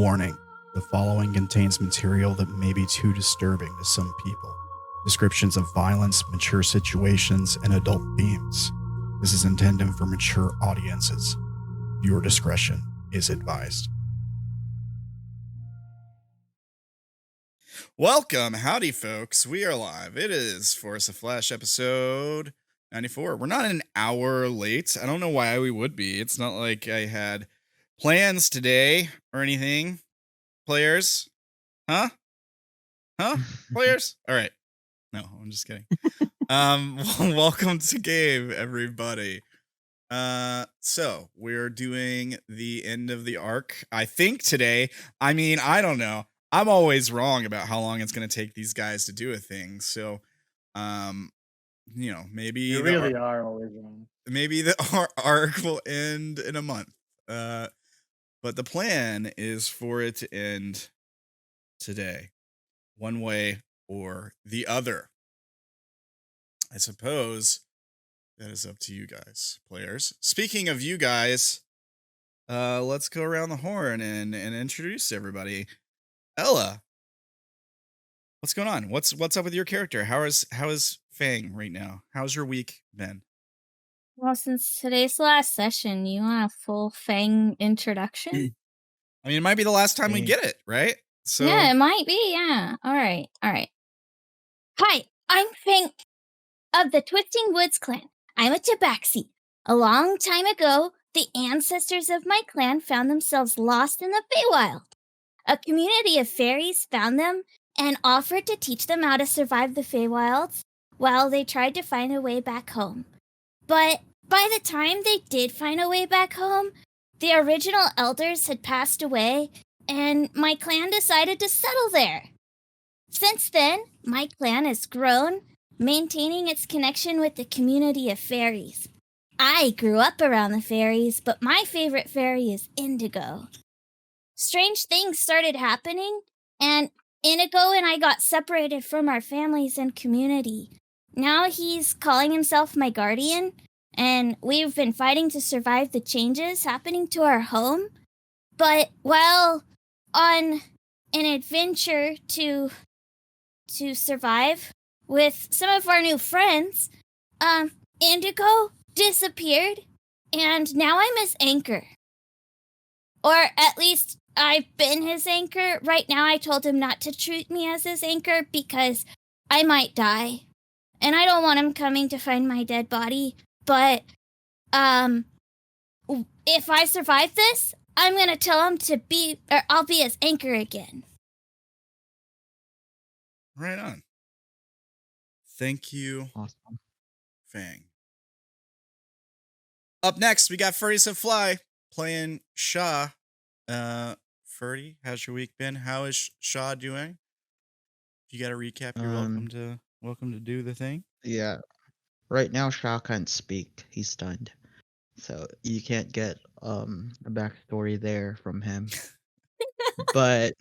Warning, the following contains material that may be too disturbing to some people. Descriptions of violence, mature situations, and adult themes. This is intended for mature audiences. Viewer discretion is advised. Welcome, howdy folks, we are live. It is Ferdisofly episode 94. We're not an hour late. I don't know why we would be. It's not like I had plans today or anything. Players? Huh? Players? All right. No, I'm just kidding. Welcome to game, everybody. So we're doing the end of the arc, I think today. I mean, I don't know. I'm always wrong about how long it's going to take these guys to do a thing. So, maybe you really are always wrong. Maybe the arc will end in a month. But the plan is for it to end today, one way or the other. I suppose that is up to you guys, players. Speaking of you guys, let's go around the horn and introduce everybody. Ella, what's going on? What's up with your character? How is Fang right now? How's your week been? Well, since today's the last session, you want a full Fang introduction? I mean, it might be the last time we get it, right? So yeah, it might be. Yeah. All right. Hi, I'm Fang of the Twisting Woods clan. I'm a tabaxi. A long time ago, the ancestors of my clan found themselves lost in the Feywild. A community of fairies found them and offered to teach them how to survive the Feywilds while they tried to find a way back home. But by the time they did find a way back home, the original elders had passed away, and my clan decided to settle there. Since then, my clan has grown, maintaining its connection with the community of fairies. I grew up around the fairies, but my favorite fairy is Indigo. Strange things started happening, and Indigo and I got separated from our families and community. Now he's calling himself my guardian, and we've been fighting to survive the changes happening to our home. But while on an adventure to survive with some of our new friends, Indigo disappeared, and now I'm his anchor. Or at least I've been his anchor. Right now I told him not to treat me as his anchor because I might die. And I don't want him coming to find my dead body. But, if I survive this, I'm gonna tell him I'll be his anchor again. Right on. Thank you, awesome. Fang. Up next, we got Ferdisofly playing Sha'ah. Ferdy, how's your week been? How is Sha'ah doing? If you got a recap, you're welcome to do the thing. Yeah. Right now, Sha'ah can't speak. He's stunned. So you can't get a backstory there from him. But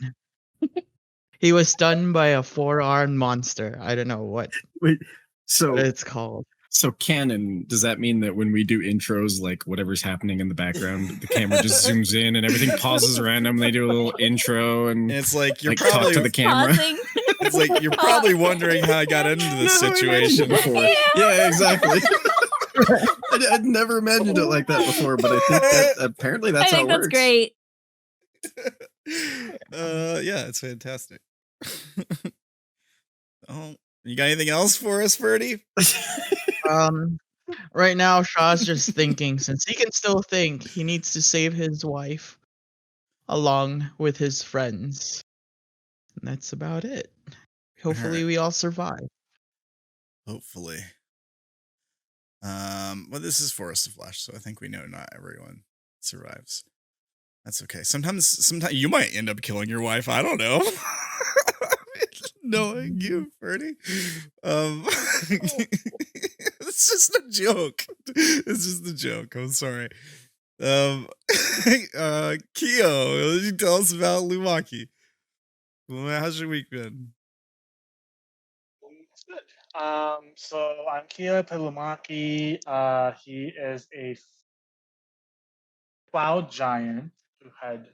he was stunned by a 4-armed monster. I don't know what it's called. So canon, does that mean that when we do intros, like whatever's happening in the background, the camera just zooms in and everything pauses random? They do a little intro and it's like you're probably talk to the camera. It's like you're probably wondering how I got into this situation before. Yeah, exactly. I'd never imagined it like that before, but I think that apparently that's how it works. That's great. Yeah, it's fantastic. Oh, you got anything else for us, Ferdy? Right now, Sha'ah's just thinking, since he can still think, he needs to save his wife along with his friends. And that's about it. Hopefully we all survive. Hopefully. Well, this is Ferdisofly, so I think we know not everyone survives. That's okay. Sometimes you might end up killing your wife. I don't know. Knowing you, Ferdy. It's just a joke. It's just a joke. I'm sorry. Kyo, will you tell us about Lumaki? How's your week been? It's good. So I'm Kyo Lumaki. He is a cloud giant who had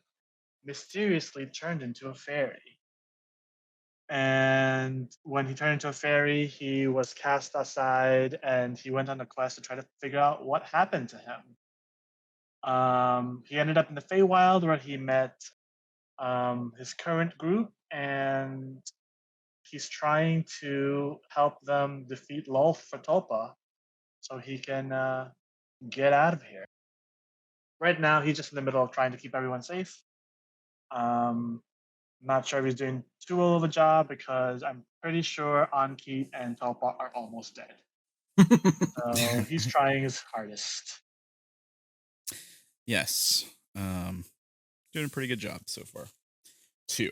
mysteriously turned into a fairy. And when he turned into a fairy, he was cast aside and he went on a quest to try to figure out what happened to him. He ended up in the Feywild where he met his current group, and he's trying to help them defeat Lolth for Tulpa so he can get out of here. Right now, he's just in the middle of trying to keep everyone safe. Not sure if he's doing too well of a job because I'm pretty sure Ankeet and Tulpa are almost dead. So he's trying his hardest. Yes. Doing a pretty good job so far. Too.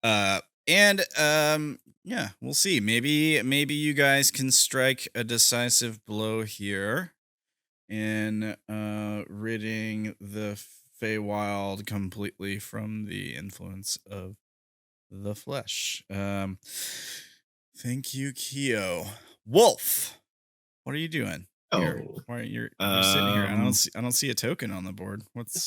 Yeah, we'll see. Maybe you guys can strike a decisive blow here in ridding the Feywild completely from the influence of the flesh. Thank you, Keo. Wolf, what are you doing? Here? Why you're sitting here? I don't see a token on the board.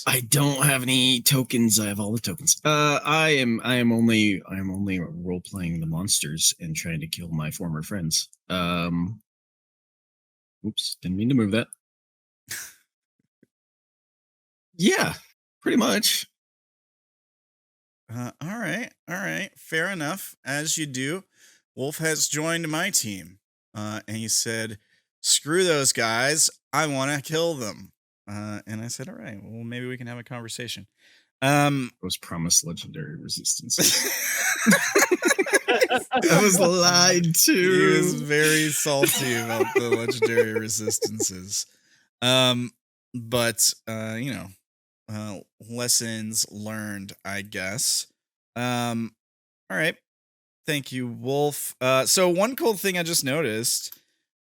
I don't have any tokens. I have all the tokens. I am only role playing the monsters and trying to kill my former friends. Oops, didn't mean to move that. Yeah, pretty much. All right. Fair enough. As you do, Wolf has joined my team, and he said, "Screw those guys. I want to kill them." And I said, "All right. Well, maybe we can have a conversation." I was promised legendary resistance. I was lied to. He was very salty about the legendary resistances. But lessons learned, I guess. All right. Thank you, Wolf. So one cool thing I just noticed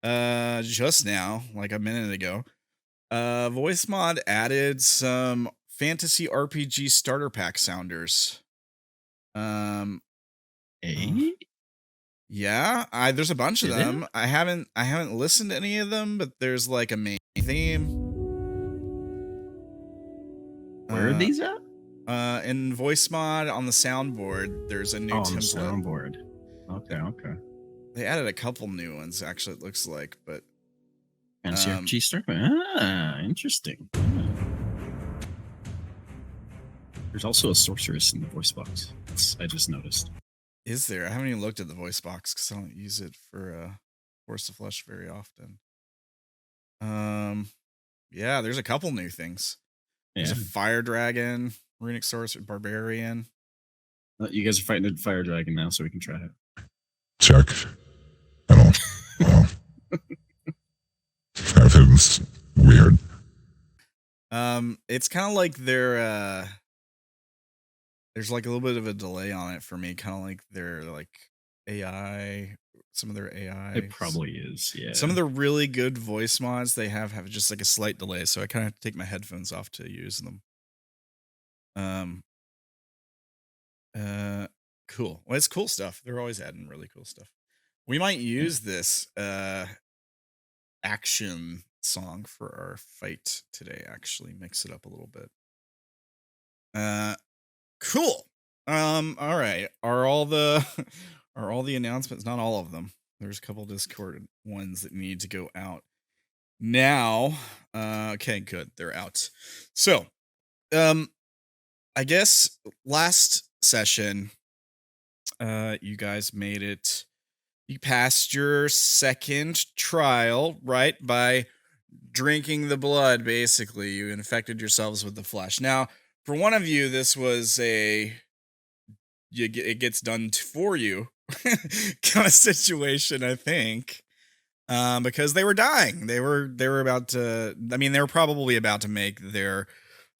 just now, like a minute ago, Voice Mod added some fantasy RPG starter pack sounders. Yeah, there's a bunch of them. I haven't listened to any of them, but there's like a main theme. Where are these at? In Voice Mod on the soundboard, there's a new template. Soundboard. Okay. They added a couple new ones, actually, it looks like, but Fantasy RPG starter. Interesting. There's also a sorceress in the voice box. I just noticed. Is there? I haven't even looked at the voice box because I don't use it for Force of Flesh very often. Yeah, there's a couple new things. There's a fire dragon, runic sorcerer, barbarian. You guys are fighting a fire dragon now, so we can try it. Check. I don't. Everything's weird. It's kind of like there's like a little bit of a delay on it for me, kind of like their like AI. Some of their AI. It probably is, yeah. Some of the really good voice mods they have just like a slight delay, so I kind of have to take my headphones off to use them. Cool. Well, it's cool stuff. They're always adding really cool stuff. We might use this action song for our fight today. Actually, mix it up a little bit. Cool. All right. Are all the announcements? Not all of them. There's a couple Discord ones that need to go out now. Okay, good. They're out. So, I guess last session, you guys made it. You passed your second trial, right? By drinking the blood, basically. You infected yourselves with the flesh. Now, for one of you, this was it gets done for you kind of situation, I think. Because they were dying. They were about to, they were probably about to make their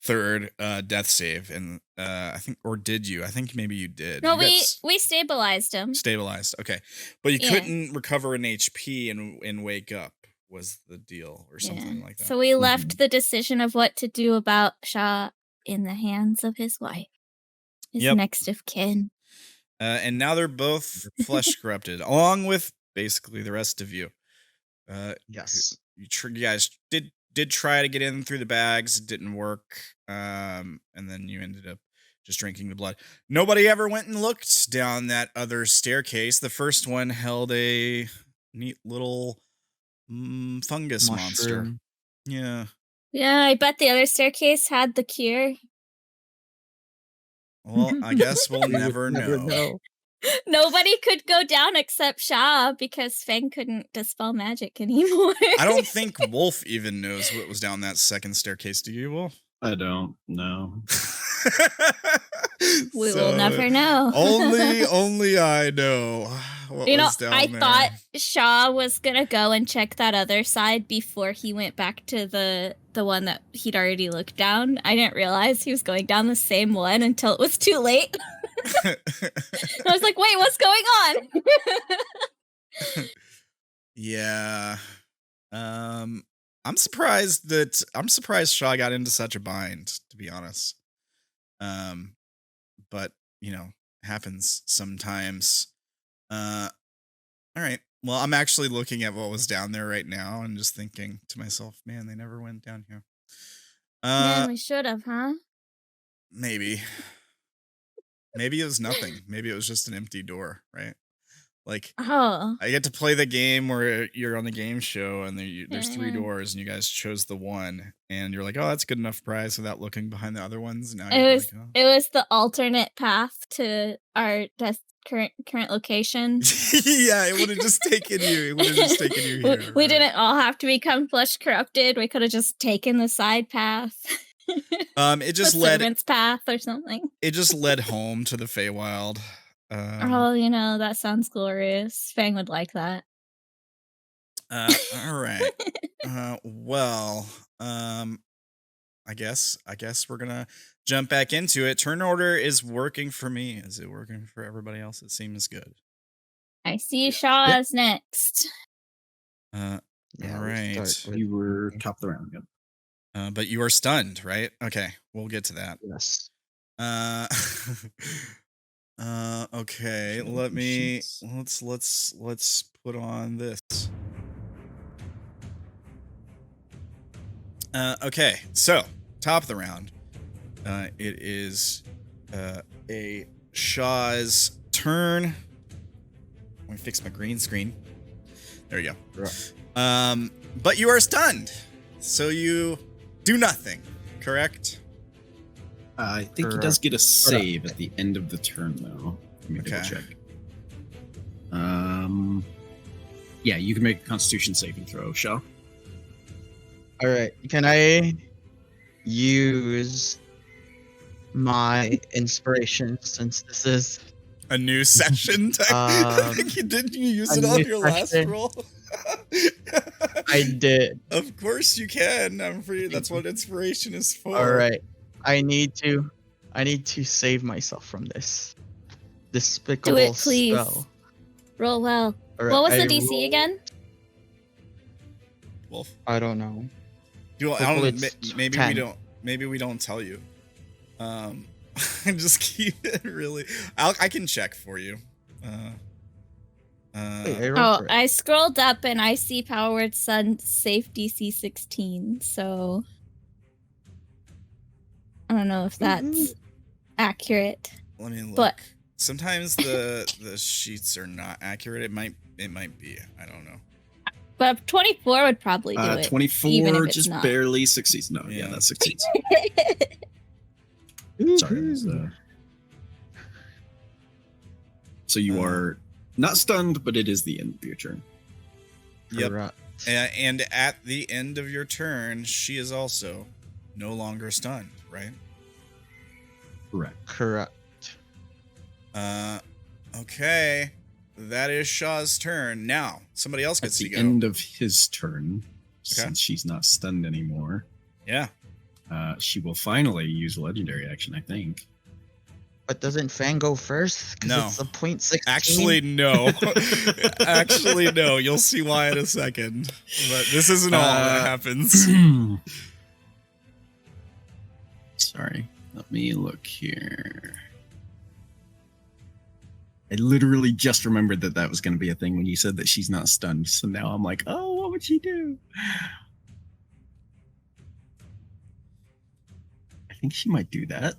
third death save, and I think, or did you? I think maybe you did. No, we stabilized him. Stabilized, okay, but you couldn't recover an HP and wake up was the deal, or something like that. So we left the decision of what to do about Sha'ah in the hands of his wife, his next of kin. And now they're both flesh corrupted, along with basically the rest of you. Yes, you guys did try to get in through the bags. It didn't work. And then you ended up just drinking the blood. Nobody ever went and looked down that other staircase. The first one held a neat little fungus monster. Mushroom. Yeah. Yeah, I bet the other staircase had the cure. Well, I guess we'll We would never know. Nobody could go down except Sha'ah because Fang couldn't dispel magic anymore. I don't think Wolf even knows what was down that second staircase. Do you, Wolf? I don't know. We will never know. only I know what You know, was down I there. thought Sha'ah was gonna go and check that other side before he went back to the one that he'd already looked down. I didn't realize he was going down the same one until it was too late. I was like, wait, what's going on? Yeah. I'm surprised Sha'ah got into such a bind, to be honest. But you know, happens sometimes. All right. Well, I'm actually looking at what was down there right now and just thinking to myself, man, they never went down here. Man, we should have, huh? Maybe. Maybe it was nothing. Maybe it was just an empty door, right? Like, Oh. I get to play the game where you're on the game show and there's 3 Yeah. doors and you guys chose the one and you're like, oh, that's good enough prize without looking behind the other ones. Now It you're was like, oh. it was the alternate path to our current location. Yeah, it would have just taken you. It would have just taken you here. We right? didn't all have to become flesh corrupted. We could have just taken the side path. It just the led servant's path or something. it just led home to the Feywild. Oh, you know, that sounds glorious. Fang would like that. All right. Well, I guess we're gonna jump back into it. Turn order is working for me. Is it working for everybody else? It seems good. I see Sha'ah's next. All Yeah, right. we start with You were top of the round. Yep. But you are stunned, right? Okay, we'll get to that. yes. Okay. Show Let me sheets. let's put on this. Okay, so top of the round. It is a Sha'ah's turn. Let me fix my green screen. There you go. Right. But you are stunned, so you do nothing. Correct? I think he does get a save at the end of the turn, though. Let me double Okay. check. Yeah, you can make a Constitution saving throw, Sha'ah. All right. Can I use my inspiration since this is A new session. I think you didn't use a it on new your last session. roll. I did. Of course you can. I'm free. That's what inspiration is for. All right. I need to save myself from this despicable please. spell. Roll well. All right, What was I the DC roll- again? Wolf. I don't know. Maybe we 10. don't. Maybe we don't tell you. Just keep it really. I can check for you. Wait, I rolled Oh, for it. I scrolled up and I see Powered Sun safe DC 16. So I don't know if that's accurate. Let me look. But Sometimes the sheets are not accurate. It might be. I don't know. but 24 would probably do it. 24 even if it's just not. barely succeeds. No, yeah, Yeah. that succeeds. Sorry. it was, So you are not stunned, but it is the end of your turn. Yep. Correct. And at the end of your turn, she is also no longer stunned, right? Correct. Correct. Okay. That is Sha'ah's turn. Now, somebody else At gets to the go. end of his turn, Okay. since she's not stunned anymore, Yeah. she will finally use a legendary action, I think. But doesn't Fang go first? 'Cause No. It's a .16. Actually, no. Actually, no. You'll see why in a second. But this isn't all that happens. Sorry. Let me look here. I literally just remembered that was going to be a thing when you said that she's not stunned. So now I'm like, oh, what would she do? I think she might do that.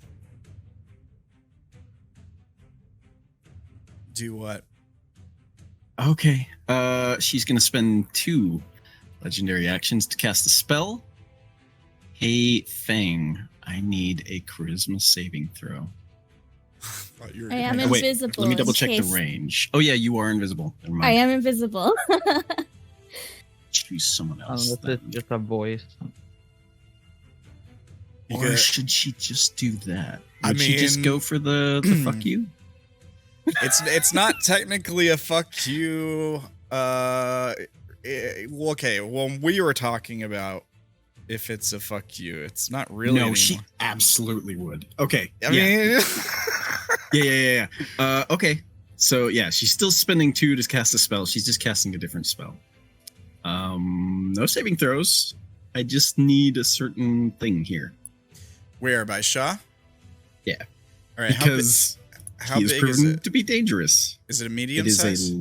Do what? Okay. She's gonna spend 2 legendary actions to cast a spell. Hey, Fang, I need a charisma saving throw. Thought you were I gonna- am Wait, invisible. let me in double check the case- range. Oh yeah, you are invisible. Never mind. I am invisible. Choose someone else. This is then. just a voice. Or Yeah. should she just do that? I Would she just mean- go for the fuck you? It's not technically a fuck you. Well, okay. Well, we were talking about if it's a fuck you. It's not really. No, anymore. she absolutely would. Okay. I yeah. mean, Yeah. Okay. So yeah, she's still spending 2 to cast a spell. She's just casting a different spell. No saving throws. I just need a certain thing here. where by Sha'ah? Yeah. All right. Because how he is big is proven it? to be dangerous. Is it a medium It is size?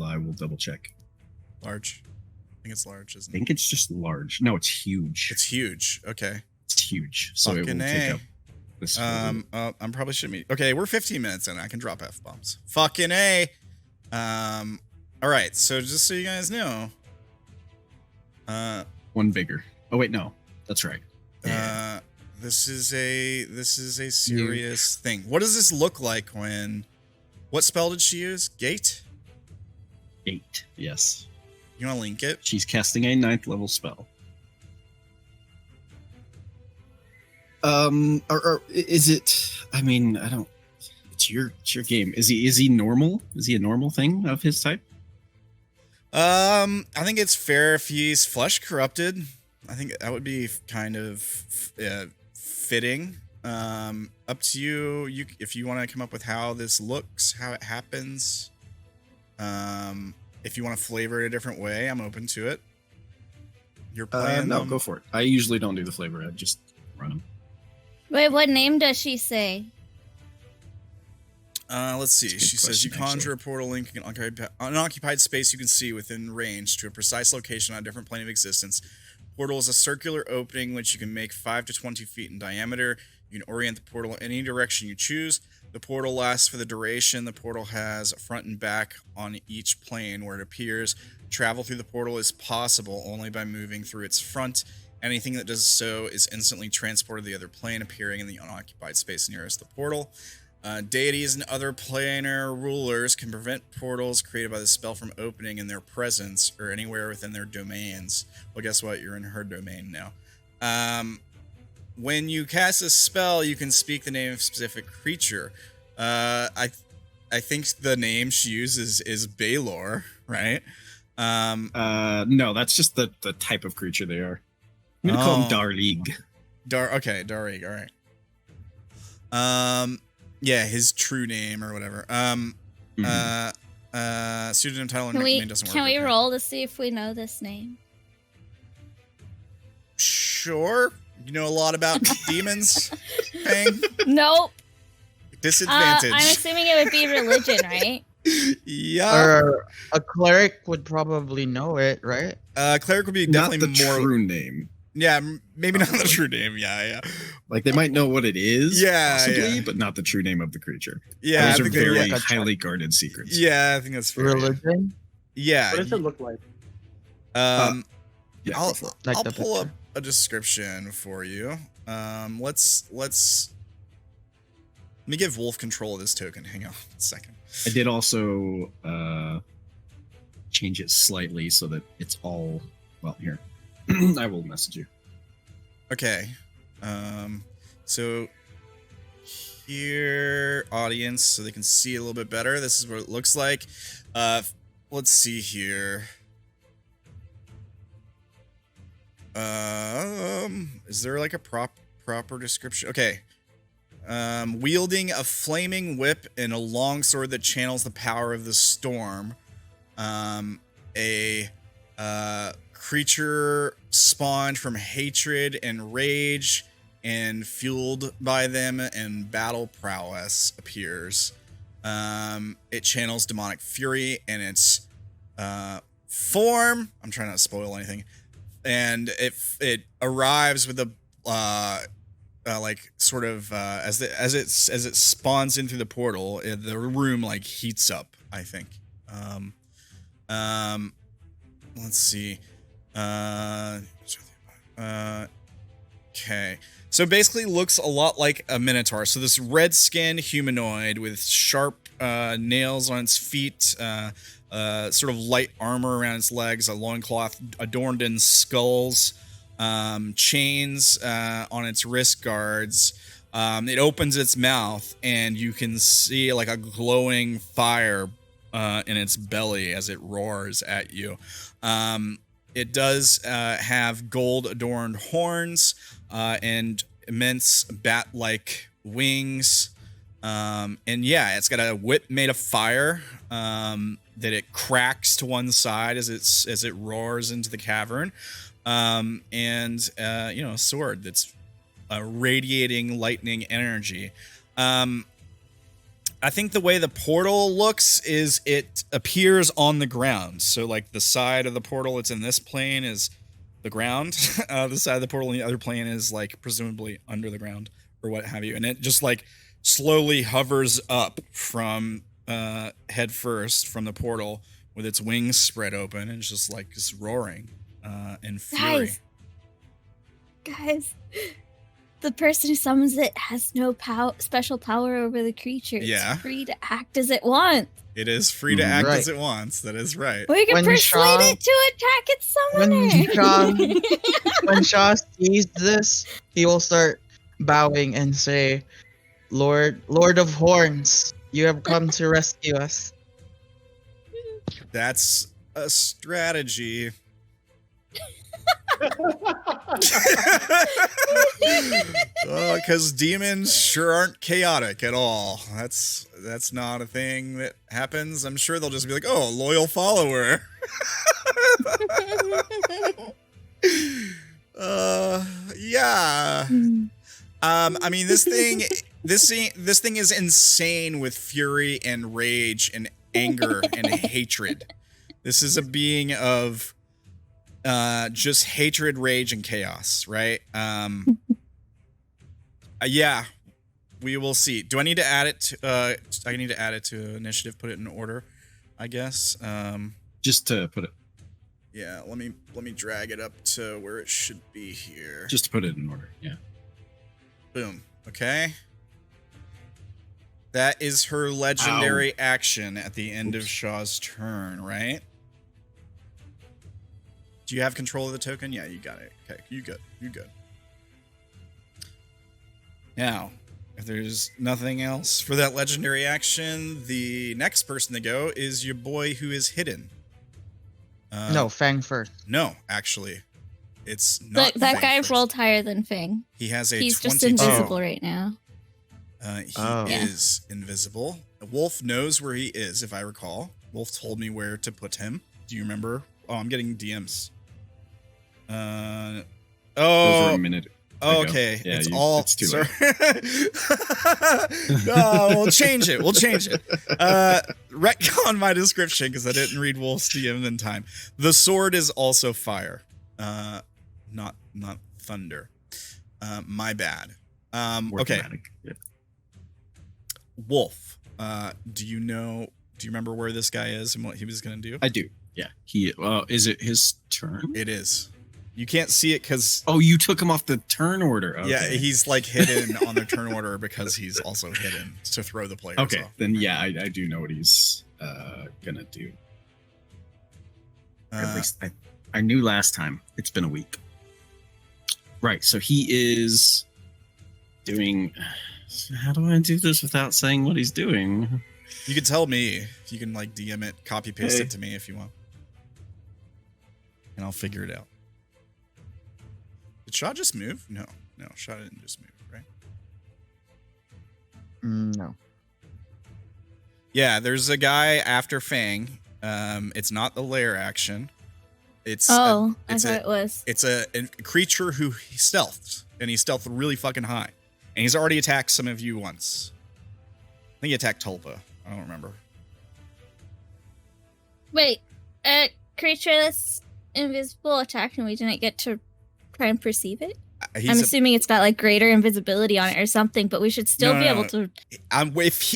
I will double check. Large. I think it's large, I isn't it? think it's just large. No, it's huge. It's huge. Okay. It's huge. So it will Fucking take A. up this. I'm probably shouldn't be. Okay, we're 15 minutes in. I can drop F bombs. Fucking A. All right. So just so you guys know, one bigger. Oh wait, no, that's right. Yeah. this is a serious thing. What does this look like when? What spell did she use? Gate. 8. Yes, You want to link it? she's casting a 9th level spell. Or is it? I mean, I don't. It's your game. Is he normal? Is he a normal thing of his type? I think it's fair if he's flesh corrupted. I think that would be kind of fitting. Up to you. If you want to come up with how this looks, how it happens. If you want to flavor it a different way, I'm open to it. You're playing. No, go for it. I usually don't do the flavor. I just run them. Wait, what name does she say? Let's see. That's a good She says you question, conjure a portal link in unoccupied space you can see within range to a precise location on a different plane of existence. Portal is a circular opening which you can make 5 to 20 feet in diameter. You can orient the portal in any direction you choose. The portal lasts for the duration. The portal has front and back on each plane where it appears. Travel through the portal is possible only by moving through its front. Anything that does so is instantly transported to the other plane, appearing in the unoccupied space nearest the portal. Deities and other planar rulers can prevent portals created by the spell from opening in their presence or anywhere within their domains. Well, guess what? You're in her domain now. When you cast a spell, you can speak the name of a specific creature. I think the name she uses is Baylor, right? No, that's just the type of creature they are. I'm gonna call them Darlig. Darig, all right. Yeah, his true name or whatever. Pseudonym title and Can we name doesn't work. can we okay. roll to see if we know this name? Sure. You know a lot about demons, Fang? Nope. Disadvantage. I'm assuming it would be religion, right? Yeah. Or a cleric would probably know it, right? Cleric would be Not definitely the more. true name. Yeah, maybe not the true name. Yeah. Like they might know what it is, Yeah, possibly, yeah. but not the true name of the creature. Yeah, Those I are think they very were- highly guarded secrets. Yeah, I think that's fair. Religion, Yeah. What does it look like? Um, Yeah, I'll like I'll the pull up picture. a description for you. Let's let me give Wolf control of this token. Hang on a second. I did also change it slightly so that it's all well here. I will message you. Okay. So here, audience, so they can see a little bit better. This is what it looks like. Let's see here. Is there like a proper description? Okay. Wielding a flaming whip and a long sword that channels the power of the storm. A creature spawned from hatred and rage and fueled by them and battle prowess appears. It channels demonic fury and its form. I'm trying not to spoil anything. And it arrives with a sort of as it spawns in through the portal, the room like heats up, I think. Let's see. Okay. So basically looks a lot like a minotaur. So this red-skinned humanoid with sharp nails on its feet, sort of light armor around its legs, a loincloth adorned in skulls, chains on its wrist guards. It opens its mouth, and you can see like a glowing fire in its belly as it roars at you. It does have gold-adorned horns and immense bat-like wings. And yeah, it's got a whip made of fire that it cracks to one side as it roars into the cavern. And a sword that's radiating lightning energy. I think the way the portal looks is it appears on the ground. So like the side of the portal that's in this plane is the ground. The side of the portal in the other plane is like presumably under the ground or what have you. And it just like slowly hovers up from head first from the portal with its wings spread open and just like just roaring in fury. Guys. The person who summons it has no special power over the creature. Yeah. It's free to act as it wants. It is free to act Right. as it wants. That is right. We can When persuade Sha'ah- it to attack its summoner. When Sha'ah sees this, he will start bowing and say, Lord of Horns, you have come to rescue us. That's a strategy. Because demons sure aren't chaotic at all. That's not a thing that happens. I'm sure they'll just be like, oh, loyal follower. Yeah. I mean, this thing is insane with fury and rage and anger and hatred. This is a being of just hatred, rage, and chaos, right? Yeah, we will see. Do I need to add it to I need to add it to initiative, put it in order, I guess. Just to put it. Yeah, let me drag it up to where it should be here. Just to put it in order. Yeah. Boom. Okay. That is her legendary action at the end of Sha'ah's turn, right? Do you have control of the token? Yeah, you got it. Okay, you good. You good. Now, if there's nothing else for that legendary action, the next person to go is your boy who is hidden. No, Fang first. No, actually. It's not that Fang guy first. rolled higher than Fang. He has a He's 22. just invisible right now. He Oh. is invisible. Wolf knows where he is, if I recall. Wolf told me where to put him. Do you remember? Oh, I'm getting DMs. Those were a minute ago. Okay. Yeah, It's it's too late. No, we'll change it. Retcon my description because I didn't read Wolf's DM in time. The sword is also fire. Not thunder. My bad. More Okay. dramatic. Yeah. Wolf. Do you remember where this guy is and what he was gonna do? I do. Yeah. Is it his turn? It is. You can't see it because Oh, you took him off the turn order. Okay. yeah, he's like hidden on the turn order because he's also hidden to throw the players Okay, off. then yeah, I do know what he's gonna do. At least I knew last time. It's been a week. Right, so he is doing. How do I do this without saying what he's doing? You can tell me. You can like DM it, copy paste Hey. it to me if you want, and I'll figure it out. Did Sha'ah just move? No, Sha'ah didn't just move, right? No. Yeah, there's a guy after Fang. It's not the lair action. It's I it's thought it was. It's a creature who he stealthed, and he stealthed really fucking high. And he's already attacked some of you once. I think he attacked Tulpa. I don't remember. Wait, a creature that's invisible attacked and we didn't get to try and perceive it? he's I'm a- assuming it's got like greater invisibility on it or something, but we should still No, be no, able no. to.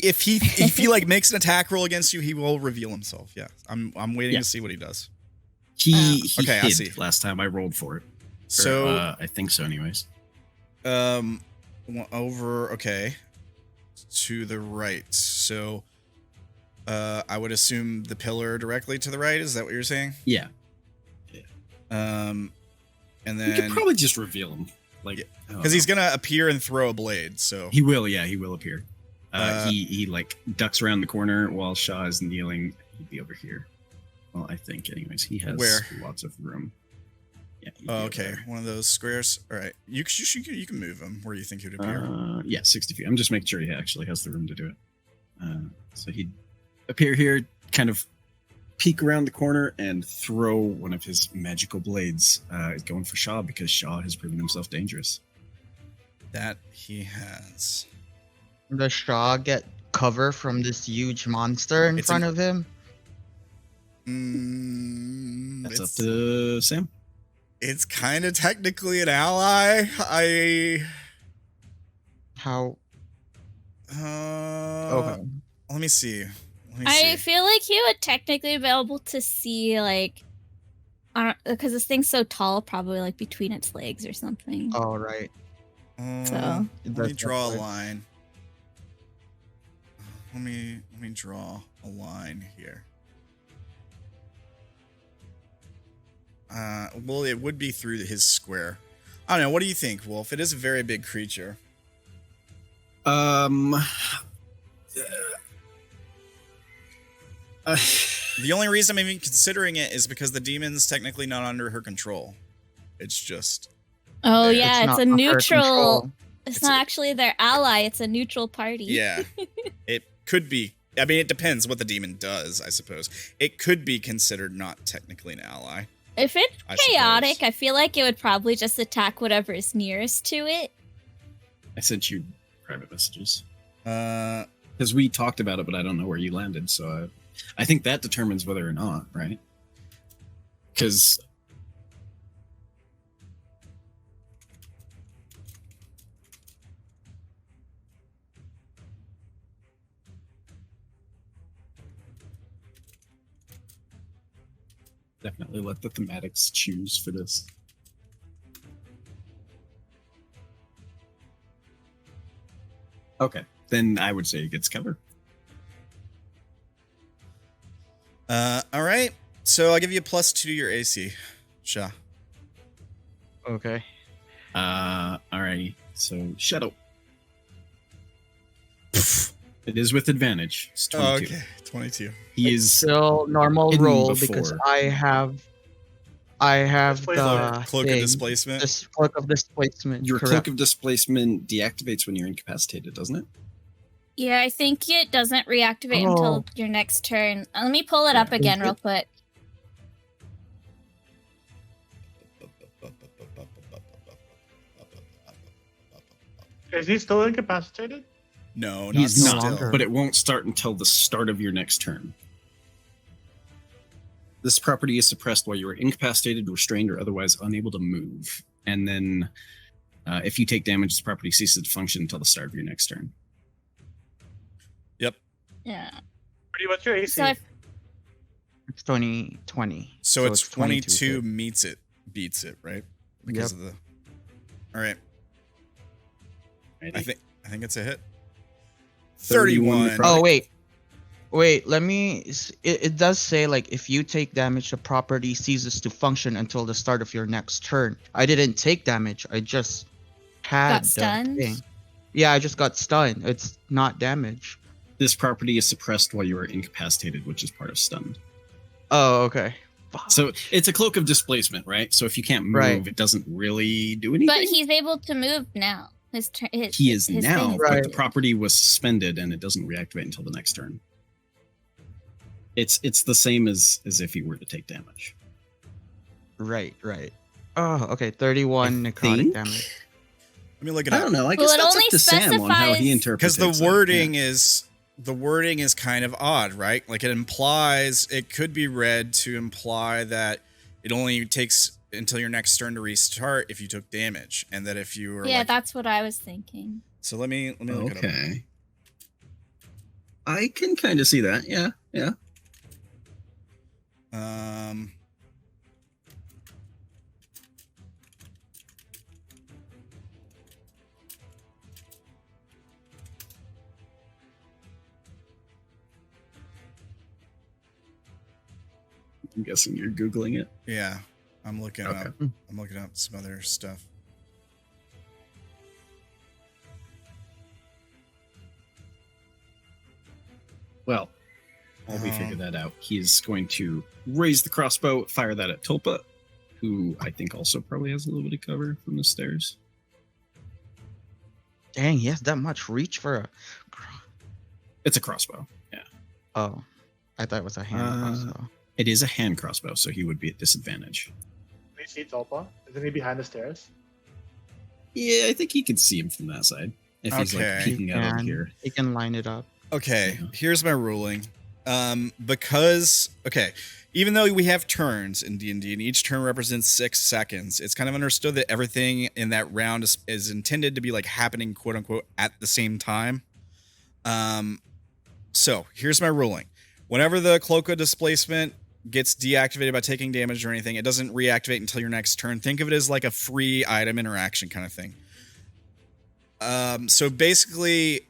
if he like makes an attack roll against you, he will reveal himself. Yeah, I'm waiting Yeah. to see what he does. He Okay, I see. hid last time I rolled for it. So I think so, anyways. over to the right. So I would assume the pillar directly to the right. Is that what you're saying? Yeah. And We could then probably just reveal him. Like, because he's gonna appear and throw a blade. So He will, yeah, he will appear. Uh, He like ducks around the corner while Sha'ah is kneeling. He'd be over here. Well, I think, anyways. He has Where? lots of room. Yeah. he'd be oh, over okay, there. one of those squares. All right, you can move him where you think he'd appear. Yeah, 60 feet. I'm just making sure he actually has the room to do it. So he'd appear here, kind of peek around the corner, and throw one of his magical blades. Going for Sha'ah because Sha'ah has proven himself dangerous. That he has. Does Sha'ah get cover from this huge monster in It's front of him? That's up It's, to Sam. it's kind of technically an ally. How? Okay. Let me see. I feel like he would technically be able to see like, because this thing's so tall, probably like between its legs or something. Oh, right. So- Let me draw a line. Let me draw a line here. Well, it would be through his square. I don't know. What do you think, Wolf? It is a very big creature. The only reason I'm even considering it is because the demon's technically not under her control. It's just Oh It's yeah, it's not a under neutral. control. It's It's not a- actually their ally. It's a neutral party. yeah. It could be. I mean, it depends what the demon does, I suppose. It could be considered not technically an ally. If it's I chaotic, suppose. I feel like it would probably just attack whatever is nearest to it. I sent you private messages Uh, because we talked about it, but I don't know where you landed. So I think that determines whether or not, right? Because definitely let the thematics choose for this. Okay, then I would say it gets covered. all right. So I'll give you a +2 to your AC, Sha'ah. Okay. Alrighty. So Shadow. It is with advantage. It's 22. Okay, 22. He is Still normal hidden roll because before. I have Display the Cloak of thing, displacement. this cloak of displacement. your correct. cloak of displacement deactivates when you're incapacitated, doesn't it? Yeah, I think it doesn't reactivate until your next turn. Let me pull it up Yeah. again real quick. Is he still incapacitated? No, not He's no not, still. longer. but it won't start until the start of your next turn. This property is suppressed while you are incapacitated, restrained, or otherwise unable to move. And then, if you take damage, this property ceases to function until the start of your next turn. Yeah. Pretty much your AC. So if, It's 20. So it's 22 hit. beats it, right? Because of the. All right. I think it's a hit. 31. 31. Oh wait. Let me. It does say like if you take damage, the property ceases to function until the start of your next turn. I didn't take damage. I just had Got the stunned? thing. Yeah, I just got stunned. It's not damage. This property is suppressed while you are incapacitated, which is part of stunned. Oh, okay. Fuck. So it's a cloak of displacement, right? So if you can't move, Right. it doesn't really do anything. but he's able to move now. He is his now, thing is- but the Right. property was suspended and it doesn't reactivate until the next turn. It's the same as if he were to take damage. Right. Oh, okay. 31 necrotic think? damage. Let me look it I up. don't know. I Well, guess it that's only up to Sam on how he specifies- interprets Because it. the wording is kind of odd, right? Like it could be read to imply that it only takes until your next turn to restart if you took damage, and that if you were Yeah, like, that's what I was thinking. so let me look it up. Okay. I can kind of see that. Yeah. I'm guessing you're Googling it. Yeah, I'm looking Okay. up. I'm looking up some other stuff. Well, while we figure that out, he's going to raise the crossbow, fire that at Tulpa, who I think also probably has a little bit of cover from the stairs. Dang, he has that much reach for a. It's a crossbow. Yeah. Oh, I thought it was a hand crossbow. It is a hand crossbow, so he would be at disadvantage. Can you see Tulpa? Isn't he behind the stairs? Yeah, I think he could see him from that side. If he's like Okay. peeking out over here. He can line it up. Okay, Yeah. here's my ruling. Because even though we have turns in D&D and each turn represents 6 seconds, it's kind of understood that everything in that round is intended to be like happening, quote unquote, at the same time. So here's my ruling. Whenever the Cloak of Displacement gets deactivated by taking damage or anything, it doesn't reactivate until your next turn. Think of it as like a free item interaction kind of thing. So basically,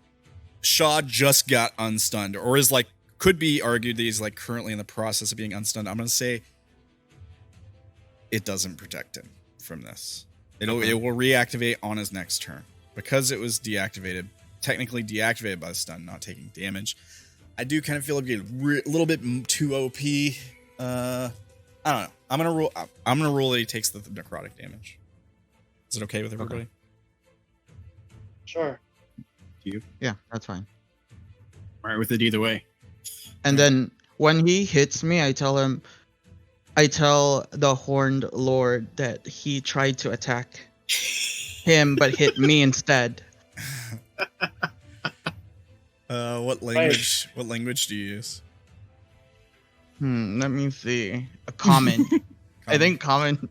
Sha'ah just got unstunned, or is like, could be argued that he's like currently in the process of being unstunned. I'm going to say it doesn't protect him from this. It will reactivate on his next turn because it was deactivated, technically deactivated by the stun, not taking damage. I do kind of feel like getting a little bit too OP. I don't know. I'm gonna rule that he takes the necrotic damage. Is it okay with everybody? Okay. Sure. Yeah, that's fine. All right with it either way. And then when he hits me, I tell the Horned Lord that he tried to attack him but hit me instead. What language? What language do you use? Let me see. A common. I think common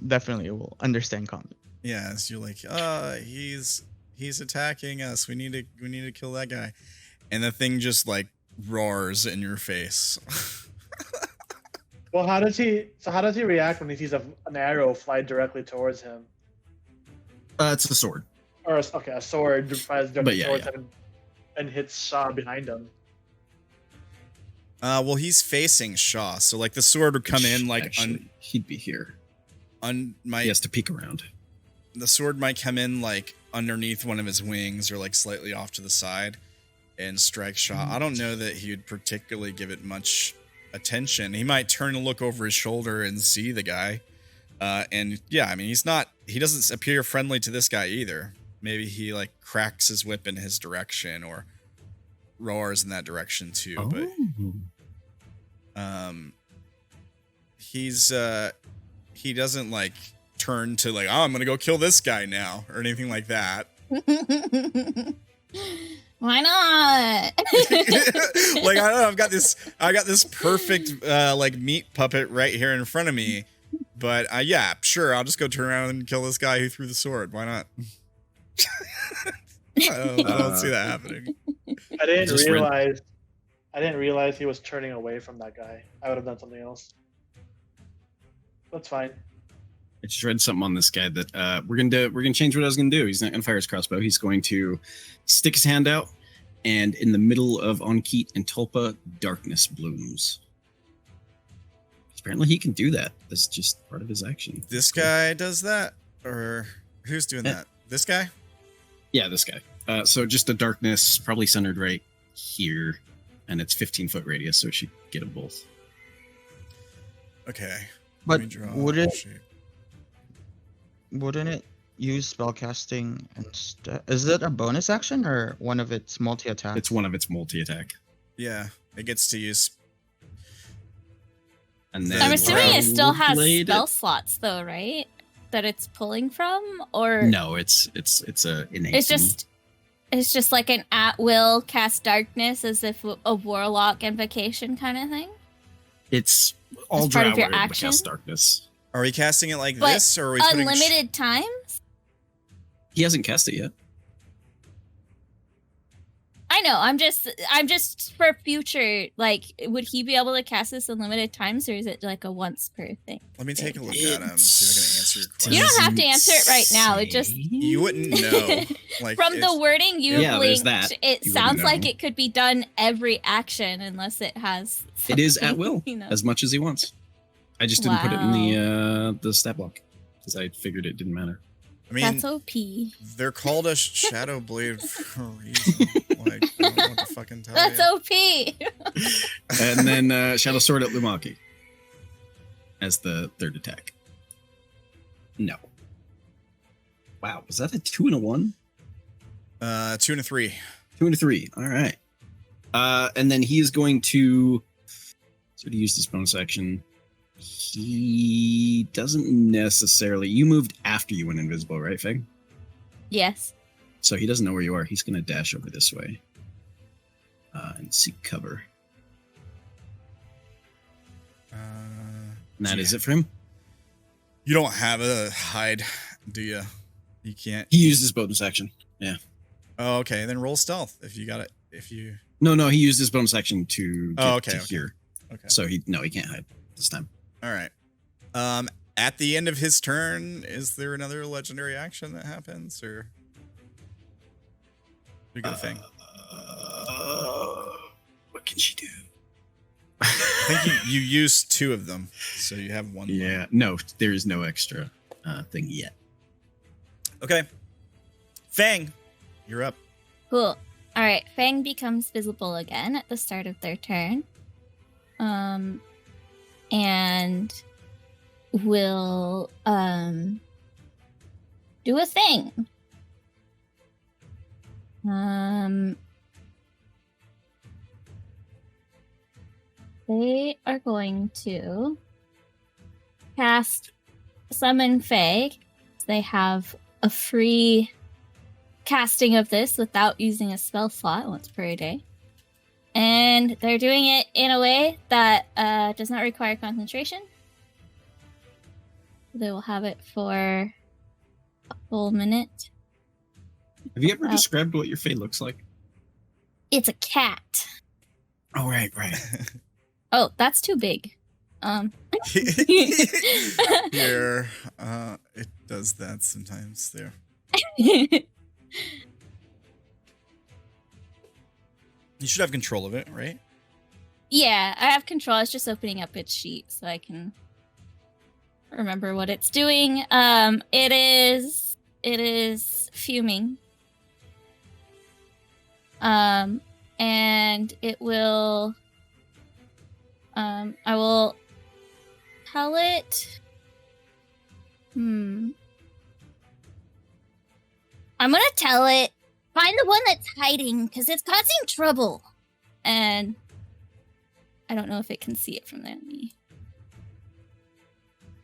definitely will understand common. Yeah, so you're like, he's attacking us. We need to kill that guy, and the thing just like roars in your face. Well, how does he react when he sees an arrow fly directly towards him? It's a sword. Or a sword flies directly yeah, towards yeah. him and hits Sha'ah behind him. Well, he's facing Sha'ah, so like the sword would come in like Actually, he'd be here. he has to peek around. The sword might come in like underneath one of his wings or like slightly off to the side and strike Sha'ah. I don't know that he would particularly give it much attention. He might turn and look over his shoulder and see the guy. And yeah, I mean, he doesn't appear friendly to this guy either. Maybe he like cracks his whip in his direction or roars in that direction too. But he doesn't like turn to like, oh, I'm gonna go kill this guy now or anything like that. Why not? Like, I don't know, I got this perfect like meat puppet right here in front of me. But yeah, sure, I'll just go turn around and kill this guy who threw the sword. Why not? I don't see that happening. I didn't realize he was turning away from that guy. I would have done something else. That's fine. I just read something on this guy that we're gonna change what I was gonna do. He's not gonna fire his crossbow. He's going to stick his hand out, and in the middle of Ankit and Tulpa, darkness blooms. Apparently, he can do that. That's just part of his action. This guy does that, or who's doing that? This guy? Yeah, this guy. So just a darkness, probably centered right here, and it's 15-foot radius, so it should get them both. Okay. But Let me draw wouldn't a shape. it use spellcasting instead? Is it a bonus action or one of its multi-attack? It's one of its multi-attack. Yeah, it gets to use. And then I'm assuming it still has Blade- spell slots, though, right? That it's pulling from, or No, it's a innate. it's just like an at will cast darkness, as if a warlock invocation kind of thing. It's all As part drow of your are able to action? cast darkness. Are we casting it like But this, or are we putting unlimited times? He hasn't cast it yet. I know. I'm just for future. Like, would he be able to cast this unlimited times, or is it like a once per thing? Let me take a look at him. See if I can answer your question. You don't have to answer it right now. It just You wouldn't know. Like from the it's- wording you Yeah, there's linked, that. it You sounds wouldn't like know. it could be done every action unless it has. It is at something, will, You know. as much as he wants. I just didn't put it in the stat block because I figured it didn't matter. I mean, That's OP. they're called a Shadow Blade for a reason. Like, I don't know what to fucking tell That's you. OP. And then Shadow Sword at Lumaki as the third attack. No. Wow, was that a 2 and a 1? 2 and a 3. 2 and a 3. All right. And then he is going to. So to use this bonus action, he doesn't necessarily. You moved after you went invisible, right, Fang? Yes. So he doesn't know where you are. He's going to dash over this way and seek cover. And that is it for him. You don't have a hide, do you? You can't. He used his bonus action. Yeah. Oh, okay. Then roll stealth if you got it. If you. No, he used his bonus action to get Oh, okay, to okay. here. Okay. So he can't hide this time. All right. At the end of his turn, is there another legendary action that happens, or you got a thing? What can she do? I think you used 2 of them, so you have 1. Yeah, no, there is no extra thing yet. Okay. Fang, you're up. Cool. All right. Fang becomes visible again at the start of their turn. And will do a thing. They are going to cast Summon Fae. They have a free casting of this without using a spell slot once per day. And they're doing it in a way that does not require concentration. They will have it for a full minute. Have you ever Oh. described what your fate looks like? It's a cat. Oh, right. Oh, that's too big. Here, it does that sometimes. There. You should have control of it, right? Yeah, I have control. I was just opening up its sheet so I can remember what it's doing. It is fuming. And it will I will tell it I'm gonna tell it find the one that's hiding because it's causing trouble. And I don't know if it can see it from there.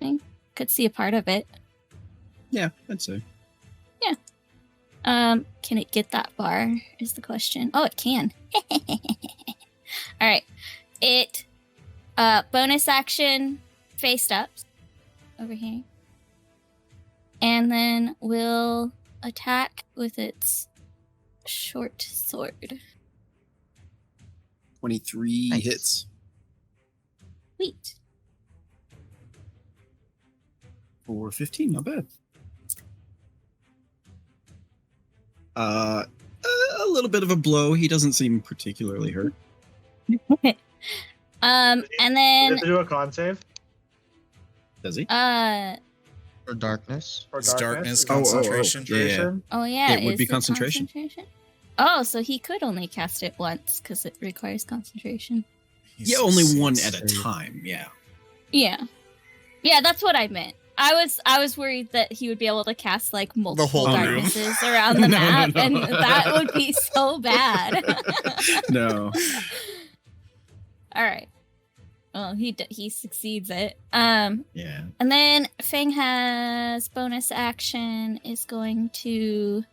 I could see a part of it. Yeah, I'd say. Can it get that far is the question. Oh, it can. All right. It bonus action face ups over here. And then will attack with its short sword. 23 Nice. hits. Sweet. For 15, not bad. A little bit of a blow. He doesn't seem particularly hurt. And You then have to do a con save Does he? For darkness. for It's darkness, darkness. concentration. Yeah. oh yeah, It would is be it concentration. Oh, so he could only cast it once because it requires concentration. Yeah, only one succeeds. at a time. Yeah. Yeah, yeah, that's what I meant. I was worried that he would be able to cast like multiple whole room. darknesses around the No, map, no. and that would be so bad. No. All right. Well, he succeeds it. Yeah. And then Fang has bonus action is going to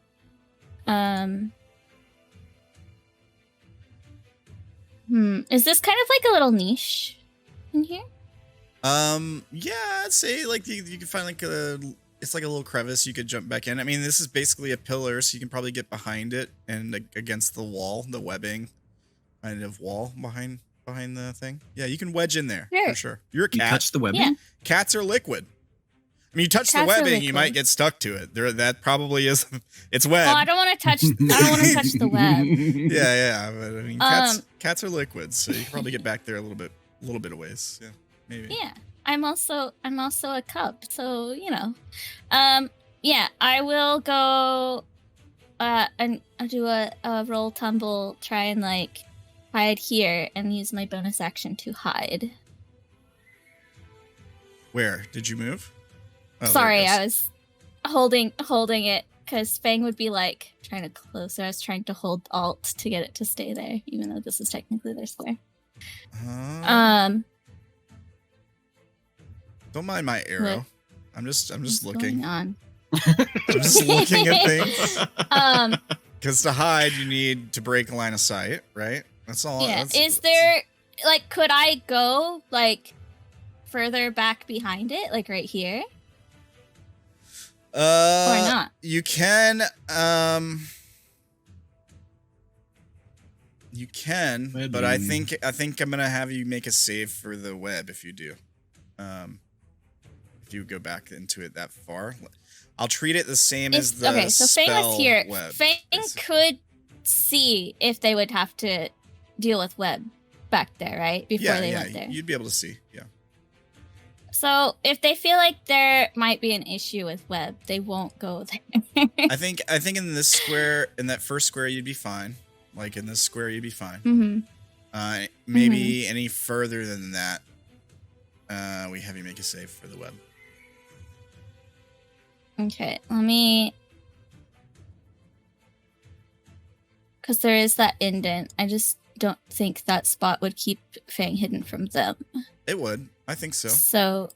is this kind of like a little niche in here? Yeah, I'd say like you can find like it's like a little crevice you could jump back in. I mean, this is basically a pillar, so you can probably get behind it and against the wall, the webbing kind of wall behind the thing. Yeah, you can wedge in there for sure. You're a You cat. touch the webbing? Yeah. Cats are liquid. I mean, you touch the Cats are webbing, you might liquid. get stuck to it. That probably is. It's web. Oh, I don't want to touch. I don't want to touch the web. Yeah. But I mean, cats are liquids, so you can probably get back there a little bit of ways. Yeah, maybe. Yeah, I'm also a cub, so you know. Yeah, I will go. And I'll do a roll tumble, try and like hide here, and use my bonus action to hide. Where did you move? Oh, there Sorry, it is. I was holding it because Fang would be like trying to close. So I was trying to hold Alt to get it to stay there, even though this is technically their square. Don't mind my arrow. What? I'm just What's looking. going on? I'm just looking at things. Um, Because to hide, you need to break a line of sight, right? That's all. yeah. That's, Could I go like further back behind it, like right here, or not? You can. You can, but I think I'm gonna have you make a save for the web if you do. If you go back into it that far, I'll treat it the same as the okay. So Fang was spell here. web, Fang basically. could see if they would have to deal with web back there, right? Before they went there. You'd be able to see. Yeah. So if they feel like there might be an issue with web, they won't go there. I think in this square, in that first square, you'd be fine. Like in this square, you'd be fine. Mm-hmm. Maybe any further than that, we have you make a save for the web. Okay, let me. Because there is that indent. I just don't think that spot would keep Fang hidden from them. It would. I think so. So.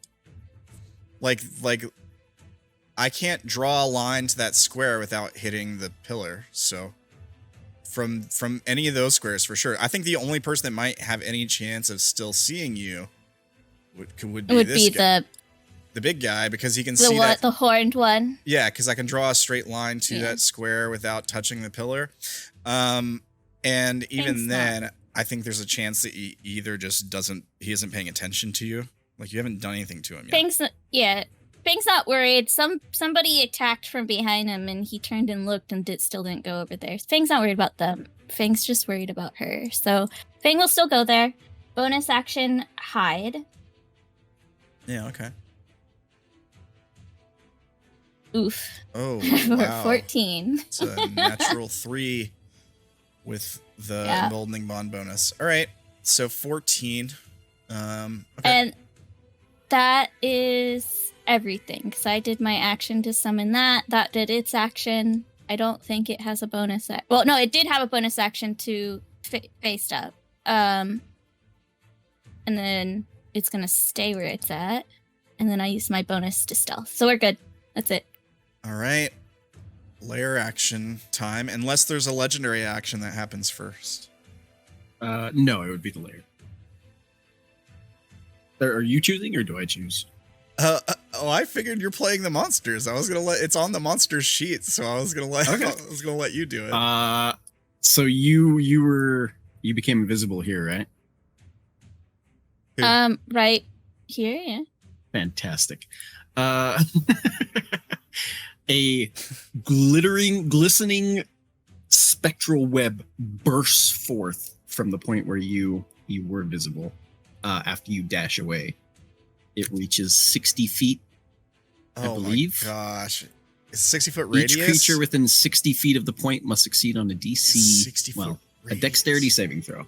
Like I can't draw a line to that square without hitting the pillar. So from any of those squares for sure. I think the only person that might have any chance of still seeing you would be this guy. The big guy, because he can see that. The horned one. Yeah, because I can draw a straight line to that square without touching the pillar. And even then, I think there's a chance that he either just he isn't paying attention to you. Like you haven't done anything to him yet. Fang's not worried. Somebody attacked from behind him, and he turned and looked and still didn't go over there. Fang's not worried about them. Fang's just worried about her. So Fang will still go there. Bonus action, hide. Yeah, okay. Oof. Oh, wow. 14. It's a natural 3 with the emboldening bond bonus. All right, so 14. Okay. And that is everything, because I did my action to summon that. That did its action. I don't think it has a bonus. Well, no, it did have a bonus action to face up. And then it's going to stay where it's at. And then I use my bonus to stealth. So we're good. That's it. All right. Layer action time, unless there's a legendary action that happens first. No, it would be the layer. Are you choosing, or do I choose? I figured you're playing the monsters. I was gonna it's on the monsters sheet, so I was gonna let you do it. So you became invisible here, right? Who? Right here, yeah. Fantastic. A glistening spectral web bursts forth from the point where you were visible. After you dash away, it reaches 60 feet. I believe. Oh my gosh, it's 60-foot radius. Each creature within 60 feet of the point must succeed on a DC. Well, a dexterity saving throw.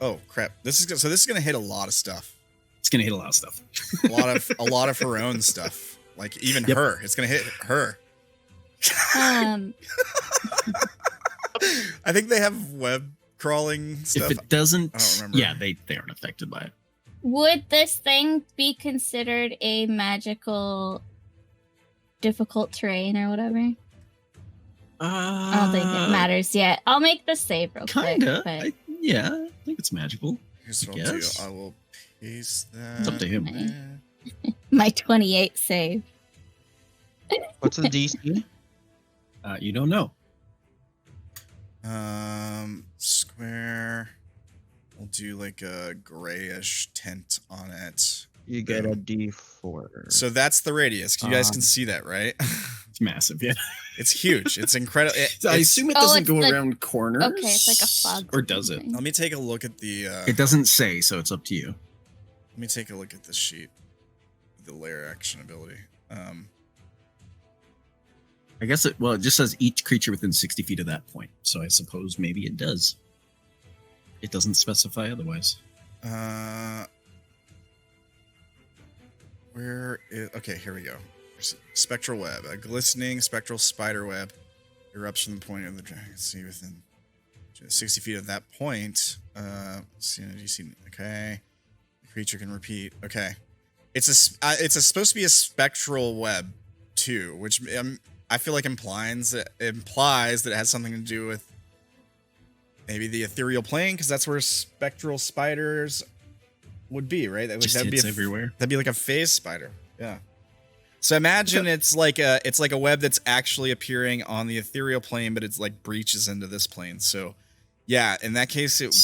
Oh crap! This is gonna hit a lot of stuff. It's gonna hit a lot of stuff. a lot of her own stuff. Like even her. It's gonna hit her. I think they have web crawling stuff. If it doesn't, I don't remember. yeah, they aren't affected by it. Would this thing be considered a magical difficult terrain or whatever? I don't think it matters yet. I'll make the save real quick. Kinda. But... I think it's magical. Here's what I I'll do. guess. I will Case It's up to him. My 28 save. What's the DC? You don't know. Square. We'll do like a grayish tint on it. You get a D4. So that's the radius. You guys can see that, right? It's massive, yeah. It's huge. It's incredible. I assume it Oh, doesn't it's go the- around corners. Okay, it's like a fog. Or does it? something. Let me take a look at the. It doesn't say, so it's up to you. Let me take a look at this sheet. The layer action ability. I guess it just says each creature within 60 feet of that point. So I suppose maybe it does. It doesn't specify otherwise. Okay, here we go. Spectral web. A glistening spectral spider web erupts from the point of the dragon. See within 60 feet of that point. Okay. The creature can repeat. Okay. It's supposed to be a spectral web too, which I feel like implies that it has something to do with maybe the ethereal plane, because that's where spectral spiders would be, right? That'd be everywhere. That'd be like a phase spider. Yeah. So imagine it's like a web that's actually appearing on the ethereal plane, but it's like breaches into this plane. So yeah, in that case, it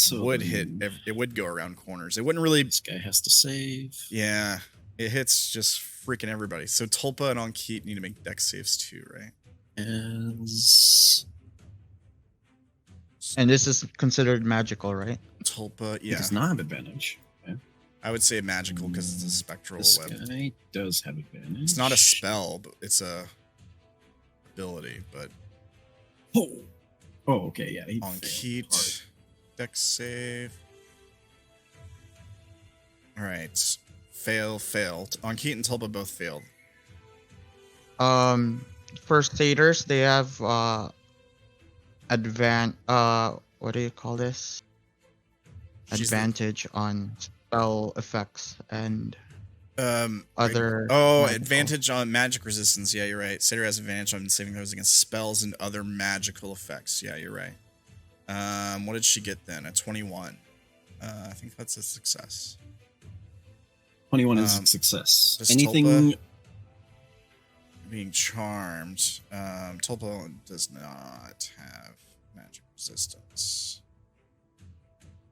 would go around corners. It wouldn't really. This guy has to save. Yeah, it hits just freaking everybody. So Tulpa and Onkeet need to make dex saves too, right? And this is considered magical, right? Tulpa, It yeah. does not have advantage. Okay. I would say magical because it's a spectral This web. guy does have advantage. It's not a spell, but it's a ability. But Oh, okay, yeah. he failed hard. Onkeet, dex save. All right, failed. Onkeet and Tulpa both failed. First aiders, they have what do you call this? She's the- Advantage on spell effects and Other magical. advantage on magic resistance. Yeah, you're right. Satyr has advantage on saving throws against spells and other magical effects. Yeah, you're right. What did she get then? A 21. I think that's a success. 21 is a success. does Anything? Tulpa- Being charmed. Tulpa does not have magic resistance.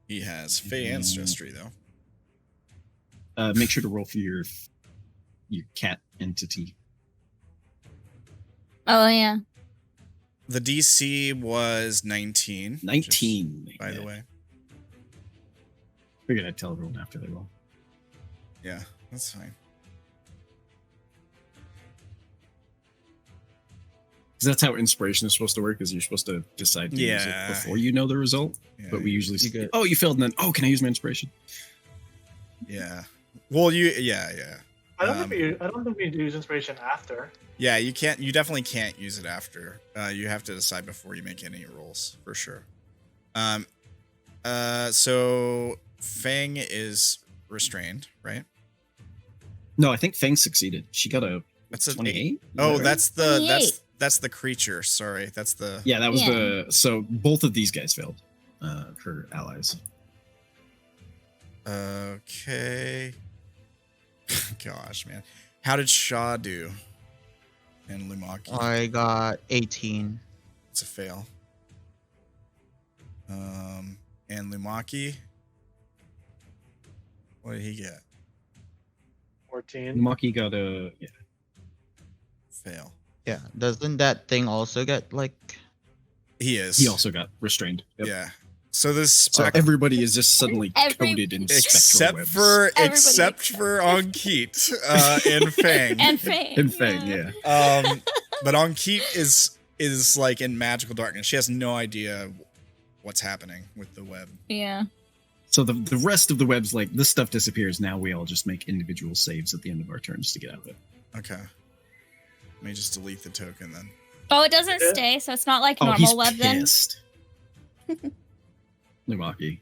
He has Fey Ancestry though. Make sure to roll for your cat entity. Oh yeah. The DC was 19. 19. just by the way. Figured I'd tell everyone after they roll. Yeah, that's fine. Because that's how inspiration is supposed to work. Is you're supposed to decide to use it Yeah. before you know the result. Yeah, But we usually You get- oh, you failed, and then can I use my inspiration? Yeah. Well, yeah. I don't think we use inspiration after. Yeah, you can't. You definitely can't use it after. You have to decide before you make any rolls for sure. So Fang is restrained, right? No, I think Fang succeeded. She got a That's a 28. Oh, that's the 28. that's the creature. Sorry, that's the. Yeah, that was Yeah. so both of these guys failed. Her allies. Okay. Gosh, man, how did Sha'ah do? And Lumaki. I got 18. It's a fail. And Lumaki. What did he get? 14. Lumaki got a Fail. Yeah, doesn't that thing also get like? He is. He also got restrained. Yep. Yeah. So this So spec- everybody is just suddenly Every- coated in except spectral webs. for Everybody Onkeet and Fang. And Fang. In Fang, yeah. But Onkeet is like in magical darkness. She has no idea what's happening with the web. Yeah. So the rest of the webs, like this stuff disappears. Now we all just make individual saves at the end of our turns to get out of it. Okay. Let me just delete the token then. Oh, it doesn't Yeah. stay, so it's not like Oh, he's normal web then. pissed. Lumaki.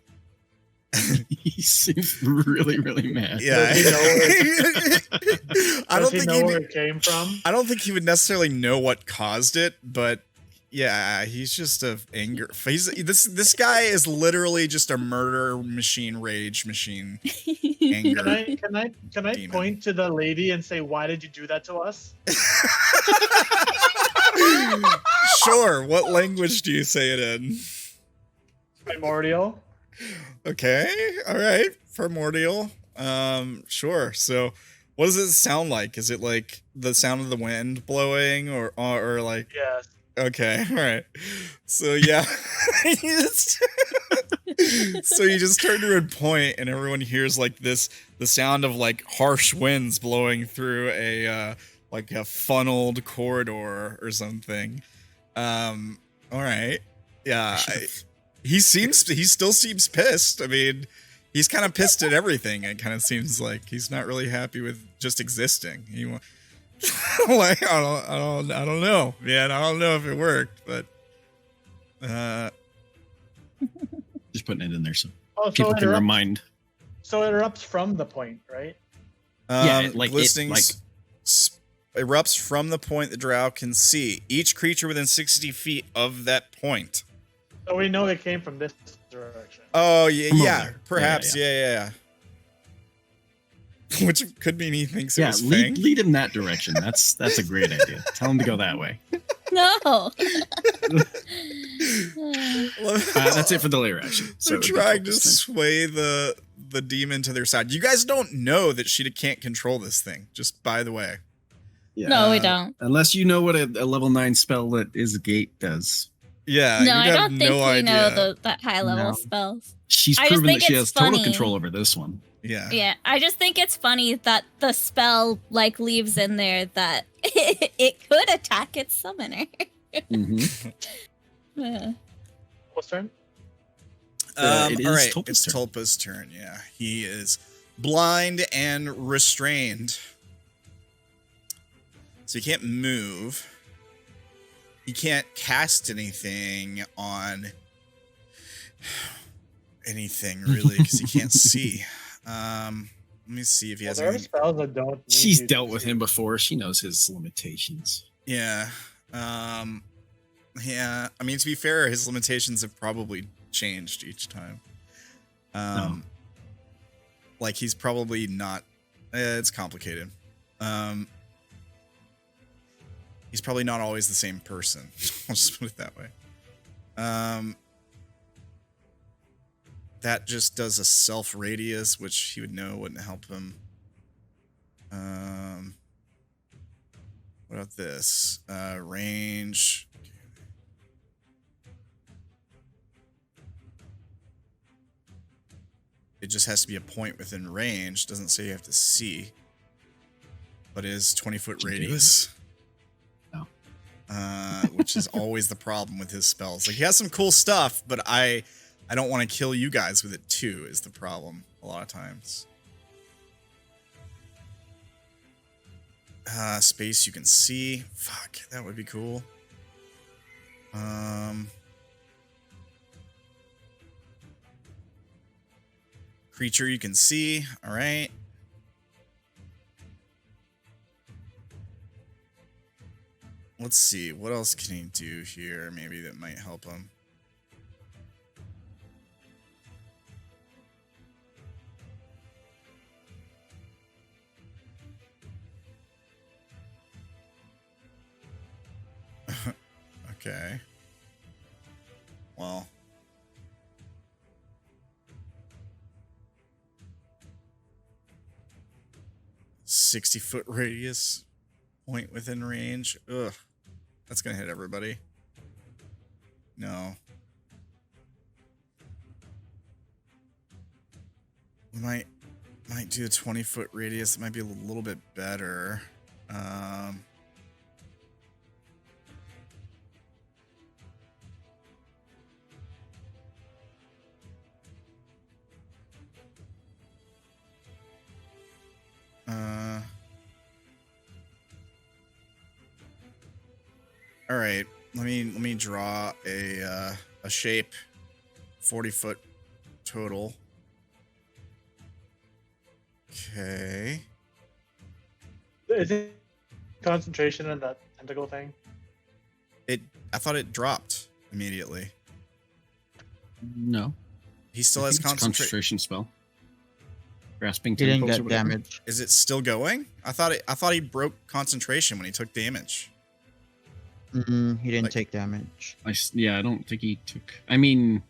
He seems really, really mad. Yeah. Does he I don't Does he think know where it came from? I don't think he would necessarily know what caused it, but Yeah, he's just a anger. This guy is literally just a murder machine, rage machine, anger. Can I demon. point to the lady and say, why did you do that to us? Sure. What language do you say it in? Primordial. Okay. All right. Primordial. Sure. So, what does it sound like? Is it like the sound of the wind blowing, or like? Yes. Okay. All right. So yeah. So you just turn to and point, and everyone hears like the sound of like harsh winds blowing through a like a funneled corridor or something. All right. Yeah. He still seems pissed. I mean, he's kind of pissed at everything. It kind of seems like he's not really happy with just existing. Like I don't know, man. I don't know if it worked, but Just putting it in there so Oh, people can remind. So it erupts from the point, right? Yeah, like glistening erupts from the point the drow can see. Each creature within 60 feet of that point. So we know it came from this direction. Oh yeah, From over yeah, there. perhaps, Yeah. yeah. Which could mean he thinks it Yeah, was Fang. lead him that direction. That's a great idea. Tell him to go that way. No. That's it for the layer action. They're So trying to sway the demon to their side. You guys don't know that she can't control this thing. Just by the way. Yeah. No, we don't. Unless you know what a level 9 spell that is a gate does. Yeah. No, I have don't think no we know idea. that high level No. spells. She's I just proven that think she it's has total funny. control over this one. Yeah. Yeah, I just think it's funny that the spell like leaves in there that it could attack its summoner. Mm-hmm. Yeah. What's turn? It is all right, Tulpa's it's turn. Tulpa's turn. Yeah, he is blind and restrained, so he can't move. He can't cast anything on anything really because he can't see. Let me see if he has There are any. spells that don't. need She's you to dealt with see. him before. She knows his limitations. Yeah. Yeah. I mean, to be fair, his limitations have probably changed each time. Like he's probably not. It's complicated. He's probably not always the same person. I'll just put it that way. That just does a self radius, which he would know wouldn't help him. What about this? Range. It just has to be a point within range. Doesn't say you have to see. But it is 20-foot Did you do radius. No. Which is always the problem with his spells. Like he has some cool stuff, but I don't want to kill you guys with it too, is the problem a lot of times. Space you can see. Fuck, that would be cool. Creature you can see. All right. Let's see. What else can he do here? Maybe that might help him. Okay. Well. "60-foot radius. Point within range." Ugh. That's gonna hit everybody. No. We might do a 20-foot radius. It might be a little bit better. All right. Let me draw a shape. 40-foot total. Okay. Is it concentration in that tentacle thing? I thought it dropped immediately. No. He still I has think it's a concentration spell. Grasping He didn't tentacles or get whatever. damage. Is it still going? I thought he broke concentration when he took damage. He didn't Like- take damage. I don't think he took. I mean,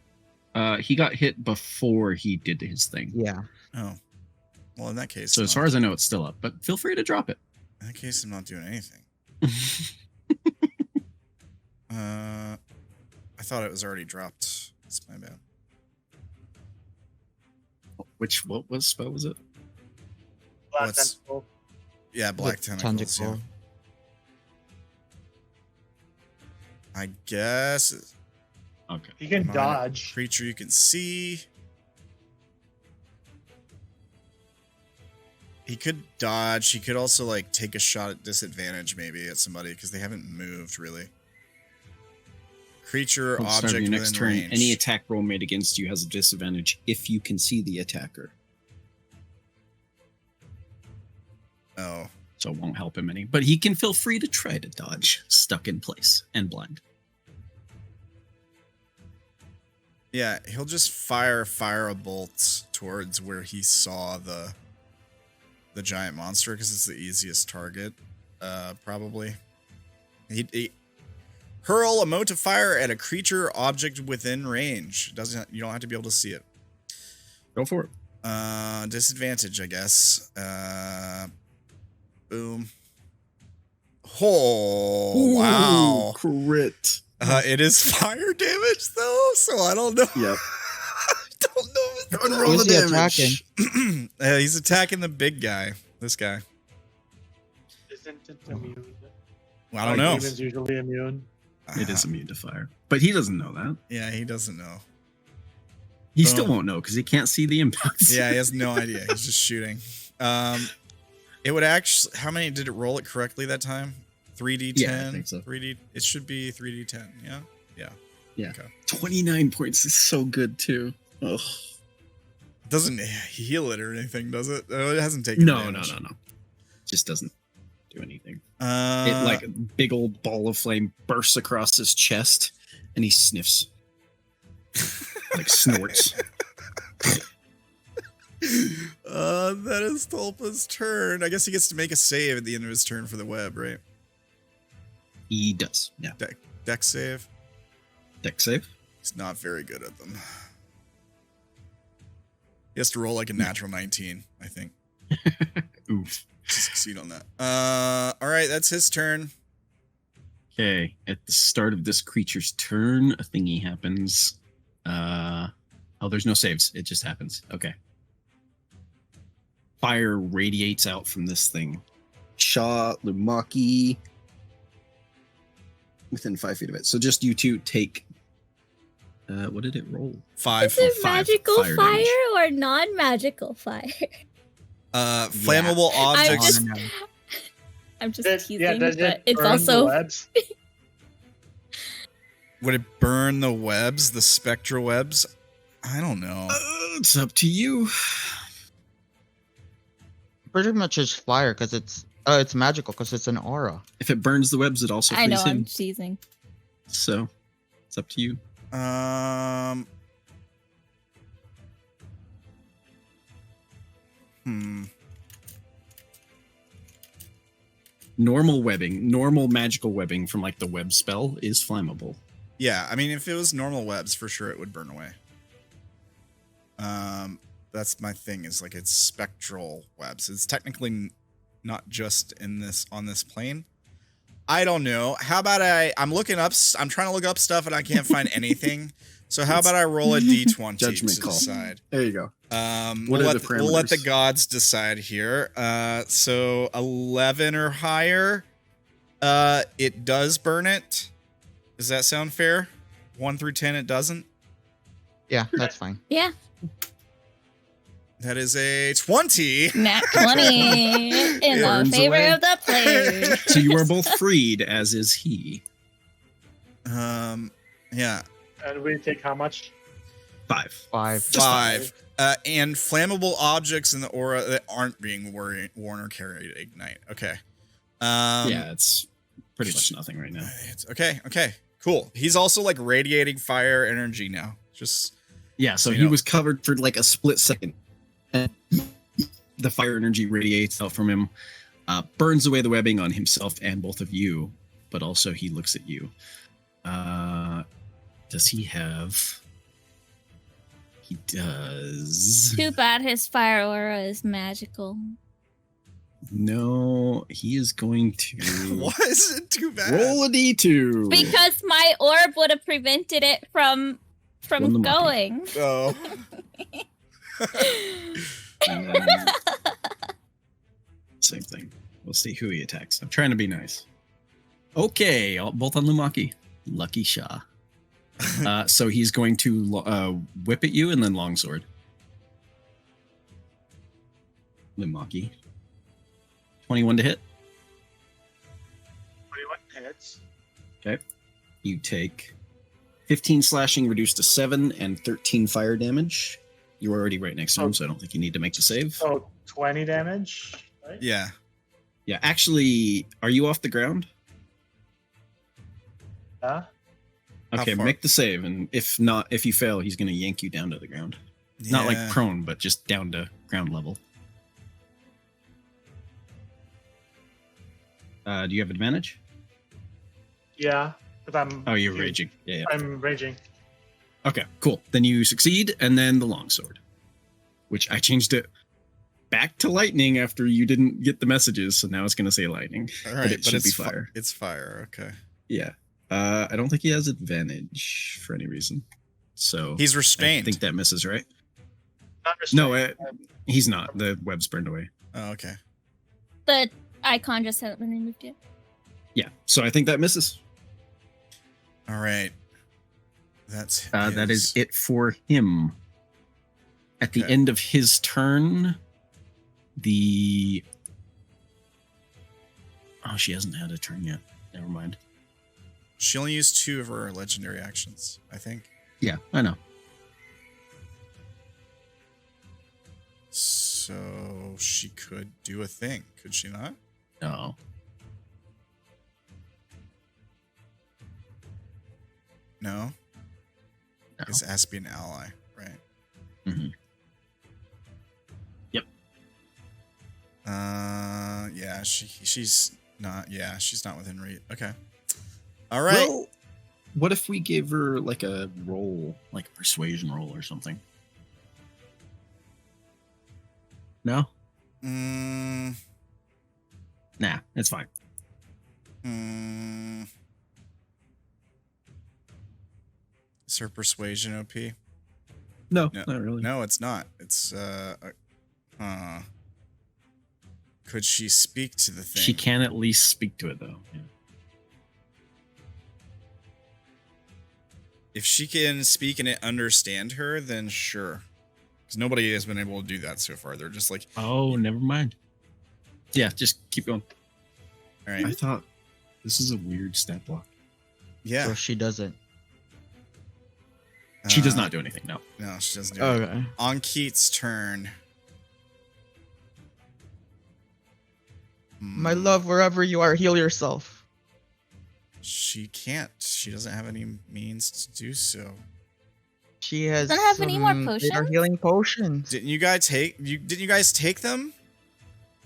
he got hit before he did his thing. Yeah. Oh. Well, in that case. So as far as I know, it's still up. But feel free to drop it. In that case, I'm not doing anything. I thought it was already dropped. That's my bad. What spell was it? Black What's- Tentacle. Yeah, black With tentacles. Yeah. tentacle. I guess Okay. He can Minor dodge. creature you can see. He could dodge. He could also like take a shot at disadvantage maybe at somebody because they haven't moved really. Creature, At the start of object your next within turn, range. any attack roll made against you has a disadvantage if you can see the attacker. Oh, So it won't help him any. But he can feel free to try to dodge, stuck in place and blind. yeah. He'll just fire a bolt towards where he saw the giant monster because it's the easiest target. Probably. He hurl a mote of fire at a creature or object within range. You don't have to be able to see it. Go for it. Disadvantage, I guess. Boom. Oh, wow. Crit. It is fire damage though, so I don't know. Yep. I don't know. If it's Roll Who's the he damage. attacking? He's attacking the big guy. This guy. Isn't it immune? Well, I don't Are know. demons usually immune? It is immune to fire. But he doesn't know that. Yeah, he doesn't know. He Boom. still won't know because he can't see the impacts. Yeah, he has no idea. He's just shooting. It would actually. How many did it roll it correctly that time? 3d10. Yeah, I think so. 3d. It should be 3d10. Yeah. Yeah. Yeah. Okay. 29 points is so good too. Ugh. It doesn't heal it or anything, does it? Oh, it hasn't taken. No. damage. Just doesn't do anything. Uh, It like a big old ball of flame bursts across his chest and he sniffs. Like snorts. That is Tulpa's turn. I guess he gets to make a save at the end of his turn for the web, right? He does. Yeah. Deck save. Deck save. He's not very good at them. He has to roll like a natural 19, I think, Oof. to succeed on that. All right, that's his turn. Okay. At the start of this creature's turn, a thingy happens. Oh, there's no saves. It just happens. Okay. Fire radiates out from this thing. Sha'ah, Lumaki, within 5 feet of it. So just you two take. What did it roll? 5. Is it Five magical fire fire, damage. or non-magical fire? Flammable I objects. just- I'm just teasing, does but it it's burn the also webs? Would it burn the webs, the spectral webs? I don't know. It's up to you. Pretty much just fire because it's magical because it's an aura. If it burns the webs, it also I know frees him. I'm teasing. So it's up to you. Normal webbing, normal magical webbing from like the web spell is flammable. Yeah, I mean, if it was normal webs, for sure it would burn away. That's my thing. Is like it's spectral webs. It's technically not just on this plane. I don't know. How about I'm looking up. I'm trying to look up stuff and I can't find anything. So how about I roll a d20 Judgment to call. decide? There you go. We'll are let the we'll let the parameters? gods decide here. So 11 or higher, it does burn it. Does that sound fair? 1 through 10, it doesn't. Yeah, that's fine. Yeah, That is a 20. nat 20 in the Burns favor away. of the player. So you are both freed, as is he. Yeah, And we take how much? 5. 5. 5. And flammable objects in the aura that aren't being worn or carried ignite. Okay. Yeah, it's pretty much nothing right now. It's okay. Cool. He's also like radiating fire energy now. Just Yeah, so You he know- was covered for like a split second. And the fire energy radiates out from him, burns away the webbing on himself and both of you, but also he looks at you. Does he have... He does... Too bad his fire aura is magical. No, he is going to... What is it too bad? Roll a d2. Because my orb would have prevented it from Won the going. Oh. And then- same thing. We'll see who he attacks. I'm trying to be nice. Okay, both on Lumaki. Lucky Sha'ah. So he's going to whip at you and then longsword. Lumaki. 21 to hit. 21 hits. Okay. You take 15 slashing reduced to 7 and 13 fire damage. You're already right next to him, so I don't think you need to make the save. So 20 damage, right? Yeah. Yeah, actually, are you off the ground? Yeah. How Okay, far? make the save, and if not, if you fail, he's going to yank you down to the ground. Not like Yeah. prone, but just down to ground level. Do you have advantage? Yeah. But I'm. Oh, you're raging. Yeah. I'm raging. Okay, cool. Then you succeed, and then the longsword, which I changed it back to lightning after you didn't get the messages, so now it's going to say lightning. All right, it should be it's fire. It's fire. Okay. Yeah. I don't think he has advantage for any reason. So He's I restrained. think that misses, right? Not No, restrained. he's not. The web's burned away. Oh, okay. The icon just hasn't been removed yet. Yeah, so I think that misses. All right. That's That is it for him. At the Okay. end of his turn, the... Oh, she hasn't had a turn yet. Never mind. She only used 2 of her legendary actions, I think. Yeah, I know. So she could do a thing, could she not? No. No? No. It has to be an ally, right? Mhm. Yep. Yeah, she's not within reach. Okay. All right. Well, what if we gave her like a roll, like a persuasion roll or something? No? Mm, Nah, it's fine. is her persuasion OP? No, No, not really. No, it's not. It's could she speak to the thing? She can at least speak to it, though. Yeah. If she can speak and it understand her, then sure. Because nobody has been able to do that so far. They're just like, Oh, never mind. Yeah, just keep going. all right, I thought this is a weird stat block. yeah. So she doesn't. She does not do anything. No. No, she doesn't do it. Okay. On Keith's turn. My love, wherever you are, heal yourself. She can't. She doesn't have any means to do so. She has. Doesn't have any more some potions? bitter healing potions. Didn't you guys take them?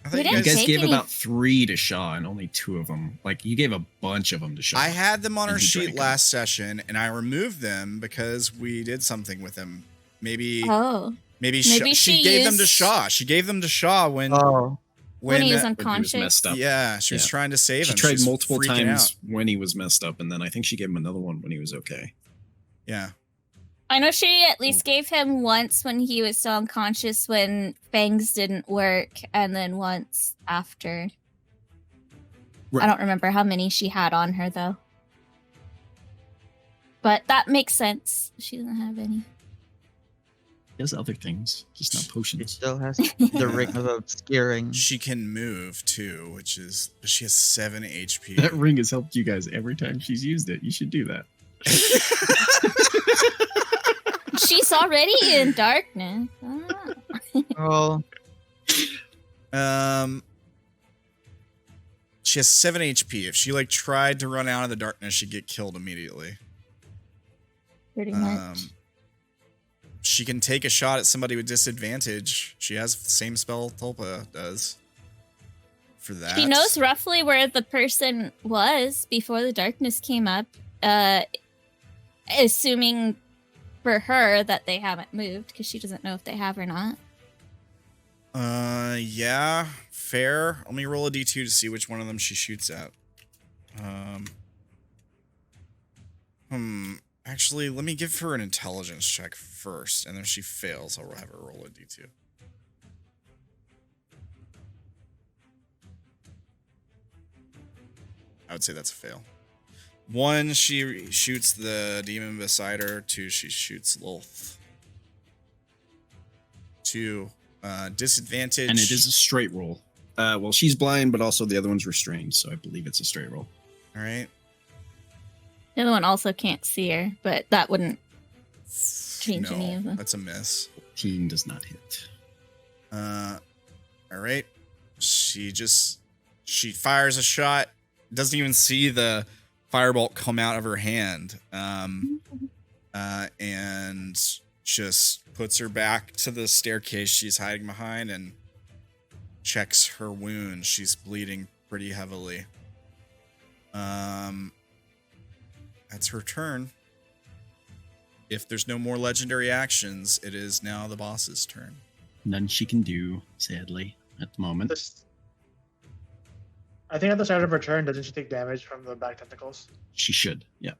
I thought We You didn't guys take gave any- about 3 to Sha'ah and only 2 of them. Like, you gave a bunch of them to Sha'ah. I had them on And our he sheet drank 'em. last session, and I removed them because we did something with them. Maybe Oh. maybe Maybe she she gave them to used- Sha'ah. She gave them to Sha'ah when Oh, When he was uh, When he was unconscious. messed up. yeah, she was Yeah. trying to save She him. tried was multiple freaking times out. when he was messed up, and then I think she gave him another one when he was okay. Yeah. I know she at least gave him once when he was still unconscious when Fangs didn't work, and then once after. Right. I don't remember how many she had on her though. But that makes sense. She doesn't have any. He has other things, just not she potions. still has the ring of obscuring. She can move too, but she has 7 HP. That ring has helped you guys every time she's used it. You should do that. She's already in darkness. Ah. Well, She has 7 HP. If she like tried to run out of the darkness, she'd get killed immediately. Pretty much. She can take a shot at somebody with disadvantage. She has the same spell Tulpa does. For that. She knows roughly where the person was before the darkness came up, assuming for her that they haven't moved, because she doesn't know if they have or not. Yeah, fair. Let me roll a d2 to see which one of them she shoots at. Actually, let me give her an intelligence check first, and if she fails, I'll have her roll a d2. I would say that's a fail. 1, she shoots the demon beside her. 2, she shoots Lolth. 2, disadvantage. And it is a straight roll. Well, she's blind, but also the other one's restrained, so I believe it's a straight roll. All right. The other one also can't see her, but that wouldn't change any of them. That's a miss. 14 does not hit. All right. She fires a shot. Doesn't even see the firebolt come out of her hand. And just puts her back to the staircase she's hiding behind and checks her wound. She's bleeding pretty heavily. That's her turn. If there's no more legendary actions, it is now the boss's turn. None she can do, sadly, at the moment. I think at the start of her turn, doesn't she take damage from the back tentacles? She should, yeah.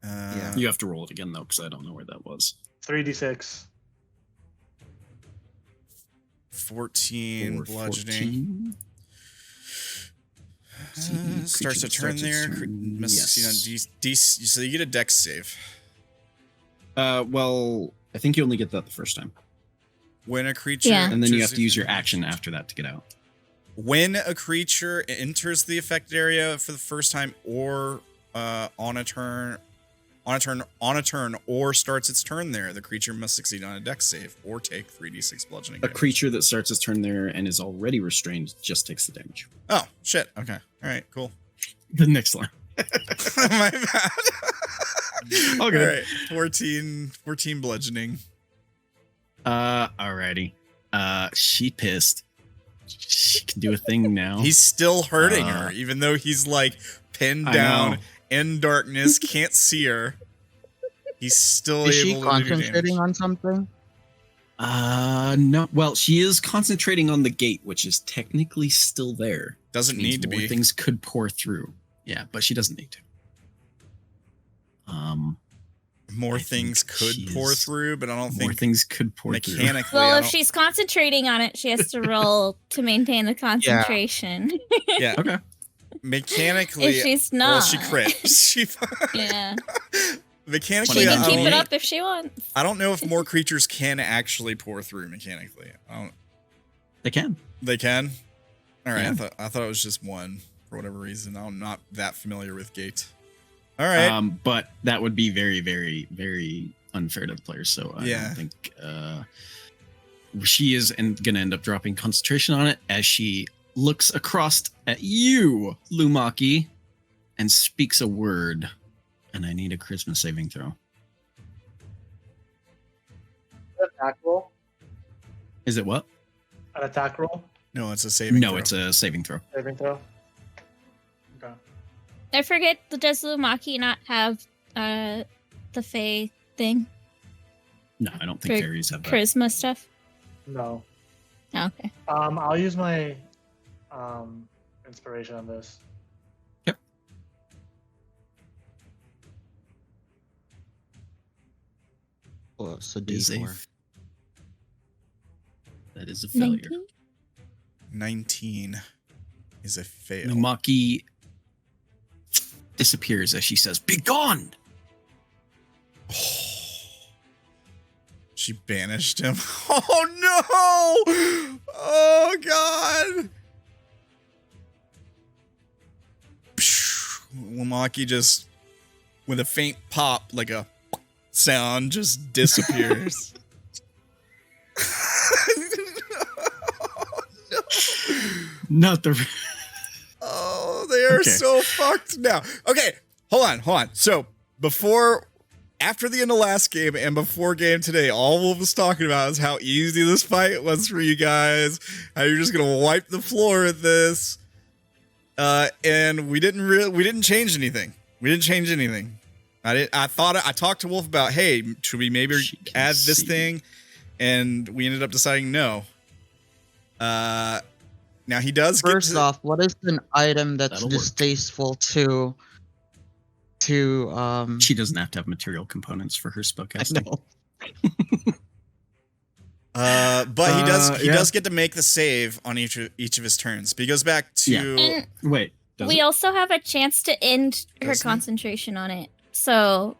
Yeah. You have to roll it again, though, because I don't know where that was. 3d6. 14 bludgeoning. 14. Starts to turn there. Yes. So you get a dex save. Well, I think you only get that the first time. When a creature... Yeah. And then you have to use your action after that to get out. When a creature enters the affected area for the first time or on a turn or starts its turn there, the creature must succeed on a dex save or take 3d6 bludgeoning A damage. creature that starts its turn there and is already restrained just takes the damage. Oh, shit. Okay. All right, cool. The next line. My bad. All good. All right. 14 bludgeoning. Alrighty. She pissed. She can do a thing now. He's still hurting her, even though he's like pinned I down know. in darkness, can't see her. He's still Is able she to do concentrating damage. on something? No. Well, she is concentrating on the gate, which is technically still there. Doesn't Which means need to more be. Things could pour through. Yeah, but she doesn't need to. More I things think could she pour is- throh, but I don't More think things could pour through. mechanically. Well, I if don't- she's concentrating on it, she has to roll to maintain the concentration. yeah, Okay. mechanically, If she's well, not. she crits. She Yeah. mechanically, She I can keep don't, it up if she wants. I don't know if more creatures can actually pour through mechanically. They can. They can. All right, Yeah. I thought it was just one for whatever reason. I'm not that familiar with Gate. All right. But that would be very, very, very unfair to the players. So I Yeah. don't think she is going to end up dropping concentration on it as she looks across at you, Lumaki, and speaks a word. And I need a charisma saving throw. Attack roll? Is it what? An attack roll? No, it's a saving No, throw. it's a saving throw. Saving throw? Okay. I forget, does Lumaki not have the Fae thing? No, I don't think For fairies have that. Charisma stuff? No. Oh, okay. I'll use my inspiration on this. Oh, so It is a D4. That is a failure. 19? 19 is a fail. Lumaki disappears as she says, "Be gone!" She banished him. Oh no! Oh god! Lumaki just, with a faint pop, like a sound, just disappears. Oh, no. Not the. Oh, they They are Okay. so fucked now. Okay, hold on. So after the end of last game and before game today, all Wolf was talking about is how easy this fight was for you guys. How you're just gonna wipe the floor at this. And we didn't change anything. I talked to Wolf about, hey, should we maybe add this thing? And we ended up deciding no. Now he does. First off, what is an item that's That'll work. distasteful to She doesn't have to have material components for her I spellcasting. know. But he does yeah. get to make the save on each of his turns. But he goes back to And Wait, does we it? also have a chance to end her Does he? concentration on it. So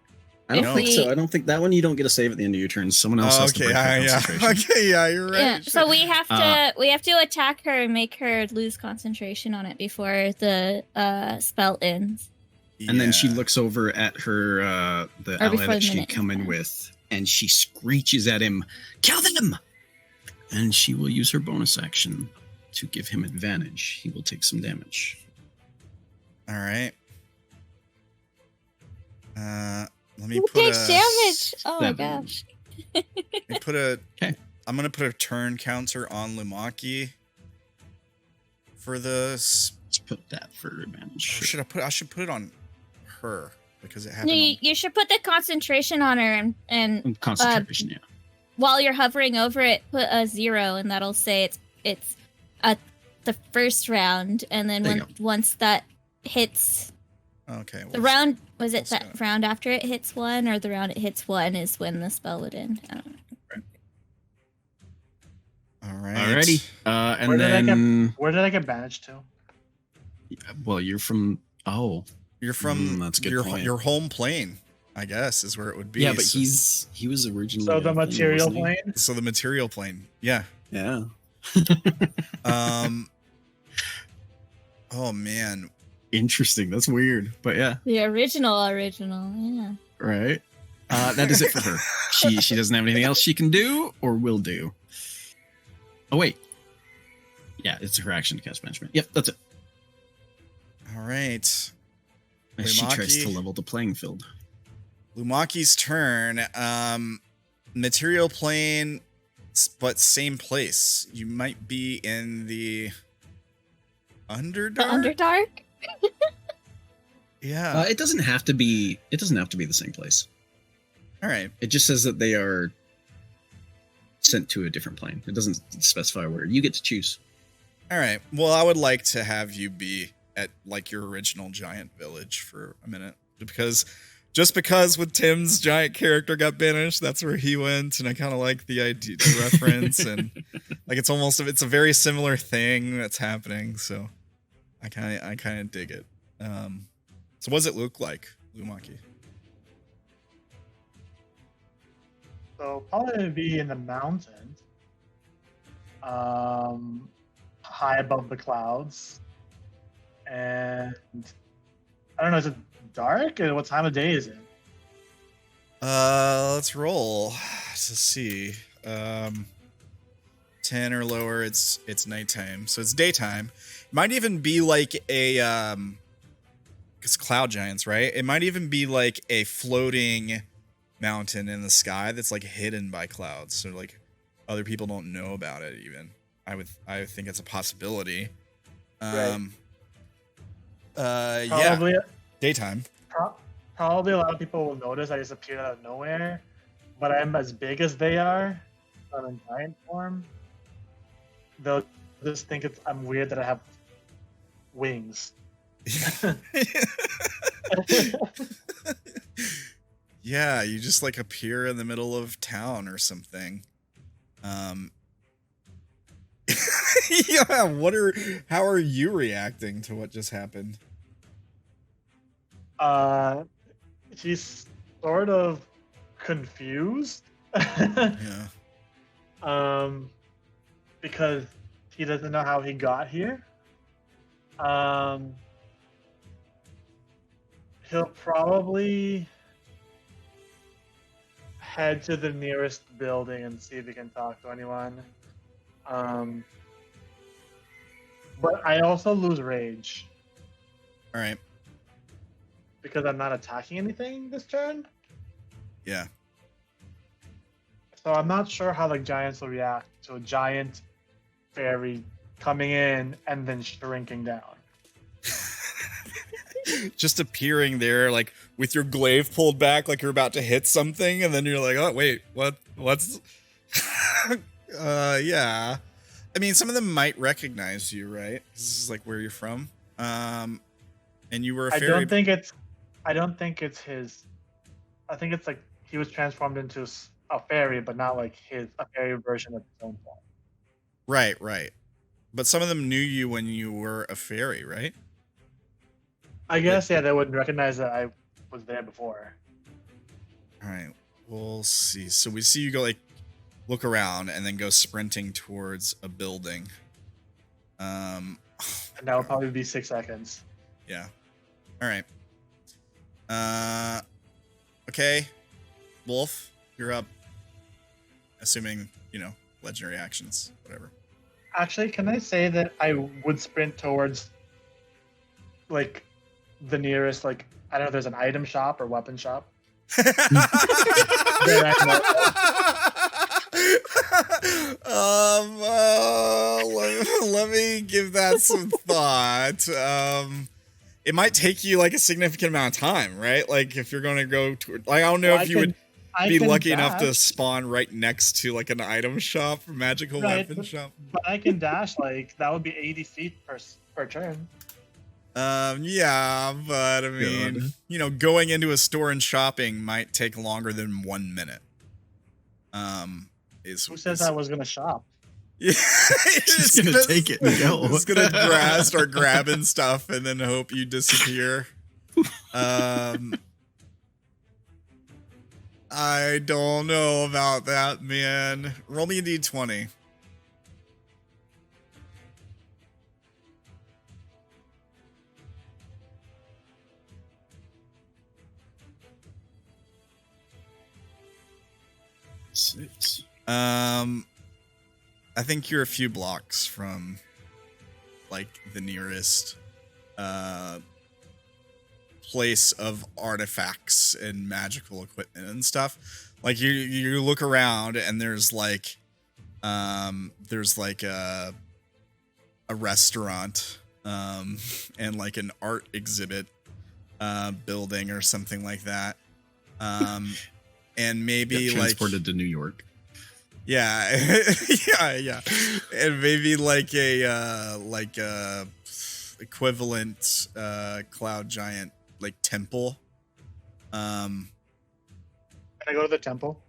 I don't if think we- so. I don't think that one you don't get a save at the end of your turn. Someone else has to break that yeah. concentration. Okay, yeah, you're right. yeah, so we have to attack her and make her lose concentration on it before the spell ends. And then she Yeah. looks over at her the Or ally before that the she'd minute come in ends. with, and she screeches at him, "Kill them!" And she will use her bonus action to give him advantage. He will take some damage. All right. Let me Who put takes a damage? Oh my 7. gosh. let me put a. Okay. I'm gonna put a turn counter on Lumaki for this. Let's put that for advantage. Or should I put? I should put it on her because it No, happened. you should put the concentration on her and And concentration, yeah. while you're hovering over it, put a 0, and that'll say it's the first round, and then There you once that hits Okay. the round, was it also- that round after it hits 1, or the round it hits 1 is when the spell would end? I don't know. All right. Alrighty. And Where did I then, Where did I get banished to? well, you're from. Oh, You're from that's a good your point. your home plane, I guess, is where it would be. yeah, but So- he was originally. So the a thing, material wasn't he? plane. so the material plane. Yeah. Yeah. Oh man. Interesting. That's weird, but yeah. The original, yeah. Right. That is it for her. She doesn't have anything else she can do or will do. Oh wait. Yeah, it's her action to cast banishment. Yep, that's it. All right. As she tries Lumaki. to level the playing field. Lumaki's turn. Material plane, but same place. You might be in the Underdark. The Underdark? Yeah. It doesn't have to be. It doesn't have to be the same place. All right. It just says that they are sent to a different plane. It doesn't specify where. You get to choose. All right. Well, I would like to have you be at like your original giant village for a minute, because when Tim's giant character got banished, that's where he went, and I kind of like the idea, the reference, and like it's a very similar thing that's happening. So I kind of dig it. So what does it look like, Lumaki? So probably be in the mountains, high above the clouds, and I don't know. Is it dark? What time of day is it? Let's roll to see. 10 or lower, it's nighttime, so it's daytime. It might even be like a it's cloud giants, right? It might even be like a floating mountain in the sky that's like hidden by clouds, so like other people don't know about it. Even I think it's a possibility. Right. Yeah, Probably, daytime. probably a lot of people will notice I just appeared out of nowhere, but I'm as big as they are, I'm in giant form. They'll just think I'm weird that I have wings. Yeah, you just like appear in the middle of town or something. Yeah, how are you reacting to what just happened? He's sort of confused. Yeah. Because he doesn't know how he got here. He'll probably head to the nearest building and see if he can talk to anyone. But I also lose rage. All right. because I'm not attacking anything this turn. Yeah. So I'm not sure how the giants will react to a giant fairy coming in and then shrinking down. Just appearing there, like with your glaive pulled back, like you're about to hit something, and then you're like, "Oh wait, what's?" Yeah. I mean, some of them might recognize you, right? This is like where you're from. And you were a I fairy. don't think it's his. I think it's like he was transformed into a fairy, but not like a fairy version of his own form. Right. But some of them knew you when you were a fairy, right? I guess they wouldn't recognize that I was there before. All right, we'll see. So we see you go look around and then go sprinting towards a building. And that would probably be 6 seconds. Yeah. All right. Okay. Wolf, you're up. Assuming, legendary actions, whatever. Actually, can I say that I would sprint towards like the nearest, like, I don't know if there's an item shop or weapon shop. Let me give that some thought. It might take you like a significant amount of time, right? Like if you're going to go to, I don't know if you would be lucky enough to spawn right next to like an item shop, magical weapon shop. But I can dash, like, that would be 80 feet per turn. Yeah, but I mean, going into a store and shopping might take longer than 1 minute. Who says I was gonna shop? Yeah, just gonna take it and go. Just gonna start grabbing stuff and then hope you disappear. I don't know about that, man. Roll me a d20. Six. I think you're a few blocks from like the nearest place of artifacts and magical equipment and stuff. Like you look around and there's like a restaurant and like an art exhibit building or something like that. And maybe transported to New York. Yeah, yeah, and maybe like a equivalent cloud giant like temple. Can I go to the temple?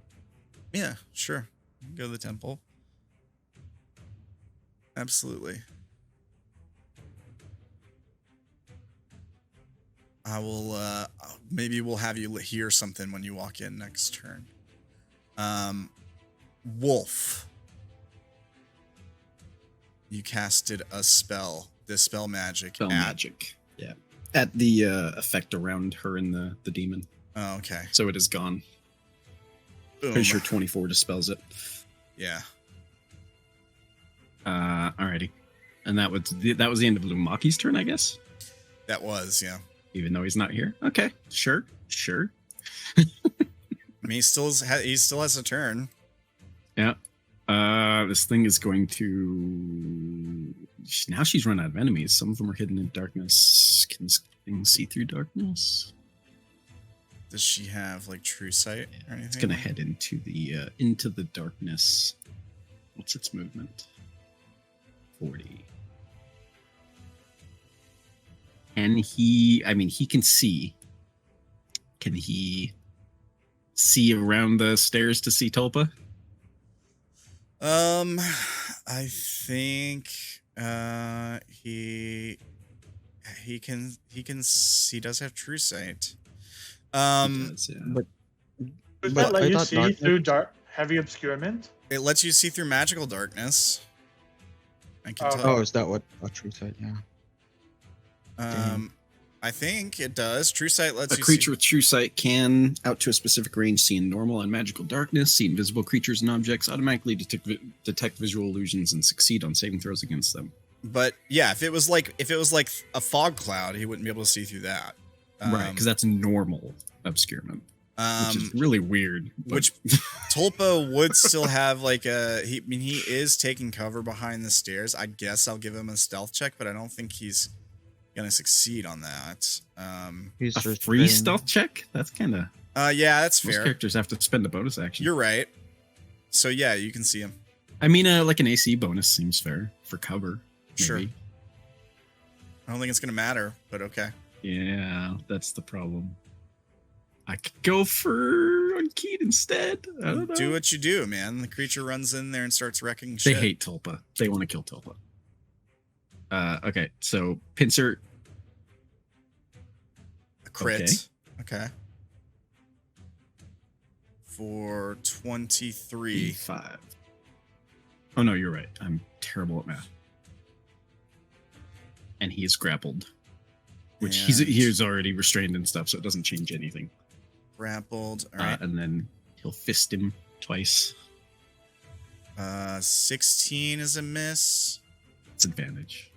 Yeah, sure. You can go to the temple. Absolutely. I will. Maybe we'll have you hear something when you walk in next turn. Wolf. You casted a spell. Dispel magic. Magic. Yeah. At the effect around her and the demon. Oh, okay. So it is gone. Boom. Pretty sure 24 dispels it. Yeah. Alrighty. And that was the end of Lumaki's turn, I guess. That was, yeah. Even though he's not here. Okay. Sure. I mean, he still has a turn. Yeah. This thing is going to. Now she's run out of enemies. Some of them are hidden in darkness. Can this thing see through darkness? Does she have like true sight or anything? It's gonna head into the darkness. What's its movement? 40. Can he? I mean, he can see. Can he see around the stairs to see Tulpa? I think he does have true sight. He does, yeah. Does But that let I you thought see through heavy obscurement? It lets you see through magical darkness. I can Oh. tell. Oh, is that what a true sight? Yeah. I think it does. True sight lets A you creature with true sight can, out to a specific range, see in normal and magical darkness, see invisible creatures and objects, automatically detect visual illusions, and succeed on saving throws against them. But yeah, if it was like a fog cloud, he wouldn't be able to see through that. Right, because that's normal obscurement, which is really weird. but- Which Tulpa would still have like he is taking cover behind the stairs. I guess I'll give him a stealth check, but I don't think he's gonna succeed on that. He's a just free been- stealth check? That's kind of... Yeah, that's Most fair. characters have to spend a bonus action. You're right. So yeah, you can see him. I mean, like an AC bonus seems fair for cover. Maybe. Sure. I don't think it's gonna matter, but okay. Yeah, that's the problem. I could go for Unkeyed instead. I don't know. Do what you do, man. The creature runs in there and starts wrecking They shit. hate Tulpa. They want to kill Tulpa. Okay, so Pincer. A crit. Okay. For 23. 5. Oh no, you're right. I'm terrible at math. And he is grappled. Which And- he's already restrained and stuff, so it doesn't change anything. Grappled. All right. And then he'll fist him twice. 16 is a miss. It's advantage.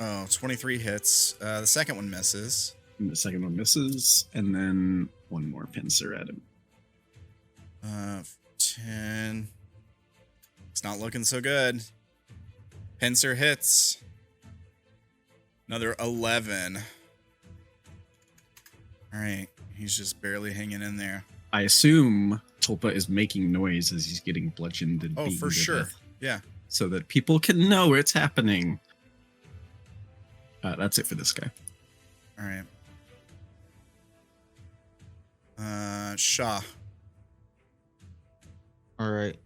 Oh, 23 hits. The second one misses. And the second one misses, and then one more pincer at him. 10. It's not looking so good. Pincer hits. Another 11. All right. He's just barely hanging in there. I assume Tulpa is making noise as he's getting bludgeoned and Oh, beaten for to sure. death, Yeah. so that people can know it's happening. That's it for this guy. All right. Sha'ah. All right.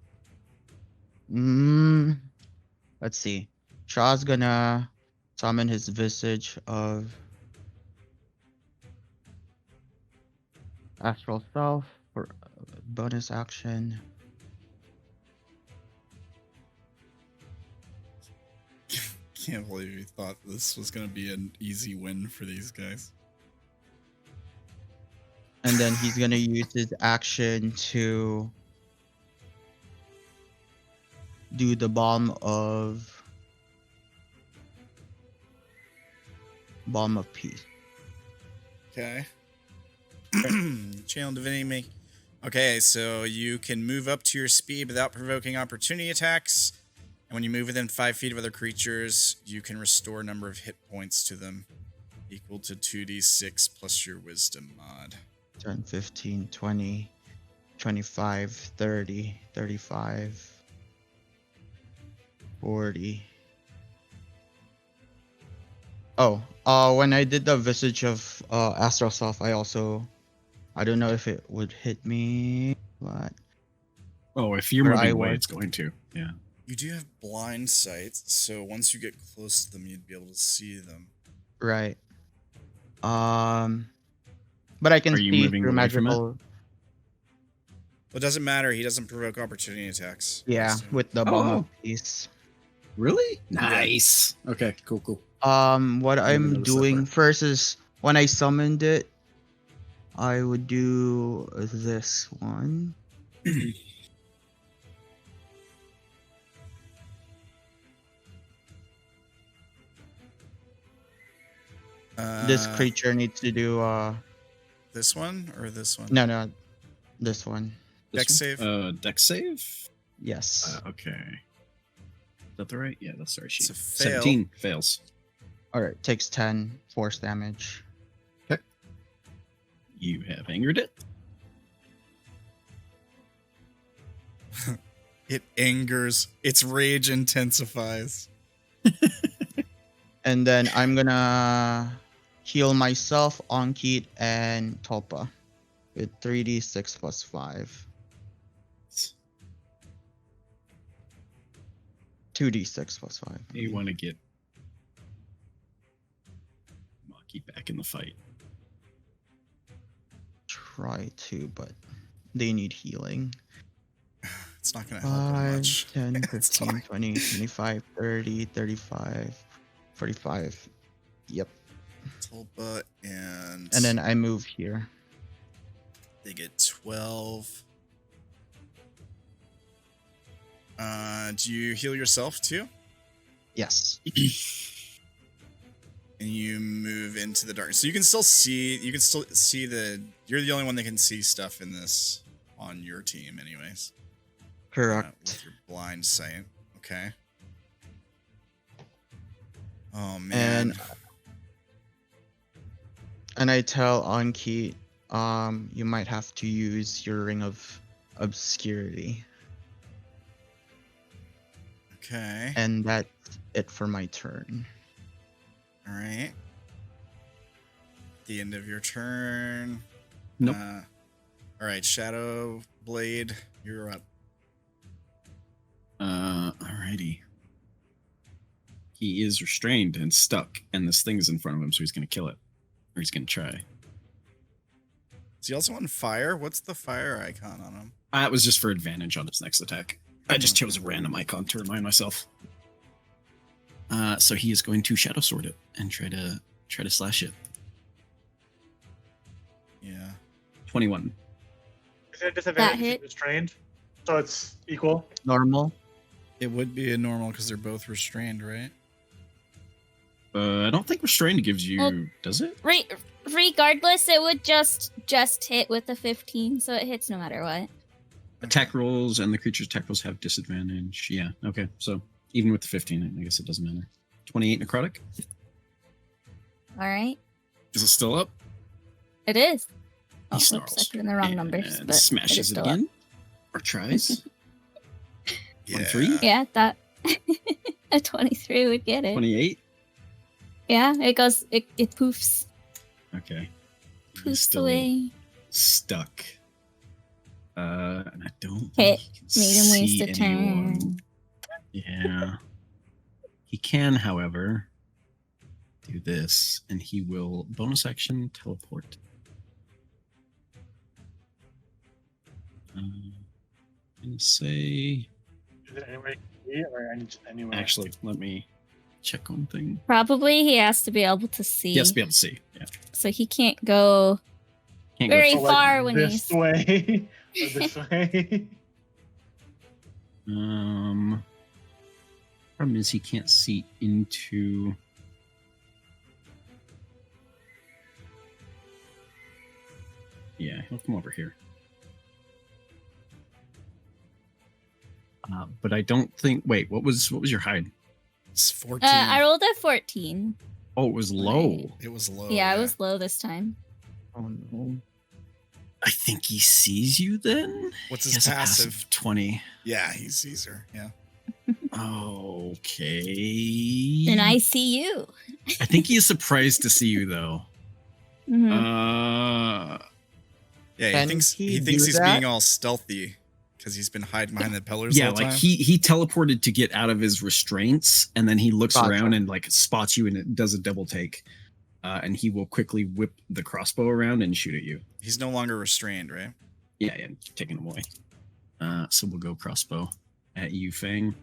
Let's see. Shaw's gonna summon his visage of astral self for bonus action. Can't believe you thought this was going to be an easy win for these guys. And then he's gonna use his action to do the balm of peace. Okay. Channel Divinity make. Okay, so you can move up to your speed without provoking opportunity attacks. And when you move within 5 feet of other creatures, you can restore a number of hit points to them equal to 2d6 plus your wisdom mod. 10, 15, 20, 25, 30, 35, 40. Oh, when I did the visage of astral self, I don't know if it would hit me, but Oh, if you're Or moving I away, would. it's going to. Yeah. You do have blind sight, so once you get close to them, you'd be able to see them. right. But I can Are you see moving through away from it? magical. Well, it doesn't matter. He doesn't provoke opportunity attacks. Yeah, So- with the balm Oh. of peace. Really? Nice. Okay, cool. What didn't I'm notice that doing part. first is when I summoned it, I would do this one. This creature needs to do This one or this one? no, this one. Dex This save? one? Dex save? Yes. Okay. Is that the right? Yeah, that's the right sheet. It's a fail. 17 fails. All right, takes 10 force damage. You have angered it. It angers. Its rage intensifies. And then I'm gonna heal myself, Onkit, and Tulpa with 3d6 plus 5. 2d6 plus 5. You want to get Maki back in the fight. Try to, but they need healing. It's not going to help them 5, much. 10, It's 15, fine. 20, 25, 30, 35, 45. Yep. Tulpa and And then I move here. they get 12. Do you heal yourself too? Yes. And you move into the dark. So you can still see you're the only one that can see stuff in this on your team anyways. Correct. With your blind sight. Okay. Oh man. And I tell Anki, you might have to use your ring of obscurity. Okay. And that's it for my turn. All right. The end of your turn. Nope. All right, Shadow Blade, you're up. Alrighty. He is restrained and stuck, and this thing is in front of him, so he's gonna kill it. Or he's gonna try. Is he also on fire? What's the fire icon on him? It was just for advantage on his next attack. I just chose a random icon to remind myself. So he is going to Shadow Sword it and try to slash it. Yeah. 21. Is there a disadvantage hit. if restrained? So it's equal. Normal. It would be a normal because they're both restrained, right? I don't think restrained gives you, Well, does it? Regardless, it would just hit with a 15, so it hits no matter what. Attack rolls and the creature's attack rolls have disadvantage. Yeah, okay. So even with the 15, I guess it doesn't matter. 28 necrotic. All right, Is it still up? it is. He Oh, oops, I snarls put in the wrong and numbers. But smashes it is it still up. again. Or tries. Yeah. 23? Yeah, that a 23 would get it. 28? Yeah, it goes. It poofs. Okay. He's Poofs still away. stuck. And I don't Okay, think he can made him waste see a anyone. turn. Yeah. He can, however, do this, and he will bonus action teleport. I'm gonna say. Is it anywhere you can see or anywhere? Actually, let me check one thing. Probably he has to be able to see. Yes, be able to see. Yeah. So he can't go Can't very go So, like, far when this he's. way or this way. Problem is he can't see into. Yeah, he'll come over here. But I don't think. Wait, what was your hide? It's 14. I rolled a 14. Oh, it was low. It was low. Yeah, I was low this time. Oh no. I think he sees you then. What's He his has a passive? 20. Yeah, he sees her. Yeah. Okay. And I see you. I think he is surprised to see you though. Mhm. Yeah, he Can thinks he do he's that? being all stealthy because he's been hiding behind the pillars. Yeah, the whole like time. he teleported to get out of his restraints, and then he looks Gotcha. around and like spots you, and it does a double take, and he will quickly whip the crossbow around and shoot at you. He's no longer restrained, right? Yeah, taking him away. So we'll go crossbow at you, Fang.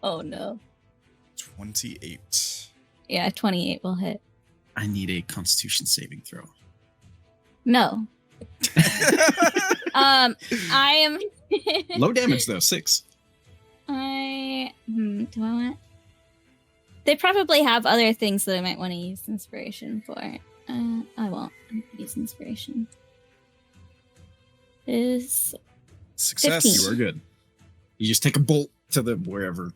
Oh no. 28. Yeah, 28 will hit. I need a Constitution saving throw. No. I am. Low damage though, 6. Do I want? They probably have other things that I might want to use inspiration for. I won't use inspiration. Is Success. 15. You are good. You just take a bolt to the wherever.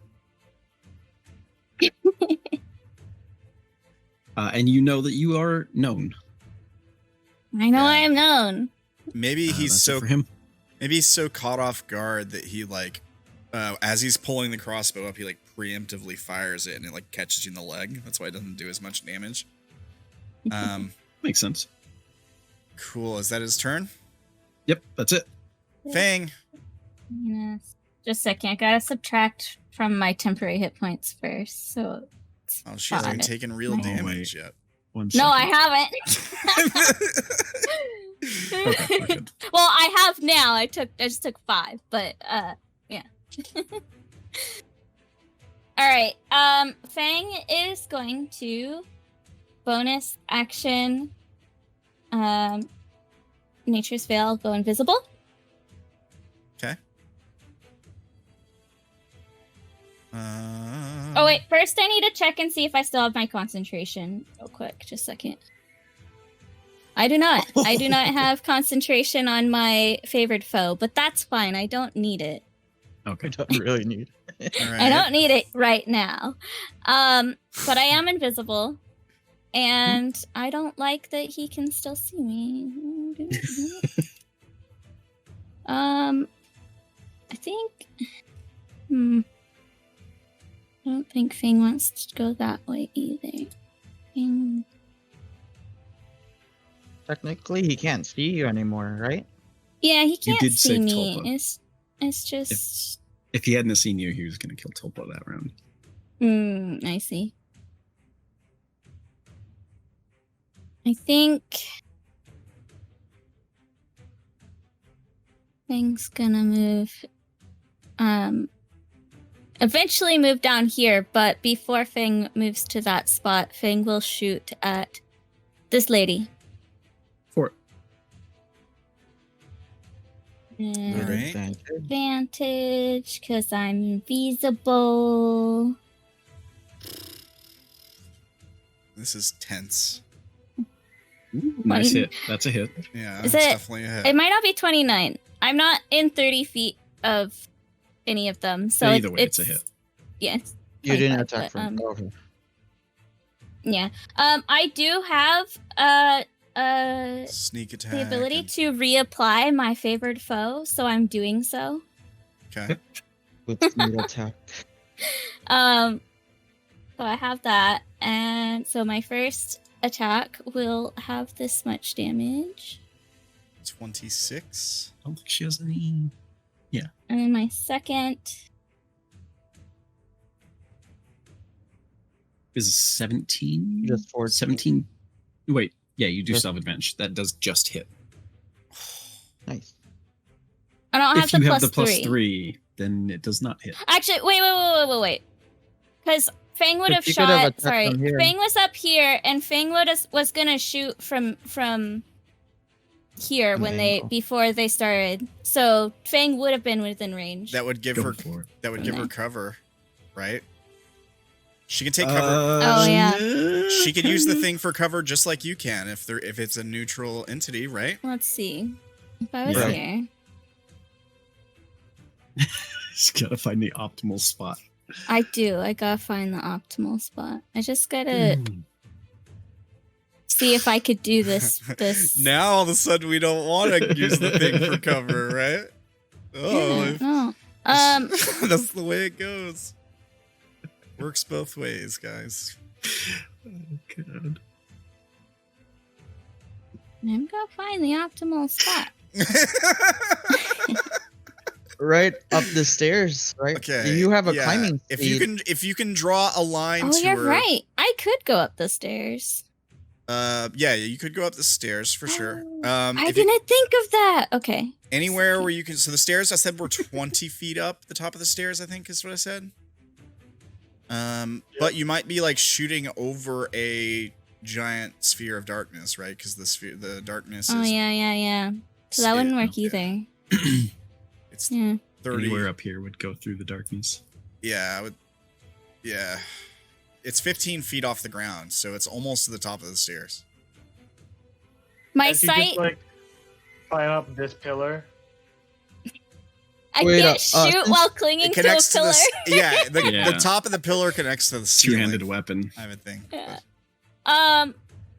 And you know that you are known. I know Yeah. I am known. Maybe he's That's it so for him. maybe he's so caught off guard that he like as he's pulling the crossbow up, he like preemptively fires it and it like catches you in the leg. That's why it doesn't do as much damage. Makes sense. Cool. Is that his turn? Yep, that's it. Fang. Yes. Just a second. I gotta subtract from my temporary hit points first. So. Oh, she hasn't even Five. taken real Oh, damage yet. One No, I second. haven't. Okay, we're good. Well, I have now. I just took 5, but yeah. All right. Fang is going to bonus action. Nature's Veil, go invisible. Okay. Oh wait, first I need to check and see if I still have my concentration. Real quick, just a second. I do not. I do not have concentration on my favored foe, but that's fine. I don't need it. Okay. I don't really need it. All right. I don't need it right now. But I am invisible, and I don't like that he can still see me. I think. I don't think Fang wants to go that way either. Fang. Technically, he can't see you anymore, right? Yeah, he can't did see say me. Tulpa. It's just. If he hadn't seen you, he was going to kill Tulpa that round. I see. I think Fang's gonna move. Eventually move down here, but before Fang moves to that spot, Fang will shoot at this lady. For And All right. advantage, because I'm invisible. This is tense. nice hit. That's a hit. Yeah, Is it's it- definitely a hit. It might not be 29. I'm not in 30 feet of any of them, so Either way, it's a hit. Yes. You didn't 25, attack but, from. Okay. Yeah. I do have Sneak attack. the ability and- to reapply my favored foe, so I'm doing so. Okay. With sneak attack. So I have that, and so my first attack will have this much damage, 26. I don't think she has any. and then my second. Is 17? Just 14. 17. Wait, yeah, you do Just- still have advantage. That does just hit. Nice. I don't have If the you plus have the plus three. 3, then it does not hit. Actually, wait. Because Fang would But have you could have shot. attacked Sorry, from here. Fang was up here, and Fang was gonna shoot from here An when angle. before they started. So Fang would have been within range. That would give Go her. for it. That would give her Okay. cover, right? She can take cover. Oh, yeah. She can use the thing for cover just like you can if it's a neutral entity, right? Let's see. If I was Yeah. here, Just gotta find the optimal spot. I do. I gotta find the optimal spot. I just gotta see if I could do this. Now all of a sudden we don't want to use the thing for cover, right? Oh, Yeah, no. that's the way it goes. Works both ways, guys. Oh, God. I'm gonna find the optimal spot. Right up the stairs, right? Okay. You have a yeah. climbing speed. If you can draw a line Oh, to you're her. right. I could go up the stairs. Yeah, you could go up the stairs for sure. I If you- didn't think of that. Okay. anywhere where you can. So the stairs I said were 20 feet up. The top of the stairs, I think, is what I said. But you might be like shooting over a giant sphere of darkness, right? Because the darkness Oh is yeah. So that wouldn't work okay. either. It's Yeah. 30. Anywhere up here would go through the darkness. Yeah, I would. Yeah, it's 15 feet off the ground, so it's almost to the top of the stairs. My If you sight. just, like, climb up this pillar. I Wait, can't shoot since while clinging It to a connects to pillar. the yeah, the Yeah. top of the pillar connects to the ceiling. Two-handed weapon. I would think. Yeah.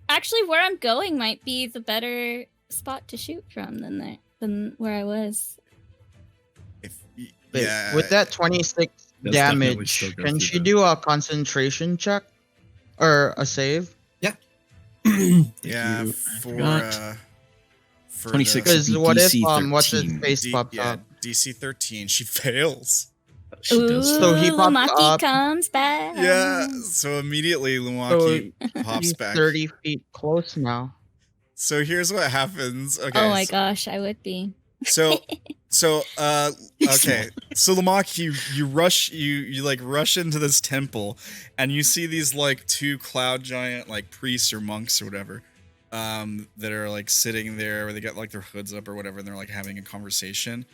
Actually, where I'm going might be the better spot to shoot from than where I was. If, Wait, yeah, with that 26 That's definitely damage, still go can through she the- do a concentration check? Or a save? yeah, I for forgot. for 26 the- would Because be what if DC what's his 13. face pops yeah, up? DC 13, she fails. She does. Ooh, So he pops Lumaki up. comes back. Yeah, so immediately Lumaki pops He's back. 30 feet close now. So here's what happens. Okay. Oh my gosh, I would be. So okay. So Lumaki, you rush into this temple and you see these like two cloud giant like priests or monks or whatever that are like sitting there where they got like their hoods up or whatever and they're like having a conversation.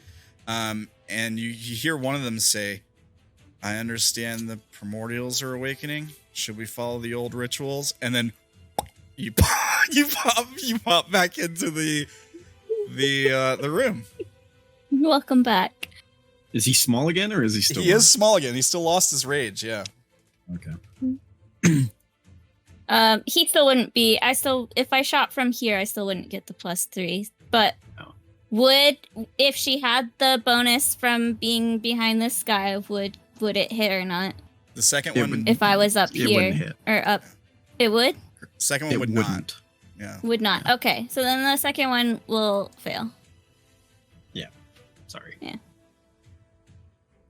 And you hear one of them say, I understand the primordials are awakening. Should we follow the old rituals? And then you pop back into the room. Welcome back. Is he small again, or is he still? He is small again. He still lost his rage. Yeah. Okay. He still wouldn't be. If I shot from here, I still wouldn't get the +3. But if she had the bonus from being behind this guy, would it hit or not? The second one, if I was up it wouldn't here hit. or up, it would. Second one It would wouldn't. not. Yeah. Would not. Okay, so then the second one will fail. Sorry. Person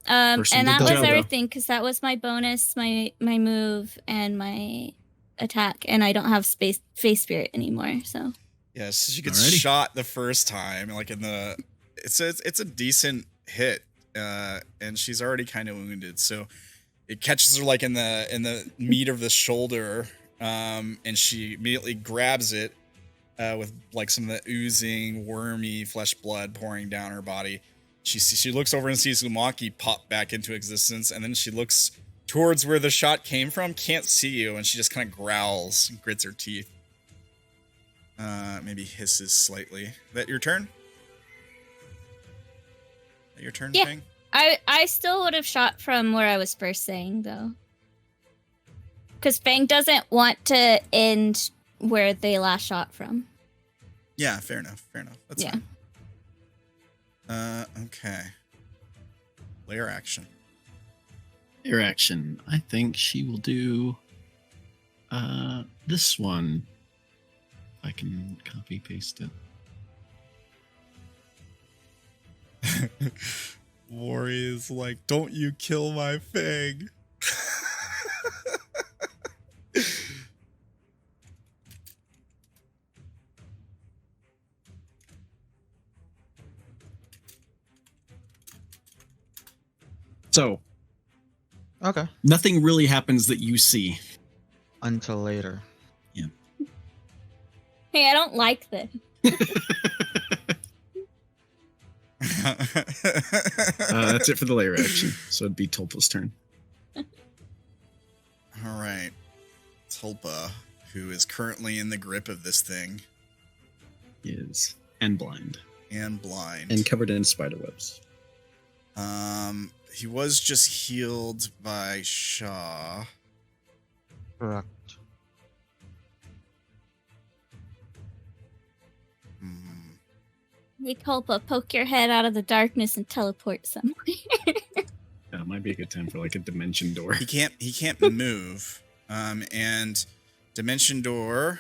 And with that the was job, though. everything because that was my bonus, my move, and my attack, and I don't have face spirit anymore. So Yes, she gets Alrighty. shot the first time, like in the. It's a decent hit, and she's already kind of wounded, so it catches her like in the meat of the shoulder, and she immediately grabs it, with like some of the oozing, wormy flesh blood pouring down her body. She looks over and sees Lumaki pop back into existence, and then she looks towards where the shot came from, can't see you, and she just kind of growls and grits her teeth. Maybe hisses slightly. That your turn? That your turn, Yeah. Fang? I still would have shot from where I was first saying though, because Fang doesn't want to end where they last shot from. Yeah, fair enough. That's Yeah. fine. Okay. Layer action. Air action. I think she will do this one. I can copy paste it. Worry is like, don't you kill my Fang. So Okay. nothing really happens that you see. Until later. Hey, I don't like this. That's it for the layer action. So it'd be Tulpa's turn. All right. Tulpa, who is currently in the grip of this thing Is and blind and blind. and covered in spider webs. He was just healed by Sha'ah. Correct. Hey, Culpa, poke your head out of the darkness and teleport somewhere. That might be a good time for like a dimension door. He can't move. And Dimension Door.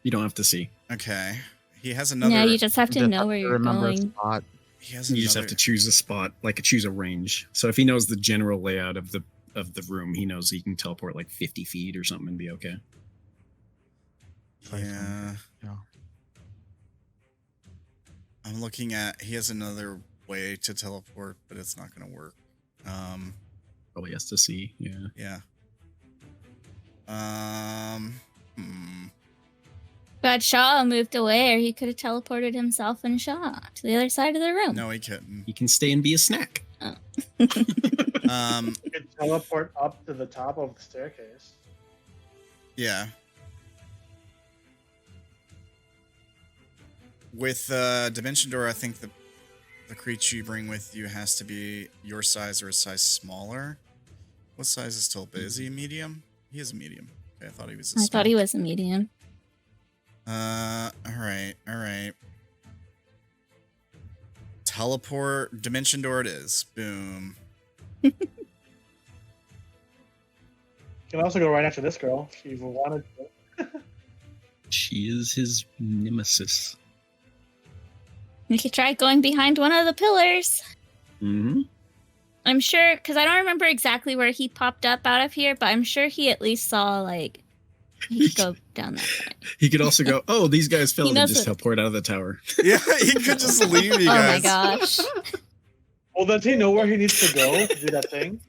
You don't have to see. Okay. He has another. Yeah, you just have to Just know have where to you're remember a going. spot. He has You just have to choose a spot, like choose a range. So if he knows the general layout of the room, he knows he can teleport like 50 feet or something and be okay. Yeah. Yeah. I'm looking at. He has another way to teleport, but it's not going to work. Probably has to see. Yeah. Yeah. But Sha'ah moved away, or he could have teleported himself and Sha'ah to the other side of the room. No, he couldn't. He can stay and be a snack. You could teleport up to the top of the staircase. Yeah. With Dimension Door, I think the creature you bring with you has to be your size or a size smaller. What size is Tulpa? Is he a medium? He is a medium. Okay, I thought he was a I small. thought he was a medium. All right. Teleport, Dimension Door it is. Boom. You can also go right after this girl if you wanted to. She is his nemesis. We could try going behind one of the pillars. Mm-hmm. I'm sure, because I don't remember exactly where he popped up out of here, but I'm sure he at least saw, like, he could go down that way. He could also go, oh, these guys fell He and knows just it. teleport out of the tower. Yeah, he could just leave you Oh my guys. gosh. Well, does he know where he needs to go to do that thing?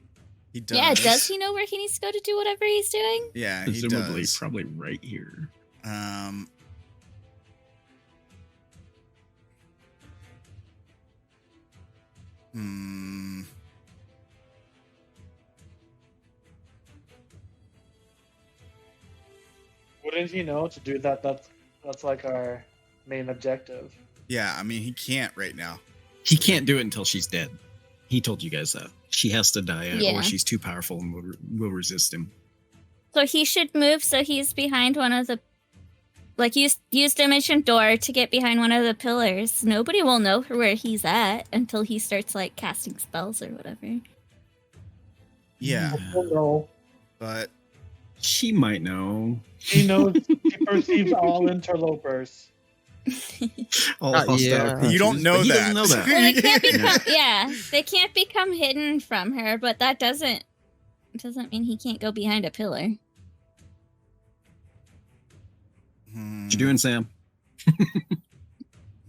He does. Yeah, does he know where he needs to go to do whatever he's doing? Yeah, he Presumably, does. probably right here. Wouldn't he know to do that? That's like our main objective. Yeah, I mean, he can't right now. He can't do it until she's dead. He told you guys that. She has to die Yeah. or she's too powerful and will resist him. So he should move so he's behind one of the... Like, use Dimension Door to get behind one of the pillars. Nobody will know where he's at until he starts, like, casting spells or whatever. Yeah, Oh, no. but She might know. He knows. He perceives all interlopers. All Yeah. hostile you don't creatures, know but he that. doesn't know that. Well, they can't become... Yeah, they can't become hidden from her, but that doesn't mean he can't go behind a pillar. Hmm, What you doing, Sam? I'm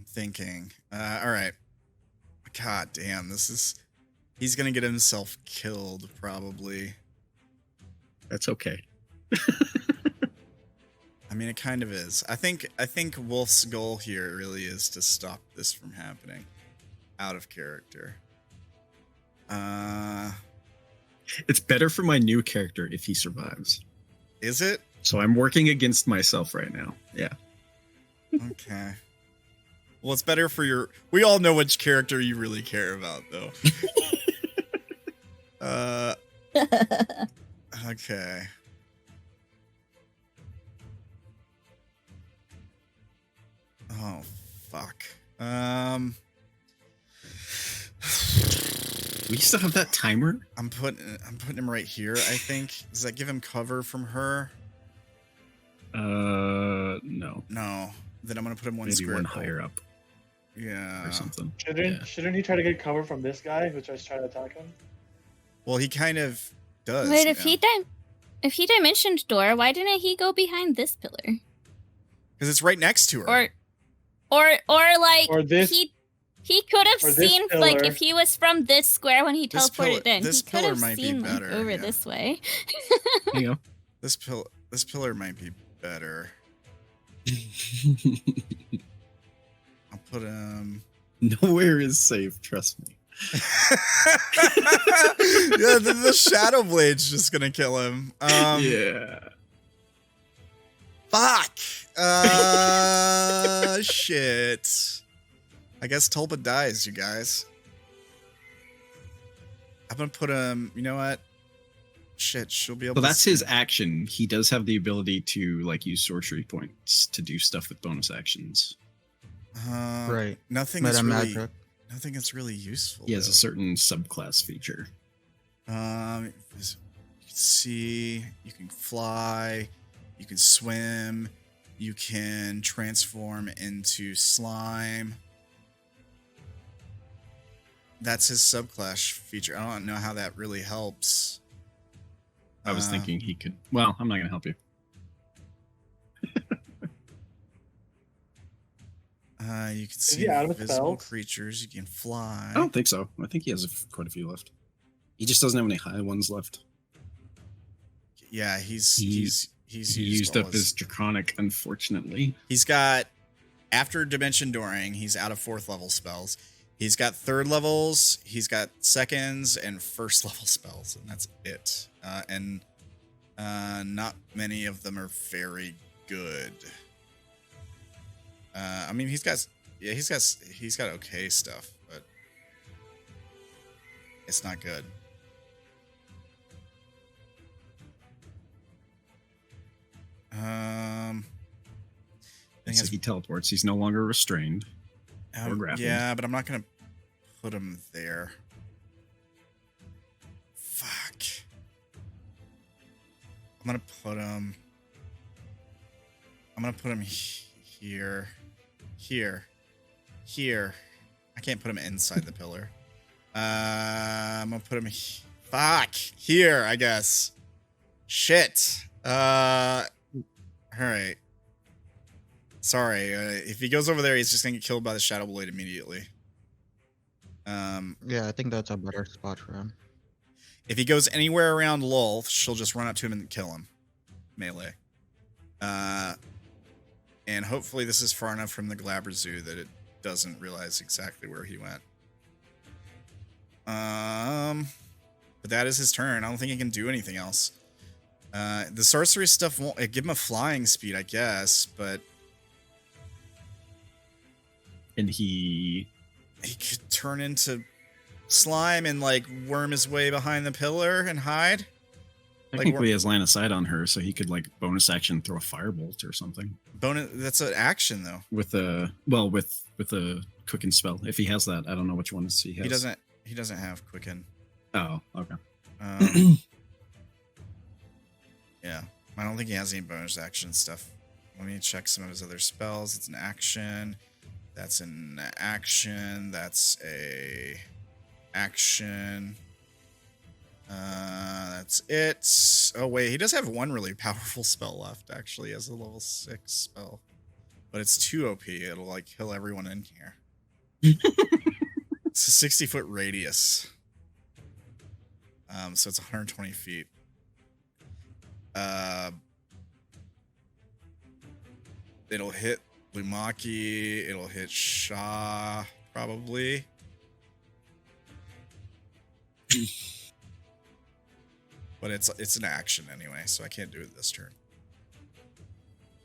thinking. All right. God damn, he's gonna get himself killed probably. That's okay. I mean, it kind of is. I think Wolf's goal here really is to stop this from happening. Out of character. It's better for my new character if he survives. Is it? So I'm working against myself right now. Yeah. Okay. Well, it's better for your... We all know which character you really care about, though. Okay. Oh, fuck. We still have that timer? I'm putting him right here, I think. Does that give him cover from her? No. No. Then I'm gonna put him one Maybe square one higher up Yeah. or something. Shouldn't he try to get cover from this guy who tries to try to attack him? Well, he kind of does. Wait, if now. he dimensioned door, why didn't he go behind this pillar? Because it's right next to her. Or like Or this- he could or have this seen like pillar. if he was from this square when he This teleported pillar- in, this he could pillar have might be seen like, better, over yeah. this way. There you go. This pillar might be better. I'll put him. Nowhere is safe, trust me. Yeah, the Shadow Blade's just gonna kill him. Yeah. Fuck. Shit. I guess Tulpa dies, you guys. I'm gonna put him. You know what? Shit, she'll be able. So to that's see- his action. He does have the ability to like use sorcery points to do stuff with bonus actions. Right. Nothing Meta is really. magic. Nothing is really useful. He has though. a certain subclass feature. You can see, you can fly, you can swim, you can transform into slime. That's his subclass feature. I don't know how that really helps. I was thinking he could. Well, I'm not gonna help you. You can see he out of invisible spells? creatures. You can fly. I don't think so. I think he has quite a few left. He just doesn't have any high ones left. Yeah, he's He used all up his draconic, unfortunately. He's got, after Dimension Dooring, he's out of 4th level spells. He's got 3rd levels, he's got 2nds, and 1st level spells, and that's it. And not many of them are very good. I mean, he's got okay stuff, but it's not good. Thing So is, he teleports. He's no longer restrained. Or grappled. yeah, but I'm not gonna put him there. Fuck. I'm gonna put him here. Here. I can't put him inside the pillar. I'm gonna put him fuck here, I guess. Shit. All right. Sorry. If he goes over there, he's just gonna get killed by the Shadow Blade immediately. Yeah, I think that's a better spot for him. If he goes anywhere around Lolth, she'll just run up to him and kill him. Melee. And hopefully this is far enough from the Glabber Zoo that it doesn't realize exactly where he went. But that is his turn. I don't think he can do anything else. The sorcery stuff won't give him a flying speed, I guess, but And he could turn into slime and like worm his way behind the pillar and hide. technically has line of sight on her, so he could like bonus action throw a firebolt or something. Bonus. That's an action though. With a cooking spell. If he has that, I don't know which ones he has. He doesn't have quicken. Oh, okay. Yeah, I don't think he has any bonus action stuff. Let me check some of his other spells. It's an action. That's an action. That's a action. That's it. Oh wait, he does have one really powerful spell left. Actually, as a level 6 spell, but it's too OP. It'll like kill everyone in here. It's a 60-foot radius. So it's 120 feet. It'll hit Lumaki. It'll hit Sha'ah, probably. But it's an action anyway, so I can't do it this turn.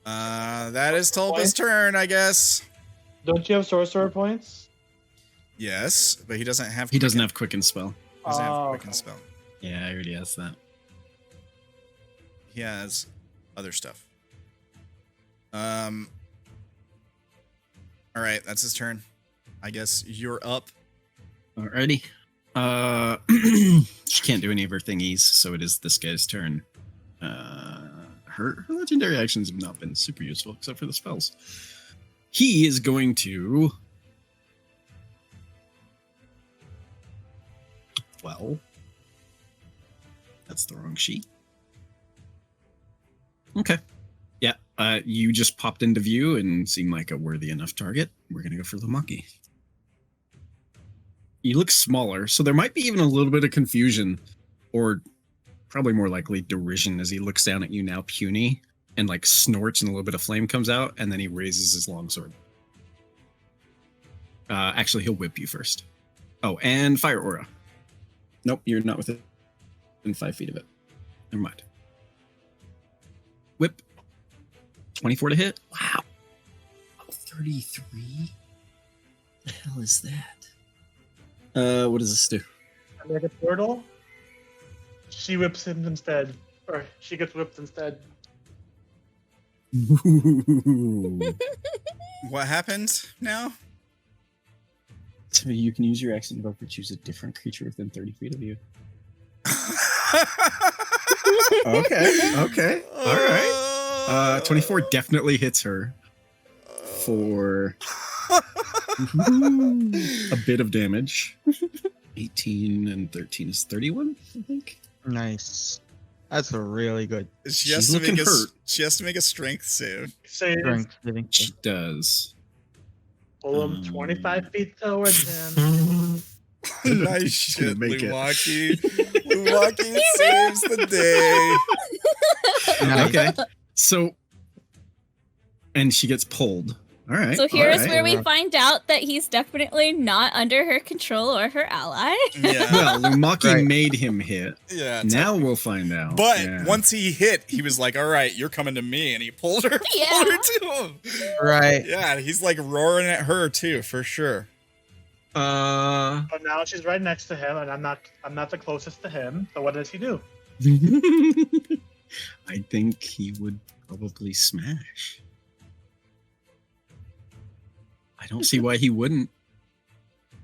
That is Tulpa's turn, I guess. Don't you have sorcerer points? Yes, but he doesn't have. He doesn't have quicken spell. He doesn't have Oh, quicken okay. spell. Yeah, I already asked that. He has other stuff. All right, that's his turn. I guess you're up. Alrighty. She can't do any of her thingies, so it is this guy's turn. Her legendary actions have not been super useful, except for the spells. He is going to... Well... That's the wrong sheet. Okay. Yeah, you just popped into view and seemed like a worthy enough target. We're going to go for Lumaki. You look smaller, so there might be even a little bit of confusion, or probably more likely derision as he looks down at you now, puny, and like snorts and a little bit of flame comes out, and then he raises his longsword. Actually, he'll whip you first. Oh, and fire aura. Nope, you're not within 5 feet of it. Never mind. Whip. 24 to hit. Wow. Oh, 33? The hell is that? What does this do? Like a turtle. She whips him instead, or she gets whipped instead. What happened now? So you can use your action to vote for choose a different creature within 30 feet of you. Okay. All right. 24 definitely hits her for a bit of damage. 18 and 13 is 31, I think. Nice. That's a really good She has to make a strength save. Say strength saving. She does. pull him 25 feet towards him. Nice shit, gonna make it. Lumaki. Lumaki saves the day. Nice. Okay. So, and she gets pulled. All right. So here's all right. where we find out that he's definitely not under her control or her ally. Yeah. Well, Lumaki Right. made him hit. Yeah. Now we'll find out. But Yeah. once he hit, he was like, all right, you're coming to me. And he pulled her, Yeah. pulled her to him. Right. Yeah, he's like roaring at her too, for sure. But now she's right next to him, and I'm not the closest to him. So what does he do? I think he would probably smash. I don't see why he wouldn't.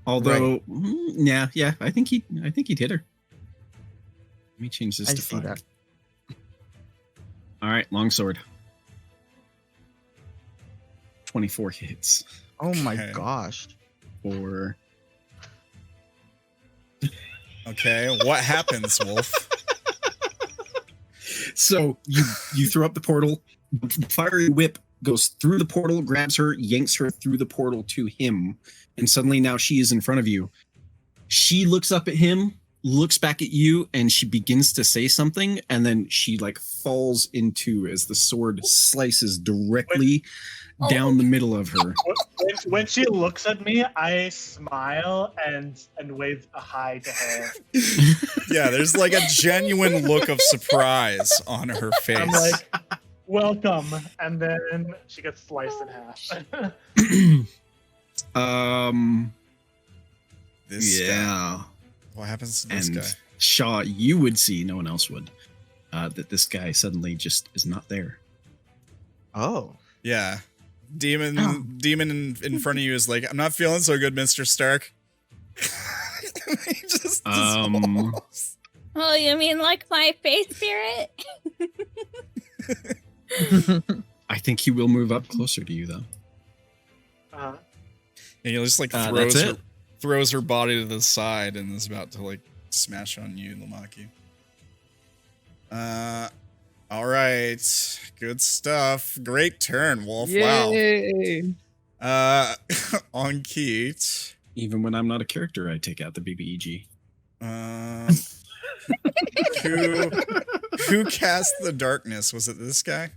Although, yeah, I think he'd hit her. Let me change this I to see 5. that. All right, longsword. 24 hits Oh my Okay. gosh. for Okay, what happens, Wolf? So you throw up the portal, fiery whip goes through the portal, grabs her, yanks her through the portal to him, and suddenly now she is in front of you. She looks up at him looks back at you and she begins to say something, and then she like falls into as the sword slices directly down the middle of her. When she looks at me, I smile and wave a hi to her. Yeah, there's like a genuine look of surprise on her face. I'm like, welcome, and then she gets sliced in half. This Yeah. guy. What happens to this And guy? Sha'ah, you would see, no one else would, that this guy suddenly just is not there. Oh. Yeah. Demon in front of you is like, I'm not feeling so good, Mr. Stark. He just dissolves. Oh, you mean like my faith spirit? I think he will move up closer to you, though. And he just like That's it. throws her body to the side and is about to like smash on you, Lumaki. All right, good stuff. Great turn, Wolf. Yay. Wow. On Keat. Even when I'm not a character, I take out the BBEG. Who cast the darkness? Was it this guy?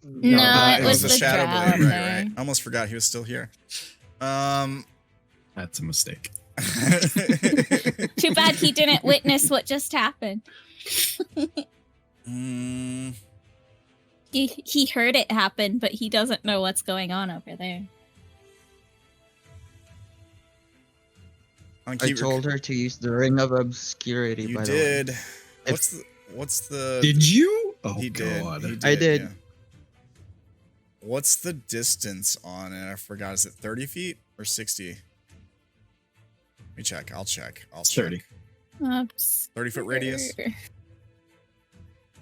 No, It was the Shadow Blade, right? I almost forgot he was still here. That's a mistake. Too bad he didn't witness what just happened. He heard it happen, but he doesn't know what's going on over there. On I Keat, told her to use the Ring of Obscurity, you by the way. did. What's the Did you? Oh, he God. did. I did. Yeah. What's the distance on it? I forgot. Is it 30 feet or 60? Let me check. I'll check. 30. 30-foot radius.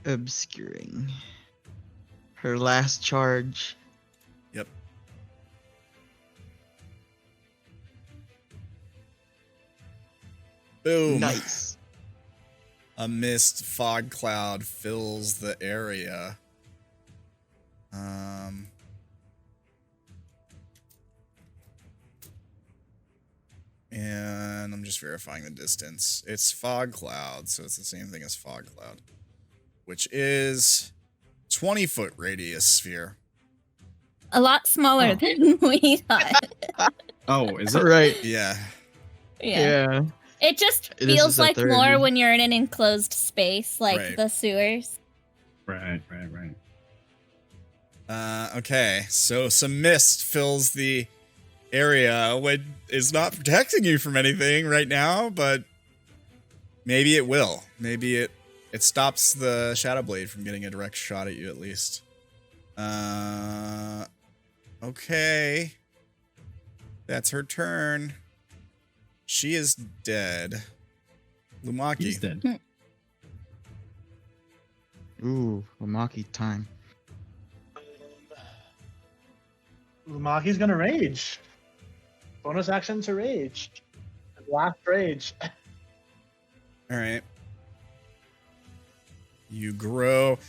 Obscuring. Her last charge. Yep. Boom. Nice. A mist fog cloud fills the area. And I'm just verifying the distance. It's fog cloud, so it's the same thing as fog cloud, which is 20-foot radius sphere. A lot smaller than we thought. Oh, is it? Right. Yeah. Yeah. It just This feels is a like 30. more when you're in an enclosed space, like Right. the sewers. Right. Okay, so some mist fills the area, which is not protecting you from anything right now, but maybe it will. Maybe it stops the Shadow Blade from getting a direct shot at you at least. Okay. That's her turn. She is dead. Lumaki. He's dead. Ooh, Lumaki time. Lumaki's gonna rage. Bonus action to rage. Last rage. All right. You grow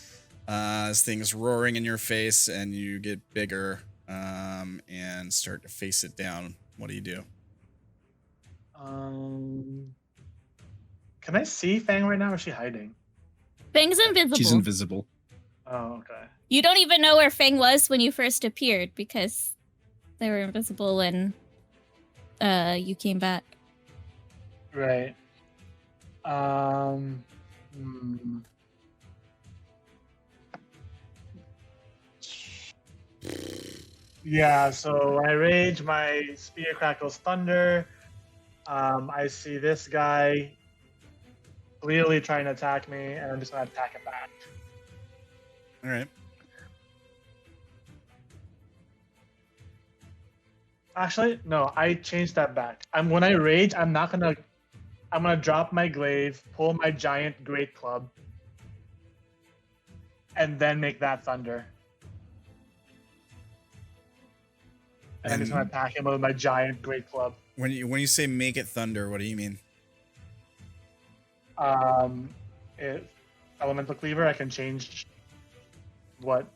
as things roaring in your face, and you get bigger and start to face it down. What do you do? Can I see Fang right now? Or is she hiding? Fang's invisible. She's invisible. Oh, okay. You don't even know where Fang was when you first appeared because they were invisible when you came back. Right. Yeah, so I rage, my spear crackles thunder. I see this guy clearly trying to attack me, and I'm just gonna attack him back. All right. Actually, no, I changed that back. When I rage, I'm gonna drop my glaive, pull my giant great club, and then make that thunder. And I'm just gonna attack him with my giant great club. When you say make it thunder, what do you mean? Elemental cleaver, I can change what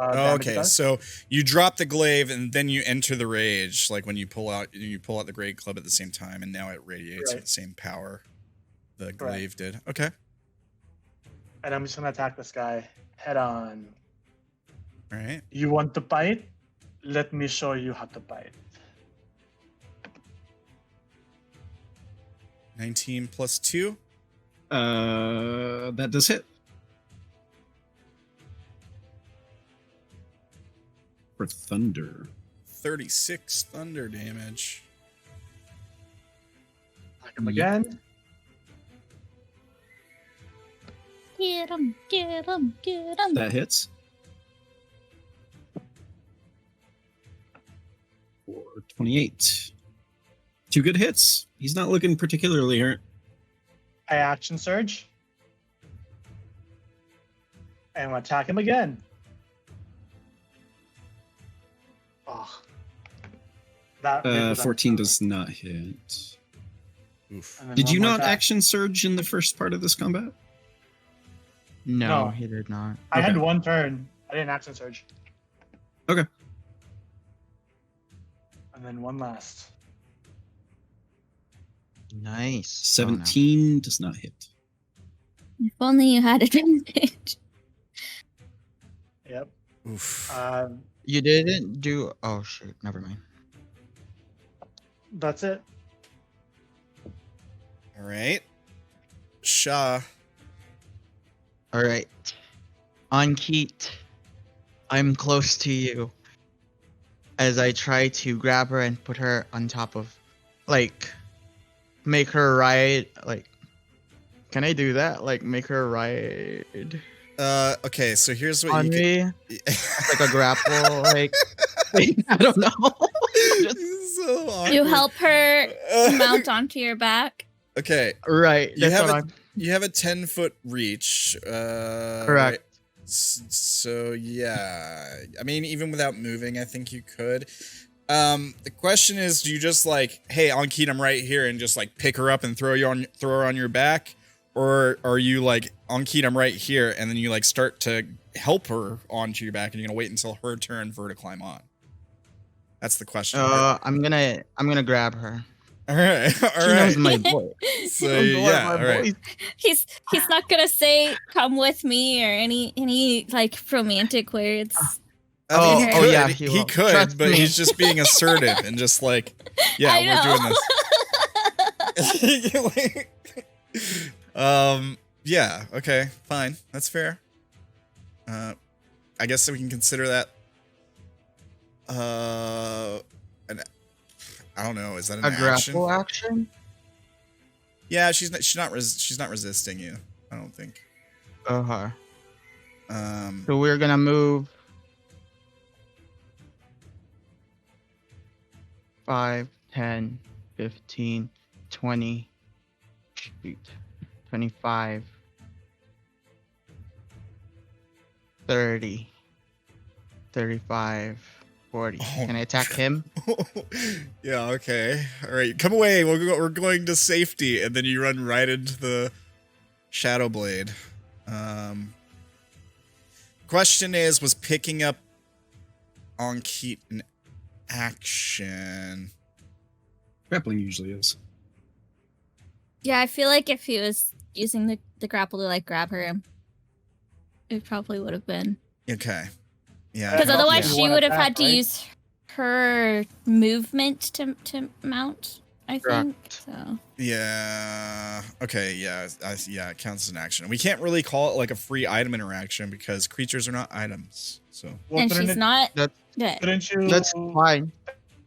damage Okay, does. so you drop the glaive and then you enter the rage, like when you pull out the great club at the same time, and now it radiates Right. with the same power the Correct. glaive did. Okay. And I'm just gonna attack this guy head on. All right. You want to bite? Let me show you how to bite. 19 plus 2. That does hit. For thunder. 36 thunder damage. Attack him again. Get him, get him, get him. That hits. For 28. 2 good hits. He's not looking particularly hurt. I action surge. And I'm gonna attack him again. Oh. That 14 does not hit. Oof. And then Did one you more not attack. action surge in the first part of this combat? No, No. he did not. I had Okay. one turn. I didn't action surge. Okay. And then one last. Nice. 17 does not hit. If only you had advantage. Yep. Oof. You didn't do. Oh shoot! Never mind. That's it. All right. Sha'ah. All right. Ankeet, I'm close to you. As I try to grab her and put her on top of, like, make her ride. Like, can I do that? Like, make her ride Okay, so here's what on you me, can. like a grapple. Like, I don't know. This is so awkward. You help her mount onto your back. Okay, Right. You That's have what a- I'm. you have a 10-foot reach. Correct. Right? So yeah, I mean, even without moving, I think you could. The question is, do you just like, hey, Ankeet, I'm right here, and just like pick her up and throw her on your back, or are you like, Ankeet, I'm right here, and then you like start to help her onto your back, and you're gonna wait until her turn for her to climb on? That's the question. I'm gonna grab her. All right, all She knows right. my voice. So She knows yeah, my all right. voice. He's not gonna say "come with me" or any like romantic words. I mean, he Oh, could, yeah, he he will. could, Trust but me. he's just being assertive and just like, yeah, I we're doing this. Yeah, okay, fine, that's fair. I guess we can consider that. I don't know. Is that an A action? grapple action? Yeah, she's not resisting you. I don't think. Uh-huh. Um, So we're gonna move 5, 10, 15, 20, shoot, 25, 30, 35, 40. Oh. Can I attack him? yeah, okay. All right, come away. We're going to safety, and then you run right into the Shadow Blade. Question is, was picking up Ankeet an action? Grappling usually is. Yeah, I feel like if he was using the grapple to like grab her, it probably would have been. Okay. Yeah. Because Yeah. otherwise, Yeah. she One would have attack, had to right? use her movement to mount. I think Correct. so. Yeah. Okay. Yeah. Yeah. It counts as an action. We can't really call it like a free item interaction because creatures are not items. So. Well, And couldn't she's it- not That's- good. Couldn't you That's fine.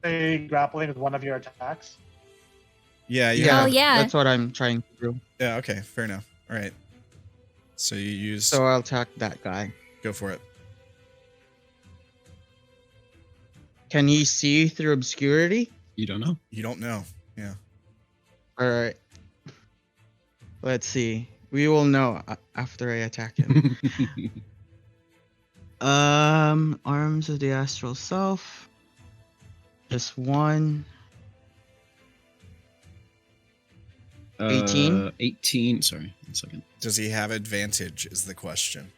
say grappling is one of your attacks? Yeah. You Yeah, Oh, yeah. That's what I'm trying to do. Yeah. Okay. Fair enough. All right. So you use. So I'll attack that guy. Go for it. Can he see through obscurity? You don't know. You don't know. Yeah. All right. Let's see. We will know after I attack him. Arms of the astral self. Just one. 18? 18. Sorry, 1 second. Does he have advantage? Is the question.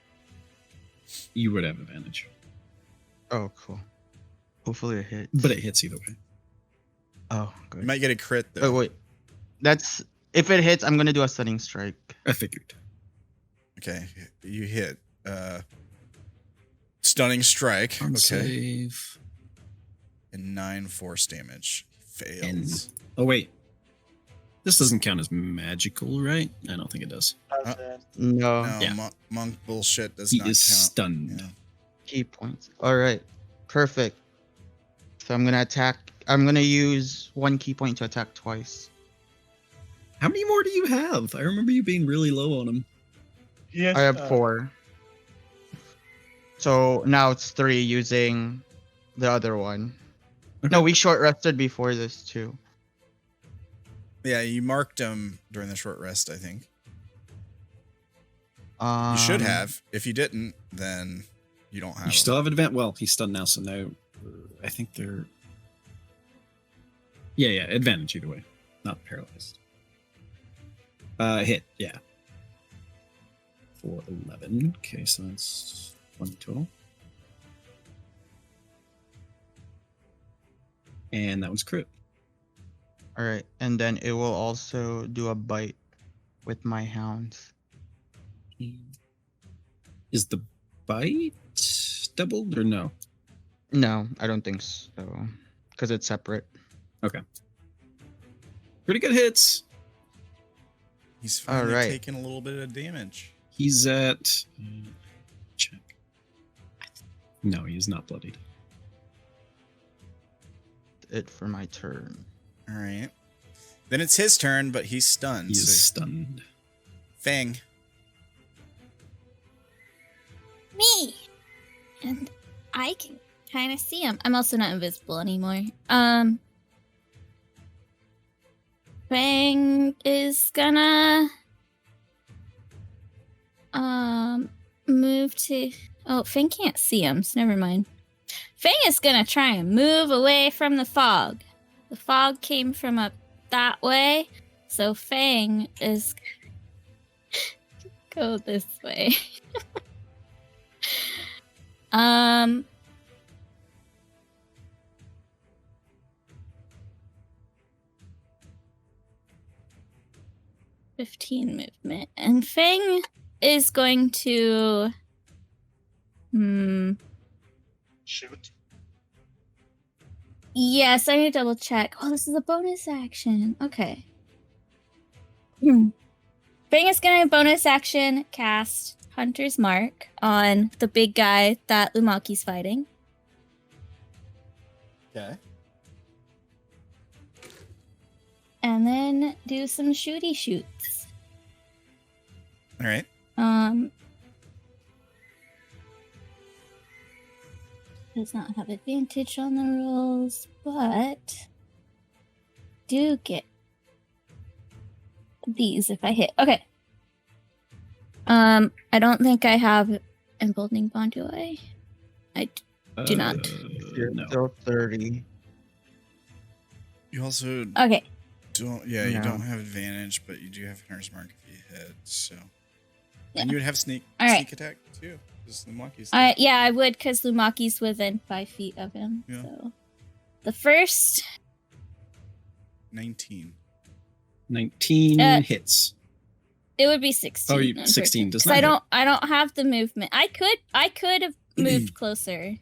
You would have advantage. Oh, cool. Hopefully it hits. But it hits either way. Oh, You good. might get a crit Oh though. wait, that's if it hits. I'm gonna do a stunning strike. I figured. Okay, you hit. Stunning strike. Arm Okay, save. and 9 force damage. Fails. And oh wait, this doesn't count as magical, right? I don't think it does. Does it? No, No, Yeah. monk bullshit does He not is count. stunned. Yeah. key points. All right, perfect. So I'm gonna attack. I'm gonna use 1 key point to attack twice. How many more do you have? I remember you being really low on him. He has, I have 4. So now it's 3 using the other one. No, we short rested before this too. Yeah, you marked him during the short rest, I think. You Um, should have. If you didn't, then you don't have You him. still have advantage. Well, he's stunned now, so now I think they're. Yeah, advantage either way, not paralyzed. Hit, yeah. For 11. Okay, so that's 20 total. And that was crit. All right, and then it will also do a bite with my hounds. Is the bite doubled or no? No, I don't think so, because it's separate. Pretty good hits. He's finally Alright. taking a little bit of damage. He's at. Check. No, he is not bloodied. It for my turn. All right. Then it's his turn, but he's stunned. He is So stunned. Fang. Me. And I can kind of see him. I'm also not invisible anymore. Fang is gonna move to. Oh, Fang can't see him, so never mind. Fang is gonna try and move away from the fog. The fog came from up that way, so Fang is go this way. um 15 movement. And Fang is going to Shoot. yes, I need to double check. Oh, this is a bonus action. Okay. Fang is gonna bonus action cast Hunter's Mark on the big guy that Lumaki's fighting. Okay. And then do some shooty shoots. All right. Does not have advantage on the rolls, but do get these if I hit. Okay. I don't think I have emboldening bond, do I? I do not. You're No. still 30. You also Okay. don't. Yeah, you No. don't have advantage, but you do have Hunter's Mark if you hit. So, Yeah. and you would have sneak All right. attack too. Just the monkeys. Yeah, I would because Lumaki's within 5 feet of him. Yeah. So the first 19. 19 hits. it would be 16. Oh, 16 does 'Cause not hit. I don't have the movement. I could have moved closer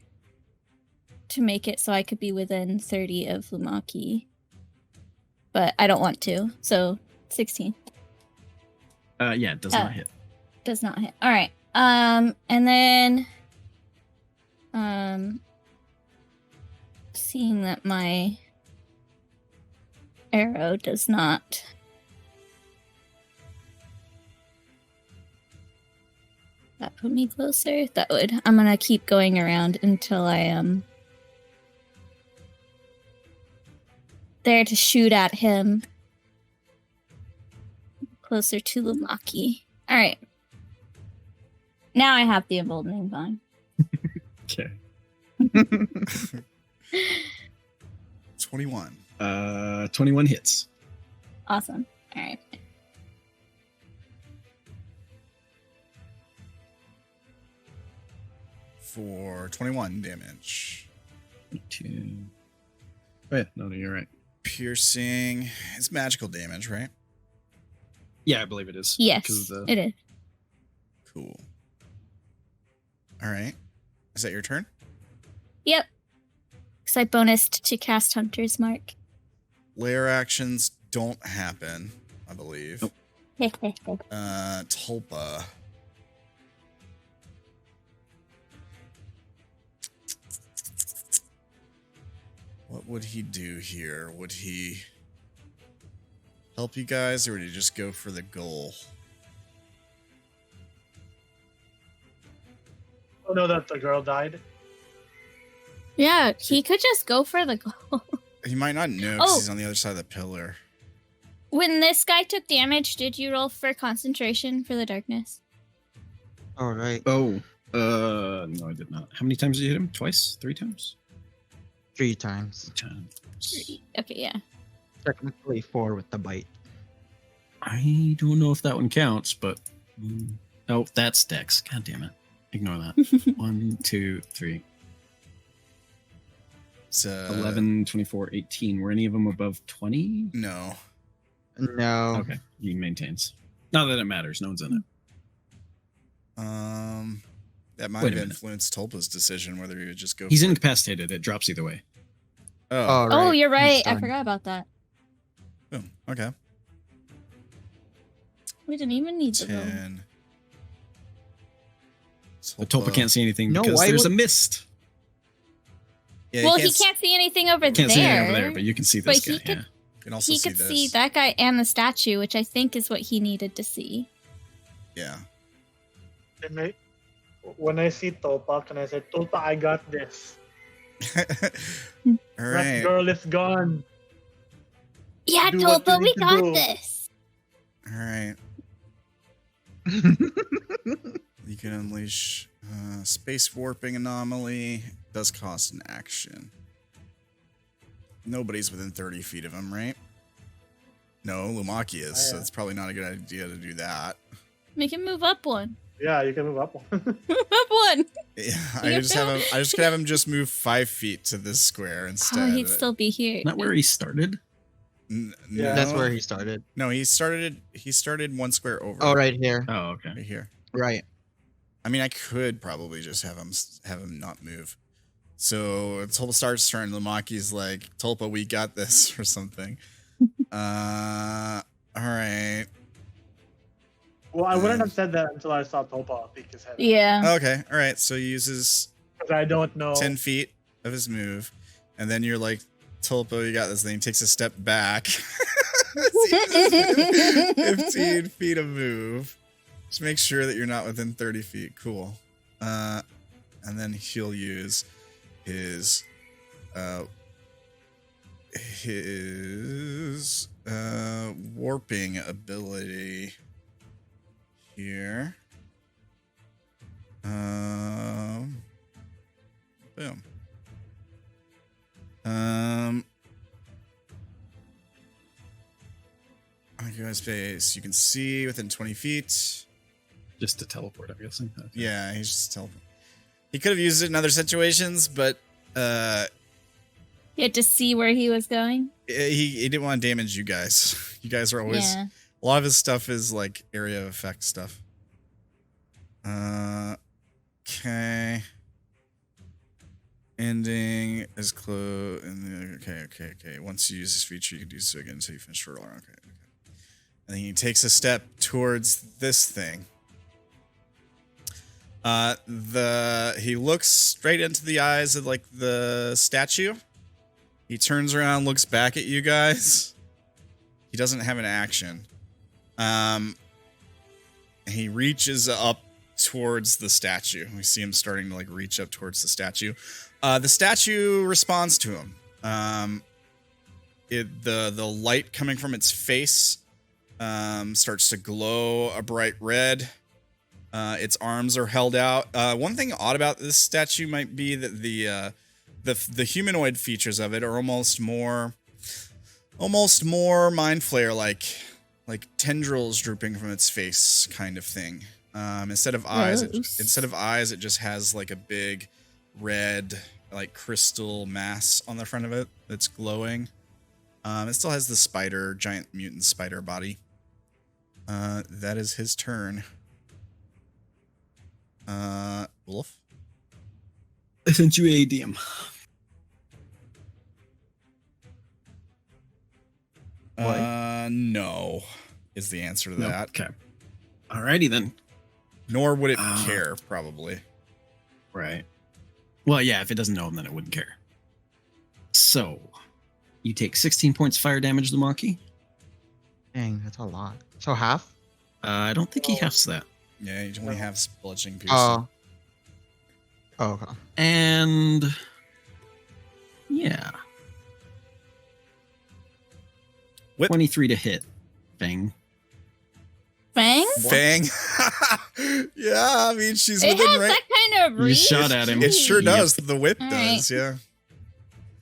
to make it so I could be within 30 of Lumaki. But I don't want to. So 16 Yeah, it does not hit. does not hit. All right. And then seeing that my arrow does not that put me closer. That would. I'm gonna keep going around until I am there to shoot at him closer to Lumaki. All right. Now I have the emboldening bond. Okay. 21. 21 hits. Awesome. All right. for 21 damage. 2. Oh, yeah, no, you're right. Piercing. It's magical damage, right? Yeah, I believe it is. Yes, 'cause of it is. Cool. All right. Is that your turn? Yep. Because I bonused to cast Hunter's Mark. Lair actions don't happen, I believe. Nope. Tulpa. What would he do here? Would he help you guys, or would he just go for the goal? Oh no, that the girl died. Yeah, he could just go for the goal. He might not know because Oh. he's on the other side of the pillar. When this guy took damage, did you roll for concentration for the darkness? All right. Oh, no, I did not. How many times did you hit him? Twice? 3 times? 3 times. Times. Okay, yeah. Technically 4 with the bite. I don't know if that one counts, but oh, that's Dex. God damn it! Ignore that. 1, 2, 3. So 11, 24, 18. Were any of them above 20? No. No. Okay, he maintains. Not that it matters. No one's in it. That might Wait a have minute. influenced Tulpa's decision whether he would just go. He's for it. incapacitated. It drops either way. Oh. All Oh, right, you're he's right. I done. forgot about that. Boom. Okay. We didn't even need the roll. 10. But Tulpa can't see anything No, because why there's a would- mist. Yeah, Well, he he can't see anything over Can't there. see anything over there, but you can see this But he guy. could- Yeah. can also He see could this. see that guy and the statue, which I think is what he needed to see. Yeah. When I see Tulpa, can I say, Tulpa, I got this. All That right. girl is gone. Yeah, Do what you Tulpa, we need to got do. this. All right. You can unleash space warping anomaly. Does cost an action. Nobody's within 30 feet of him, right? No, Lumaki is, so yeah. it's probably not a good idea to do that. Make him move up one. Yeah, you can move up. Move up one. Yeah, I just could have him just move 5 feet to this square instead. Oh, he'd still be here. Not where he started. Yeah. That's where he started. No, he started 1 square over. Oh, right here. Oh, okay. Right here. Right. I mean, I could probably just have him not move. So Tulpa starts turn. Lumaki's like, Tulpa, we got this, or something. All right. Well, I wouldn't have said that until I saw Tulpa peek his head. Yeah. Okay. All right. So he uses Because I don't know. 10 feet of his move, and then you're like, Tulpa, you got this. Then he takes a step back. 15 feet of move. Just make sure that you're not within 30 feet. Cool. And then he'll use his warping ability here. Boom. Occupied space. You can see within 20 feet. Just to teleport, I'm guessing. Okay. Yeah, he's just teleporting. He could have used it in other situations, but You had to see where he was going. he didn't want to damage you guys. You guys are always Yeah. a lot of his stuff is like area of effect stuff. Okay. Ending is close. Okay. Once you use this feature, you can do so again until you finish for okay. And then he takes a step towards this thing. He looks straight into the eyes of like the statue. He turns around, looks back at you guys. He doesn't have an action. He reaches up towards the statue. We see him starting to like reach up towards the statue. The statue responds to him. The light coming from its face starts to glow a bright red. Its arms are held out. One thing odd about this statue might be that the humanoid features of it are almost more mind flayer like tendrils drooping from its face kind of thing. Instead of eyes, Gross. it just has like a big red, like crystal mass on the front of it that's glowing. It still has the giant mutant spider body. That is his turn. Wolf? I sent you a DM. No, is the answer to No. that. Okay. Alrighty then. Nor would it care, probably. Right. Well, yeah, if it doesn't know him, then it wouldn't care. So, you take 16 points fire damage, Lumaki. Dang, that's a lot. So half? I don't think he has that. Yeah, you only have bludgeoning piercing. Oh. Oh, okay. And yeah, Whip. 23 to hit. Fang. Fang? Fang. Yeah, I mean, she's It within has range. that kind of You reach. shot at him. It sure Yep. does. The whip All does, yeah.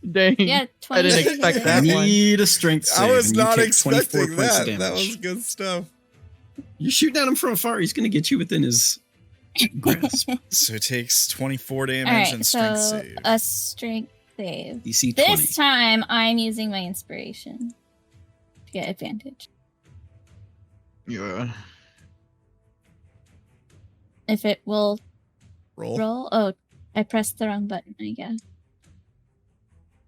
Dang. Yeah, 20. I didn't expect I that one. need a strength save. I was and you not take 24 expecting points of that. That damage. was good stuff. You're shooting at him from afar. He's going to get you within his grasp. So it takes 24 damage All right, and strength so save. a strength save. DC 20. This time, I'm using my inspiration to get advantage. Yeah. If it will Roll. roll. Oh, I pressed the wrong button, I guess.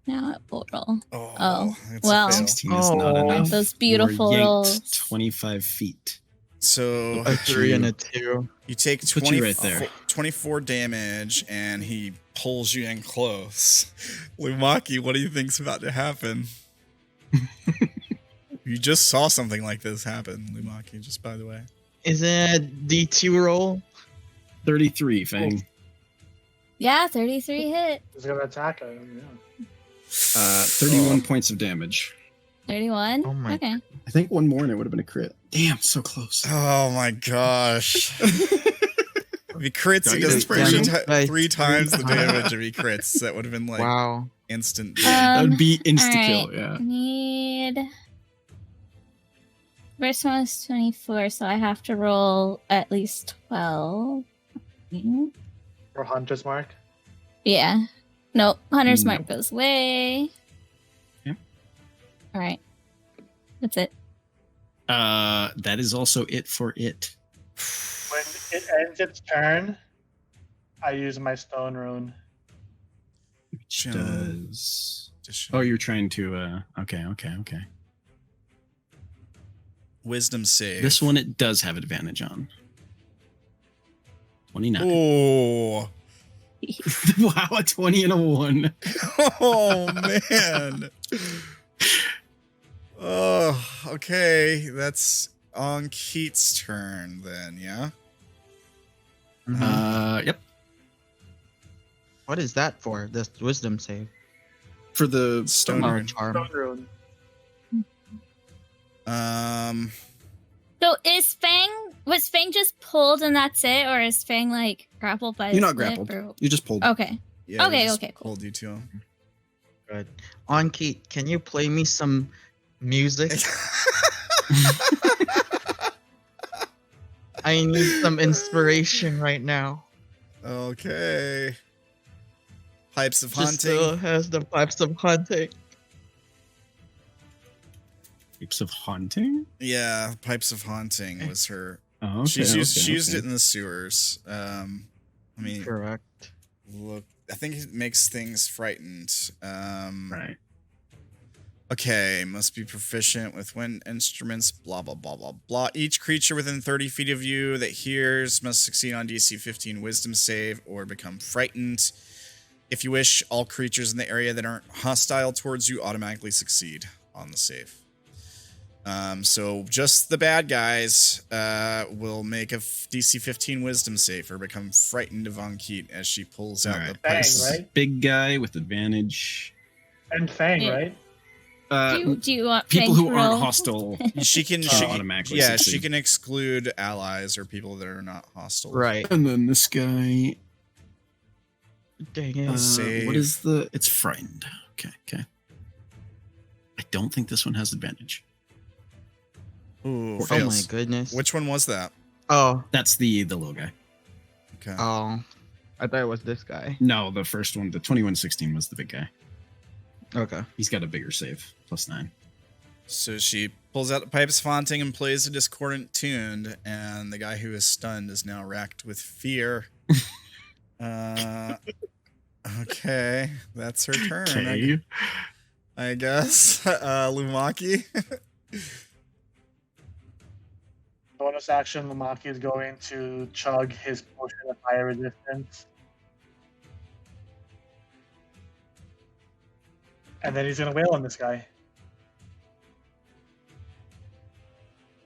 Now it will roll. Oh, it's a well. fail. 16 is not Oh. enough. Those You were beautiful yanked rolls. 25 feet. So A 3 and a 2. you take Put you 20, right there. 24 damage, and he pulls you in close. Lumaki, what do you think's about to happen? You just saw something like this happen, Lumaki, just by the way. Is it D2 roll? 33, Fang. Yeah, 33 hit. He's gonna attack him. Yeah. 31 points of damage. 31? Oh my Okay. I think one more and it would have been a crit. Damn, so close. Oh my gosh. If he crits, he Got does inspiration. three times the damage if he crits. That would have been like Wow. instant. That would be insta alright. kill, yeah. Need. First one is 24, so I have to roll at least 12. Mhm. Or Hunter's Mark. Yeah. Nope. Hunter's Nope. Mark goes away. Yeah. Alright. That's it. That is also it for it. When it ends its turn, I use my stone rune. Which Yeah. does. Oh, you're trying to. Okay. Wisdom save. This one it does have advantage on. 29. Oh. Wow, a 20 and a 1. Oh man. Oh, okay. That's on Keat's turn then, yeah? Yep. What is that for? This wisdom save. For the Stone Oh, rune. charm. Stone rune. So was Fang just pulled and that's it? Or is Fang like grappled by You're his not whip, grappled. or- You just pulled. Okay. Yeah, Okay, we just okay, cool. Pulled you to him. Good. Ankeet, can you play me some music? I need some inspiration right now. Okay. Pipes of Just hunting. still has the pipes of hunting. Heaps of haunting? Yeah, pipes of haunting was her. Oh, okay. She used it in the sewers. I mean, Correct. look, I think it makes things frightened. Right. Okay, must be proficient with wind instruments, blah, blah, blah, blah, blah. Each creature within 30 feet of you that hears must succeed on DC 15 wisdom save or become frightened. If you wish, all creatures in the area that aren't hostile towards you automatically succeed on the save. So just the bad guys will make a DC 15 wisdom save or become frightened of Ankeet as she pulls out Alright. the Fang, pipes. right? Big guy with advantage. And Fang, Yeah. right? Do you want People Fang who to aren't roll? hostile. She can, automatically yeah, she succeed. can exclude allies or people that are not hostile. Right. And then this guy. Dang it. Save. What is the? It's frightened. Okay. I don't think this one has advantage. Ooh, Oh my fails. goodness. Which one was that? Oh, That's the little guy. Okay. oh, I thought it was this guy. No, the first one, the 2116 was the big guy. Okay. He's got a bigger save, +9. So she pulls out the pipes of haunting and plays a discordant tune, and the guy who is stunned is now racked with fear. Okay, that's her turn. Okay. I guess. Lumaki. Bonus action, Lumaki is going to chug his potion of fire resistance. And then he's going to wail on this guy.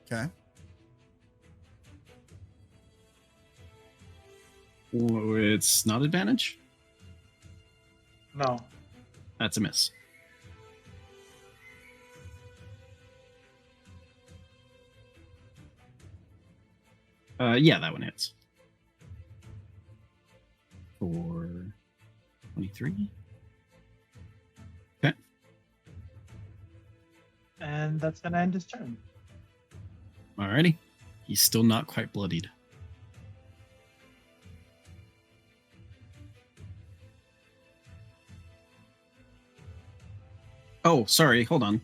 Okay. Oh, it's not advantage? No. That's a miss. Yeah, that one hits. For 23. Okay. And that's going to end his turn. Alrighty. He's still not quite bloodied. Oh, sorry. Hold on.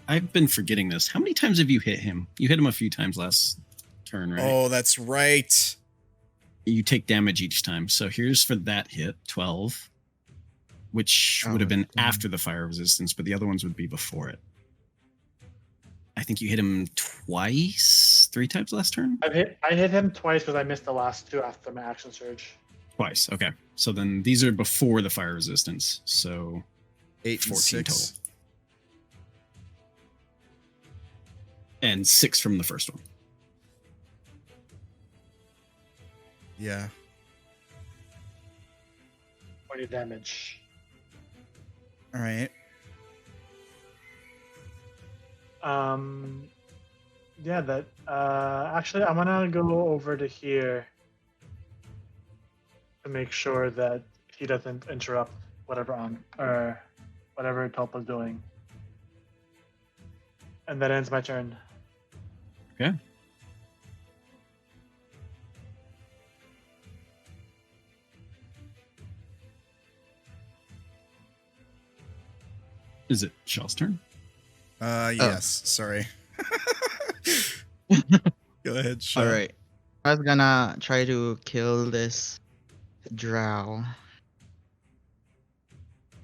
I've been forgetting this. How many times have you hit him? You hit him a few times last turn, right? Oh, that's right. You take damage each time. So here's for that hit, 12, which would have been after the fire resistance, but the other ones would be before it. I think you hit him twice, 3 times last turn? I hit him twice because I missed the last 2 after my action surge. Twice, okay. So then these are before the fire resistance. So 8 and 14 6. total. And 6 from the first one. Yeah. 20 damage. All right. Yeah, that actually I'm gonna go over to here to make sure that he doesn't interrupt whatever Tulpa's doing. And that ends my turn. Okay. Is it Shell's turn? Yes. Sorry. Go ahead, Sha'ah. All right. I was gonna try to kill this drow.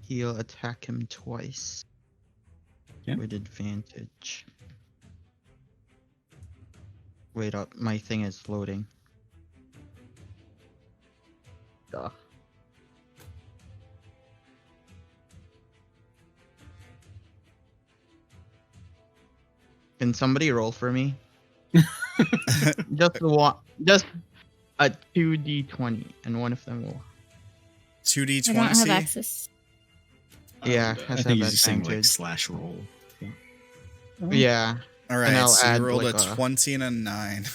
He'll attack him twice. Yeah. With advantage. Wait up, my thing is loading. Duh. Can somebody roll for me? Just a 2d20, and one of them will. 2d20. I don't have access. Yeah, I has to think have he's just saying like advantage. slash roll. Yeah. All And right. I'll So you add, rolled like, a a- 20 and a 9.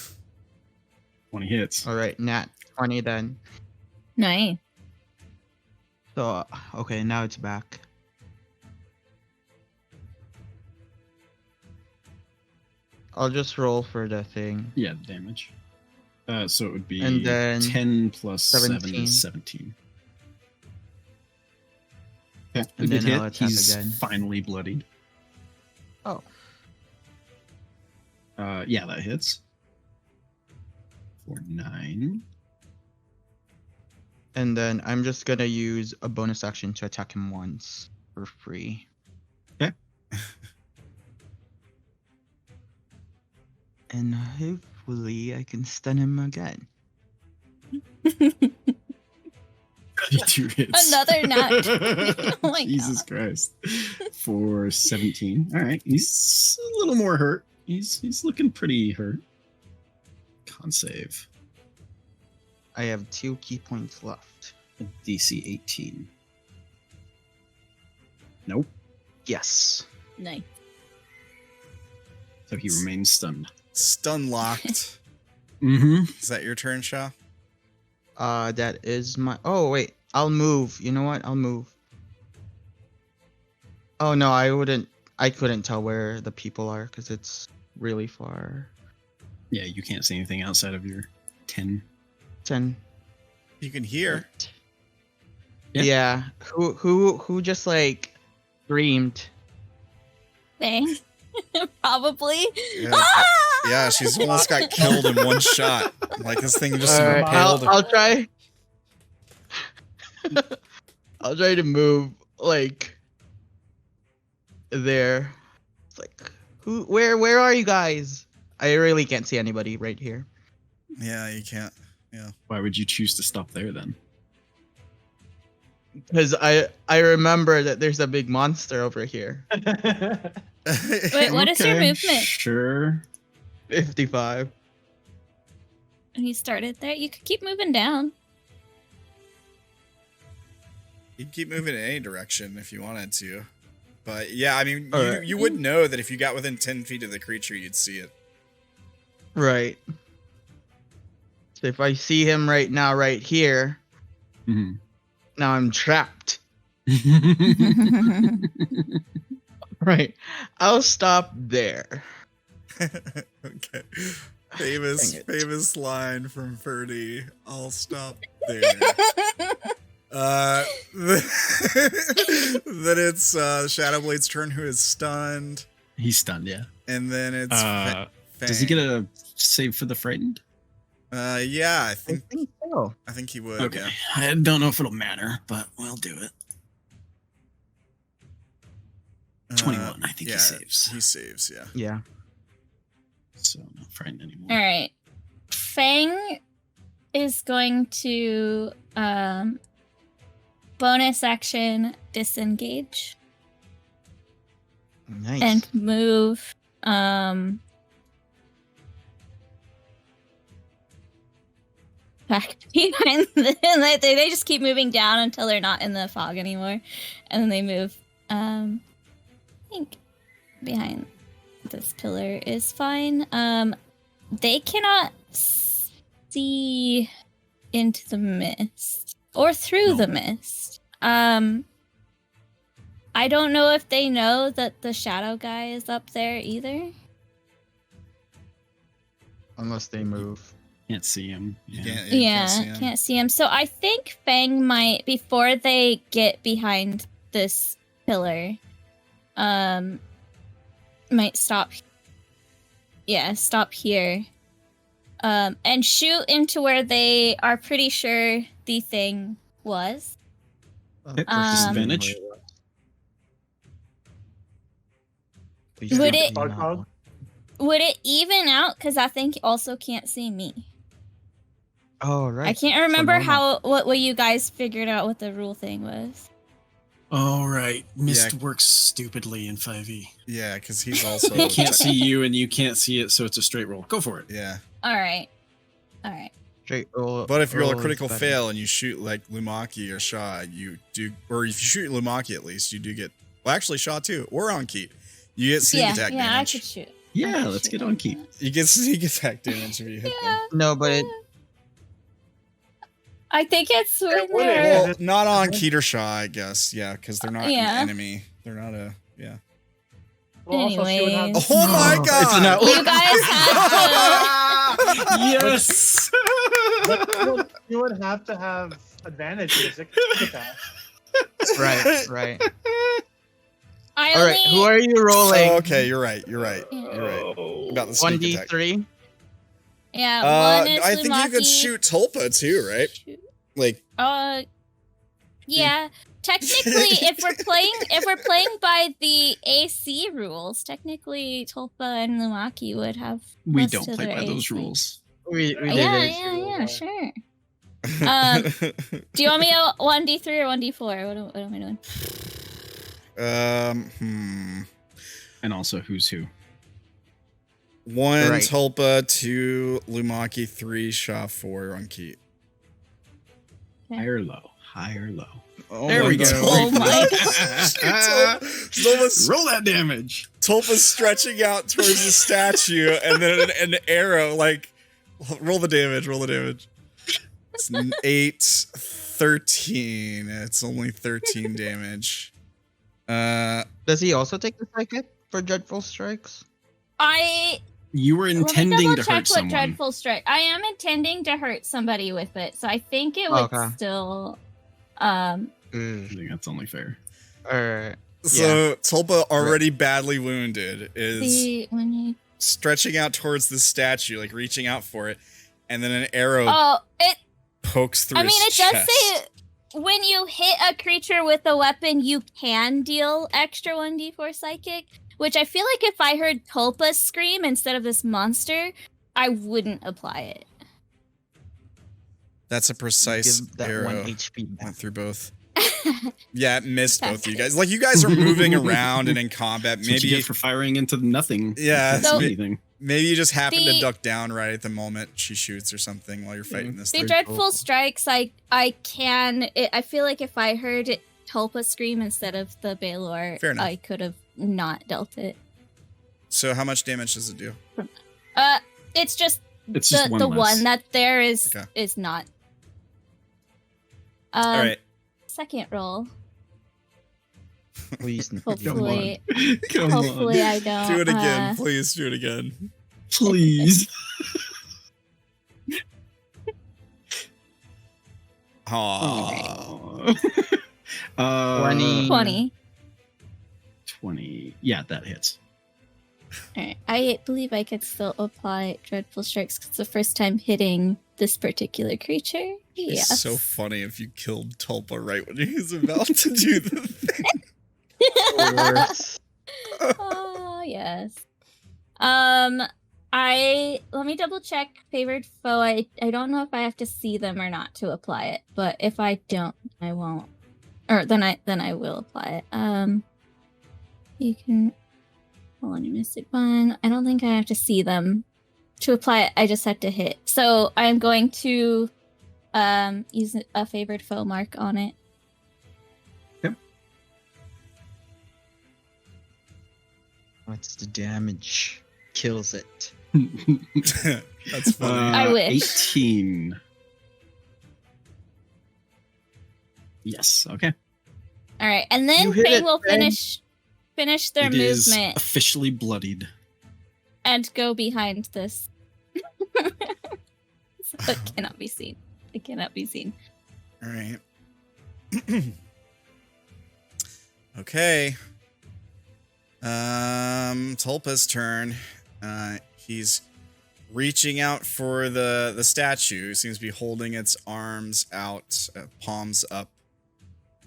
20 hits. All right, nat 20 then. Nice. So okay, now it's back. I'll just roll for the thing. Yeah, damage. So it would be And then 10 plus 7 17. is 17. Okay, a And good then I'll hit. attack He's again. finally bloodied. Oh. Yeah, that hits. For 9. And then I'm just gonna use a bonus action to attack him once for free. Okay. And hopefully I can stun him again. 32 hits. Another nat. Oh my Jesus Christ. For 17. All right, he's a little more hurt. He's looking pretty hurt. Con save. I have 2 key points left. A DC 18. Nope. Yes. Nice. So he remains stunned. Stun locked. Mm-hmm. Is that your turn, Sha'ah? That is my. Oh wait, I'll move. You know what? I'll move. Oh no, I wouldn't. I couldn't tell where the people are because it's really far. Yeah, you can't see anything outside of your 10. 10. You can hear. Yeah. Yeah. Who just like screamed? Fang. Probably. Yeah, Ah! yeah, she's almost got killed in one shot. Like this thing just All right, impaled. I'll try. I'll try to move like there. It's like where are you guys? I really can't see anybody right here. Yeah, you can't. Yeah. Why would you choose to stop there then? Because I remember that there's a big monster over here. Wait, what is your movement? Sure. 55. You started there. You could keep moving down. You'd keep moving in any direction if you wanted to. But yeah, I mean, All right. you would know that if you got within 10 feet of the creature, you'd see it. Right. So if I see him right now, right here, Mhm. now I'm trapped. Right. I'll stop there. Okay. Famous Dang it. famous line from Ferdy. I'll stop there. Then it's Shadowblade's turn, who is stunned, He's stunned, yeah. and then it's Fang. Does he get a save for the frightened? Yeah, I I think think so. he would. Okay. Yeah. I don't know if it'll matter, but we'll do it. 21, I think he saves. He saves. Yeah. Yeah. So not frightened anymore. All right. Fang is going to bonus action disengage Nice. and move back behind them. They just keep moving down until they're not in the fog anymore, and then they move. I think behind this pillar is fine. They cannot see into the mist or through the mist. I don't know if they know that the shadow guy is up there either. Unless they move. Can't see him. You Yeah. can't, you Yeah, can't see him. can't see him. So I think Fang might, before they get behind this pillar, might stop. Yeah, stop here. And shoot into where they are pretty sure the thing was. Hit for disadvantage. Would it- Fog hog? Would it even out? Because I think he also can't see me. Oh, right. I can't remember normal. what you guys figured out what the rule thing was. All right. Mist Yeah. works stupidly in 5e. Yeah, because he's also He can't see you and you can't see it, so it's a straight roll. Go for it. Yeah, All right. Straight roll. but if you roll a is critical better. fail and you shoot like Lumaki or Sha'ah, you do, or if you shoot Lumaki at least, you do get. Well, actually, Sha'ah too, or Ankit, you get sneak Yeah, attack yeah, I damage. could shoot. Yeah, I let's could get shoot. on key. You get sneak attack damage if you hit them. Yeah, No, but it, I think it's when would they're- Well, not on Keet or Sha'ah, I guess. Yeah, because they're not Yeah. an enemy. They're not a yeah. Well, also, she would have- Anyways. Oh my No, god! it's an out- You guys have Yes! But you would have to have advantage in sneak attack. right. I All only. right. Who are you rolling? Oh, okay, you're right. You're right. Yeah. You're right. About the sneak attack. 1d3. Yeah, one is I think you could Lumaki. shoot Tulpa too, right? Shoot. Like, Yeah. Technically, if we're playing by the AC rules, technically Tulpa and Lumaki would have. We plus don't to play their by those AC. rules. We did Yeah, it. yeah, sure. Do you want me to 1d3 or 1d4? What am I doing? And also, who's who? 1 Right. Tulpa, 2 Lumaki, 3 Sha'ah, 4 on Keet. High or low? High or low? Oh There my we go. God. Oh my Roll that damage. Tulpa's stretching out towards the statue, and then an arrow, like, roll the damage. It's 8, 13. It's only 13 damage. Does he also take the psychic for dreadful strikes? I You were Let me intending double to check hurt what someone. Dreadful Strike. I am intending to hurt somebody with it, so I think it would Okay. still. I think that's only fair. Alright. So Tulpa, already badly wounded, is See when you. stretching out towards the statue, like reaching out for it, and then an arrow Oh, it. pokes through I mean, his it does chest. say when you hit a creature with a weapon, you can deal extra 1d4 psychic. Which I feel like if I heard Tulpa scream instead of this monster, I wouldn't apply it. That's a precise Give that arrow. 1 HP back. Went through both. Yeah, it missed both of you guys. Like, you guys are moving around and in combat. That's what you Maybe, get for firing into nothing. Yeah, That's So- anything. maybe you just happen to The- duck down right at the moment she shoots or something while you're fighting this The thing. Dreadful Strikes, I feel like if I heard it Tulpa scream instead of the Baylor, Fair enough. I could have not dealt it. So how much damage does it do? It's just It's just the one less. one that there is Okay. is not. All right. Second roll. Please. Hopefully, Come hopefully on. I don't. Do it again. Please do it again. Please. Aww. Aw. 20. 20. 20. Yeah, that hits. Alright. I believe I could still apply Dreadful Strikes because it's the first time hitting this particular creature. It's Yes. so funny if you killed Tulpa right when he was about to do the thing. Oh yes. Let me double check favored foe. I don't know if I have to see them or not to apply it, but if I don't, I won't. Or then I will apply it. You can hold on your mystic one. I don't think I have to see them to apply it. I just have to hit. So I'm going to use a favored foe mark on it. What's the damage? Kills it. That's funny. I wish. 18. Yes. Okay. All right, and then You hit Fang it, will Fang. finish their It is movement officially bloodied. and go behind this. So it cannot be seen. It cannot be seen. All right. Okay. Tulpa's turn. He's reaching out for the statue. Seems to be holding its arms out, palms up,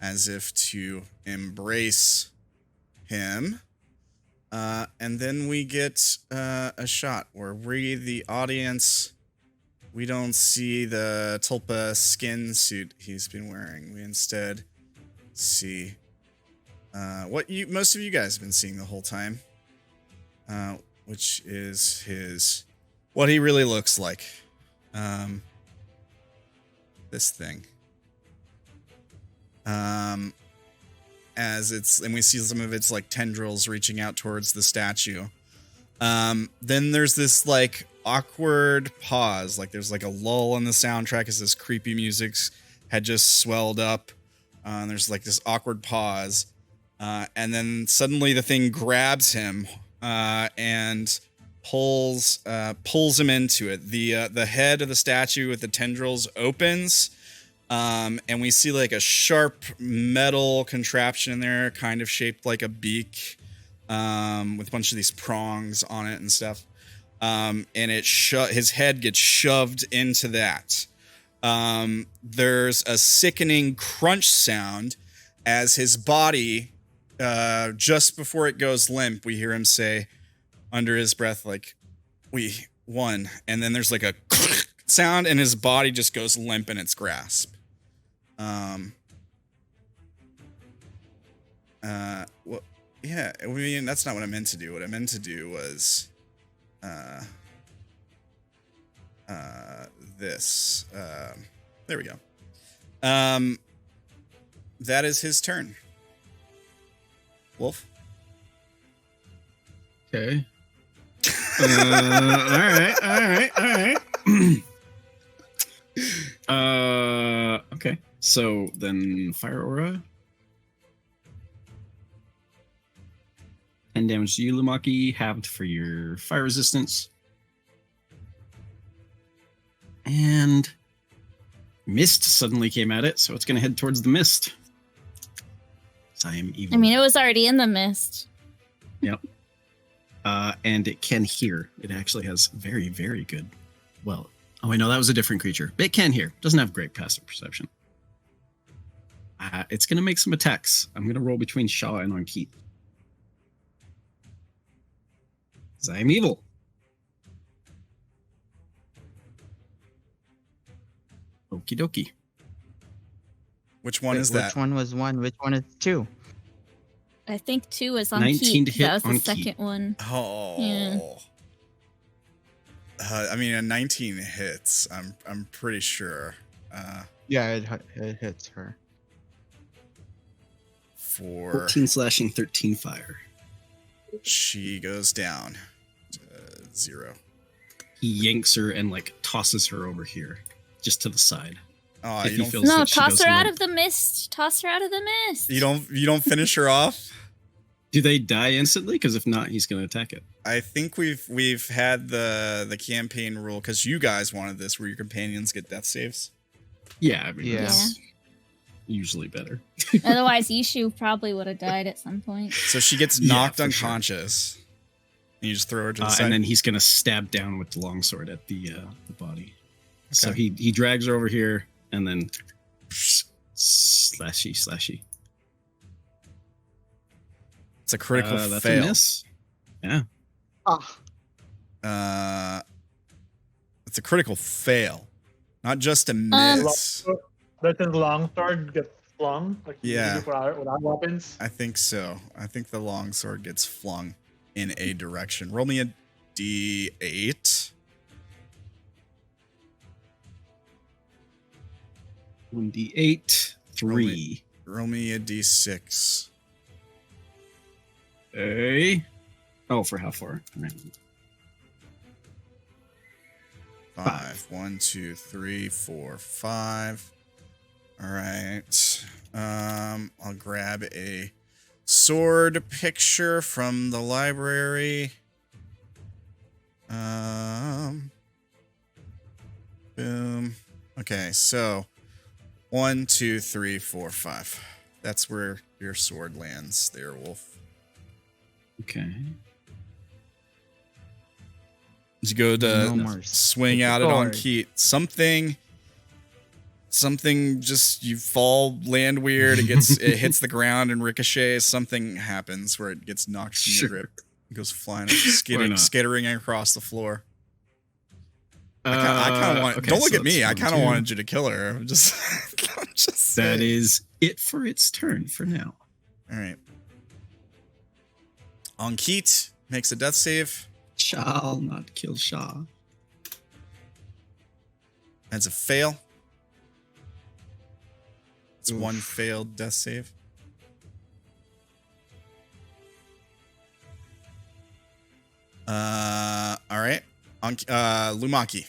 as if to embrace him. And then we get a shot where we, the audience, we don't see the Tulpa skin suit he's been wearing. We instead see what most of you guys have been seeing the whole time, which is what he really looks like. This thing. As it's, and we see some of its like tendrils reaching out towards the statue. Then there's this like awkward pause, like there's like a lull in the soundtrack as this creepy music had just swelled up. And there's like this awkward pause. And then suddenly the thing grabs him and pulls him into it. The head of the statue with the tendrils opens. And we see like a sharp metal contraption in there, kind of shaped like a beak, with a bunch of these prongs on it and stuff. And his head gets shoved into that. There's a sickening crunch sound as his body, just before it goes limp, we hear him say under his breath, like, "We won." And then there's like a sound and his body just goes limp in its grasp. Well, yeah, I mean, that's not what I meant to do. What I meant to do was, this. There we go. That is his turn. Wolf? Okay. All right. Okay. So then fire aura. 10 damage to you, Lumaki, halved for your fire resistance. And mist suddenly came at it, so it's going to head towards the mist. So I am evil. I mean, it was already in the mist. Yep. And it can hear. It actually has very, very good. Well, oh, I know that was a different creature. But it can hear. Doesn't have great passive perception. It's going to make some attacks. I'm going to roll between Sha'ah and Ankit. Because I am evil. Okie dokie. Which one is Which that? one was 1? Which one is 2? I think 2 was on 19 Keith. to hit That was the on second Keith. one. Oh. Yeah. I mean, a 19 hits. I'm pretty sure. Yeah, it hits her. For 14 slashing, 13 fire. she goes down to 0. He yanks her and like tosses her over here, just to the side. Oh, If you he don't. feels No, that she toss does her out limp. of the mist. Toss her out of the mist. You don't finish her off. Do they die instantly? Because if not, he's going to attack it. I think we've had the campaign rule because you guys wanted this, where your companions get death saves. Yeah, I mean, Yeah. that's usually better. Otherwise, Yishu probably would have died at some point. So she gets Yeah, knocked for sure. unconscious, and you just throw her to the side. And then he's going to stab down with the longsword at the body. So Okay. he drags her over here and then slashy. It's a critical That's fail. a miss. Yeah. Ah, It's a critical fail, not just a Um, miss. Does his longsword get flung? Like you Yeah. do without weapons? I think so. I think the longsword gets flung in a direction. Roll me a d8. 1d8, 3. Roll me a d6. Hey. Oh, for how far? All right. 5. 1, 2, 3, 4, 5. All right. I'll grab a sword picture from the library. Boom. Okay, so 1, 2, 3, 4, 5. That's where your sword lands there, Wolf. Okay. You go to No more swing out it on sword. Keat. Something just you fall, land weird. It hits the ground and ricochets. Something happens where it gets knocked from your grip. It goes flying, not? skittering across the floor. I Uh, kind of want. okay, don't look so at me. that's I 1, kind of 2. wanted you to kill her. I'm just That saying. is it for its turn for now. All right. Ankit makes a death save. Shall not kill Sha'ah. That's a fail. It's Oof. one failed death save. All right. Lumaki.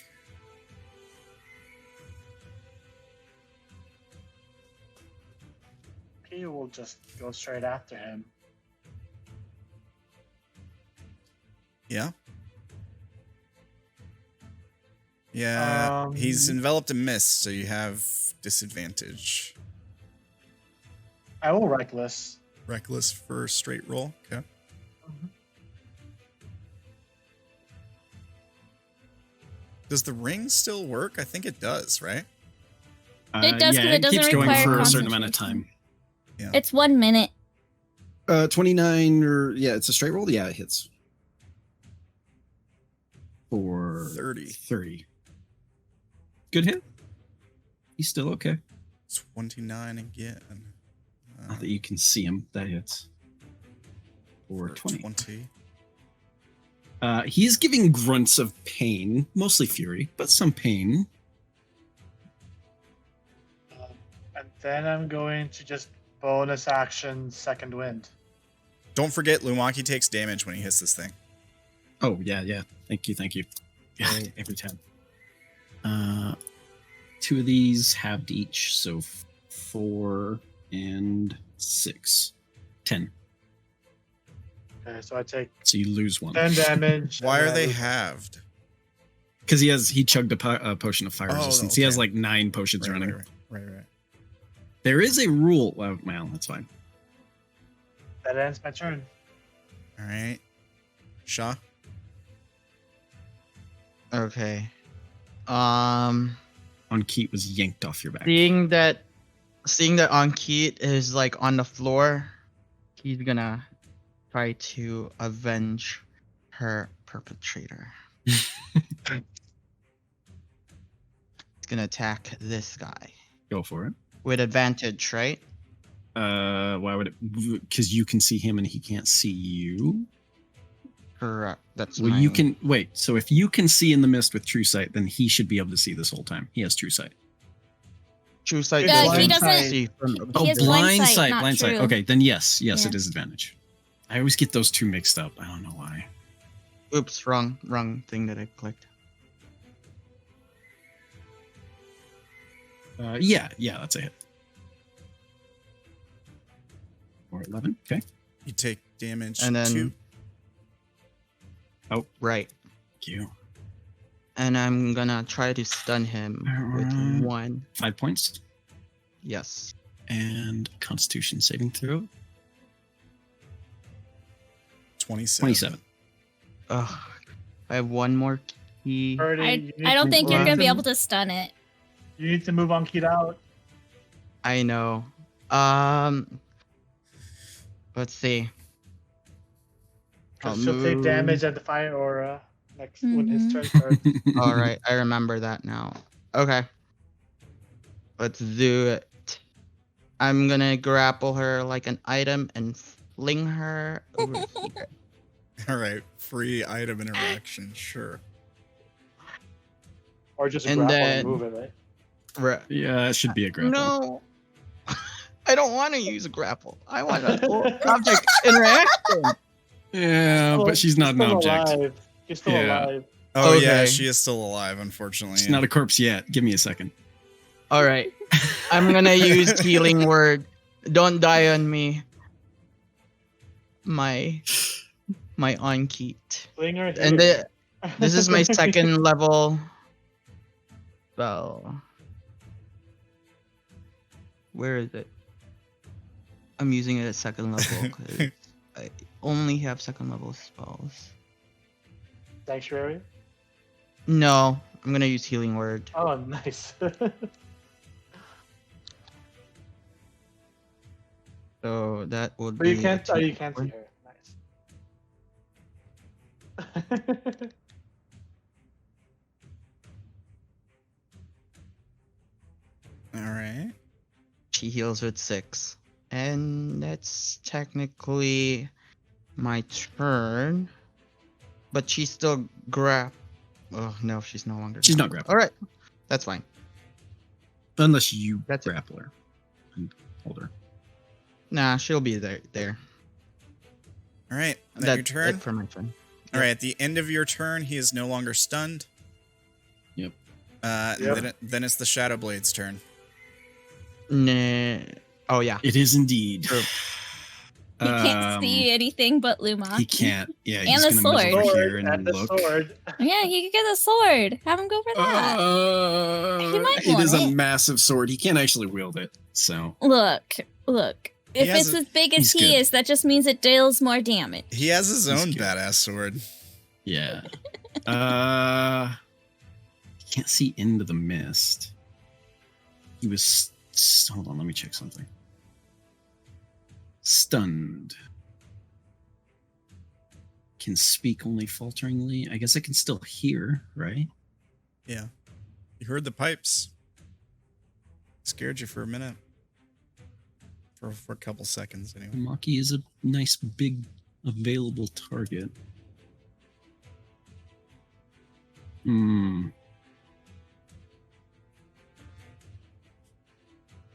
He will just go straight after him. Yeah. Yeah. He's enveloped in mist, so you have disadvantage. I will reckless. Reckless for straight roll. Okay. Does the ring still work? I think it does, right? It does, 'cause Yeah, it doesn't keeps going require for a certain amount of concentration. time. It's 1 minute. 29 or yeah, it's a straight roll. Yeah, it hits. For 30. Good hit. He's still okay. 29 again. Not that you can see him. That hits. For 20. He's giving grunts of pain, mostly fury, but some pain. And then I'm going to just bonus action second wind. Don't forget, Lumaki takes damage when he hits this thing. Oh, yeah. Thank you. Yeah, Right. every time. 2 of these halved each, so 4 and 6. 10. Okay, so I take So you lose 1. 10 damage. Why and are they then halved? Because he chugged a potion of fire resistance. He has okay. like 9 potions running. Right. There is a rule. Well, that's fine. That ends my turn. All right. Sha'ah. Okay. Ankeet was yanked off your back. Seeing that Ankeet is like on the floor, he's gonna try to avenge her perpetrator. He's gonna attack this guy Go for it. with advantage, right? Why would it? Because you can see him and he can't see you. Correct. That's Well, you can wait. So if you can see in the mist with true sight, then he should be able to see this whole time. He has true sight. true sight. Yeah, doesn't he doesn't- see from He has blind sight, not blind sight. true. Okay, then yes, Yeah. it is advantage. I always get those two mixed up. I don't know why. Oops, wrong thing that I clicked. Yeah, that's a hit. Or 11. Okay. You take damage And then 2. right. Thank you. And I'm gonna try to stun him with 1. 5 points Yes. and Constitution saving throw. 27. 27. Ugh. I have 1 more key. Birdie, I don't think you're gonna be Run. able to stun it. You need to move Ankeet out. I know. Let's see. Because she'll take move. damage at the fire aura next when his turn Mhm. starts. All right, I remember that now. Okay. Let's do it. I'm gonna grapple her like an item and fling her over here. All right. Free item interaction. Sure. Or just And grapple then- and move it, right? Yeah, it should be a grapple. No. I don't want to use a grapple. I want an object interaction. Yeah, but she's not an still object. Alive. You're still Yeah. alive. Oh yeah, Okay. she is still alive. Unfortunately. She's not a corpse yet. Give me a second. All right. I'm gonna use healing word. Don't die on me. My Ankeet. Fling her And here. this is my second level spell. Where is it? I'm using it at second level because I only have second level spells. Sanctuary. No, I'm gonna use healing word. Oh, nice. So that would But be. you can't. Oh, a you can't see T4. her. Nice. All right. She heals with 6, and that's technically my turn. But she's still Oh no, she's no longer. She's not grappling. All right, that's fine. Unless you That's it. grapple her and hold her. Nah, she'll be there. All right. Is that That's your turn. it for my turn. All right. At the end of your turn, he is no longer stunned. Yep. Yep. Then it's the Shadow Blade's turn. Nah. Oh yeah. It is indeed. True. He can't see anything but Lumaki. He can't. Yeah, And he's the gonna move sword. over here Sword and and the look. sword. Yeah, he could get a sword. Have him go for that. He might It want is a it. massive sword. He can't actually wield it. So Look. If has it's a- as big as he's he good. is, that just means it deals more damage. He has his He's own good. badass sword. yeah. He can't see into the mist. He was. Hold on, let me check something. Stunned. Can speak only falteringly. I guess I can still hear, right? Yeah. You heard the pipes. Scared you for a minute. For a couple seconds, anyway. Maki is a nice big available target.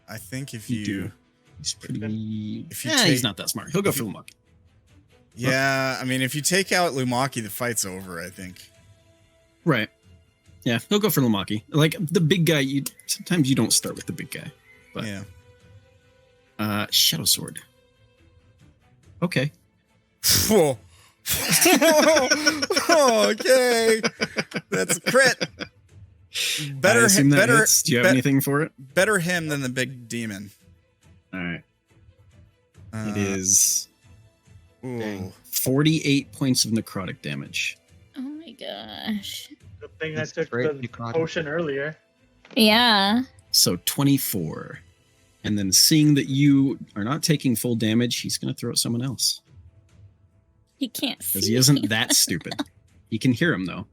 I think if You you, do. He's pretty. If you Yeah, he's take- not that smart. He'll go if for you- Lumaki. yeah, I mean, if you take out Lumaki, the fight's over. I think. Right. Yeah, he'll go for Lumaki. Like the big guy, sometimes you don't start with the big guy. But Yeah. Shadow Sword. Okay. Whoa. Okay, that's a crit. I assume that hits. Do you have anything for it? Better him than the big demon. All right. It is Ooh. 48 points of necrotic damage. Oh my gosh. Good thing I It's took great the necrotic. potion earlier. Yeah. So 24. And then seeing that you are not taking full damage, he's going to throw at someone else. He can't see. Because he isn't that stupid. He can hear him, though.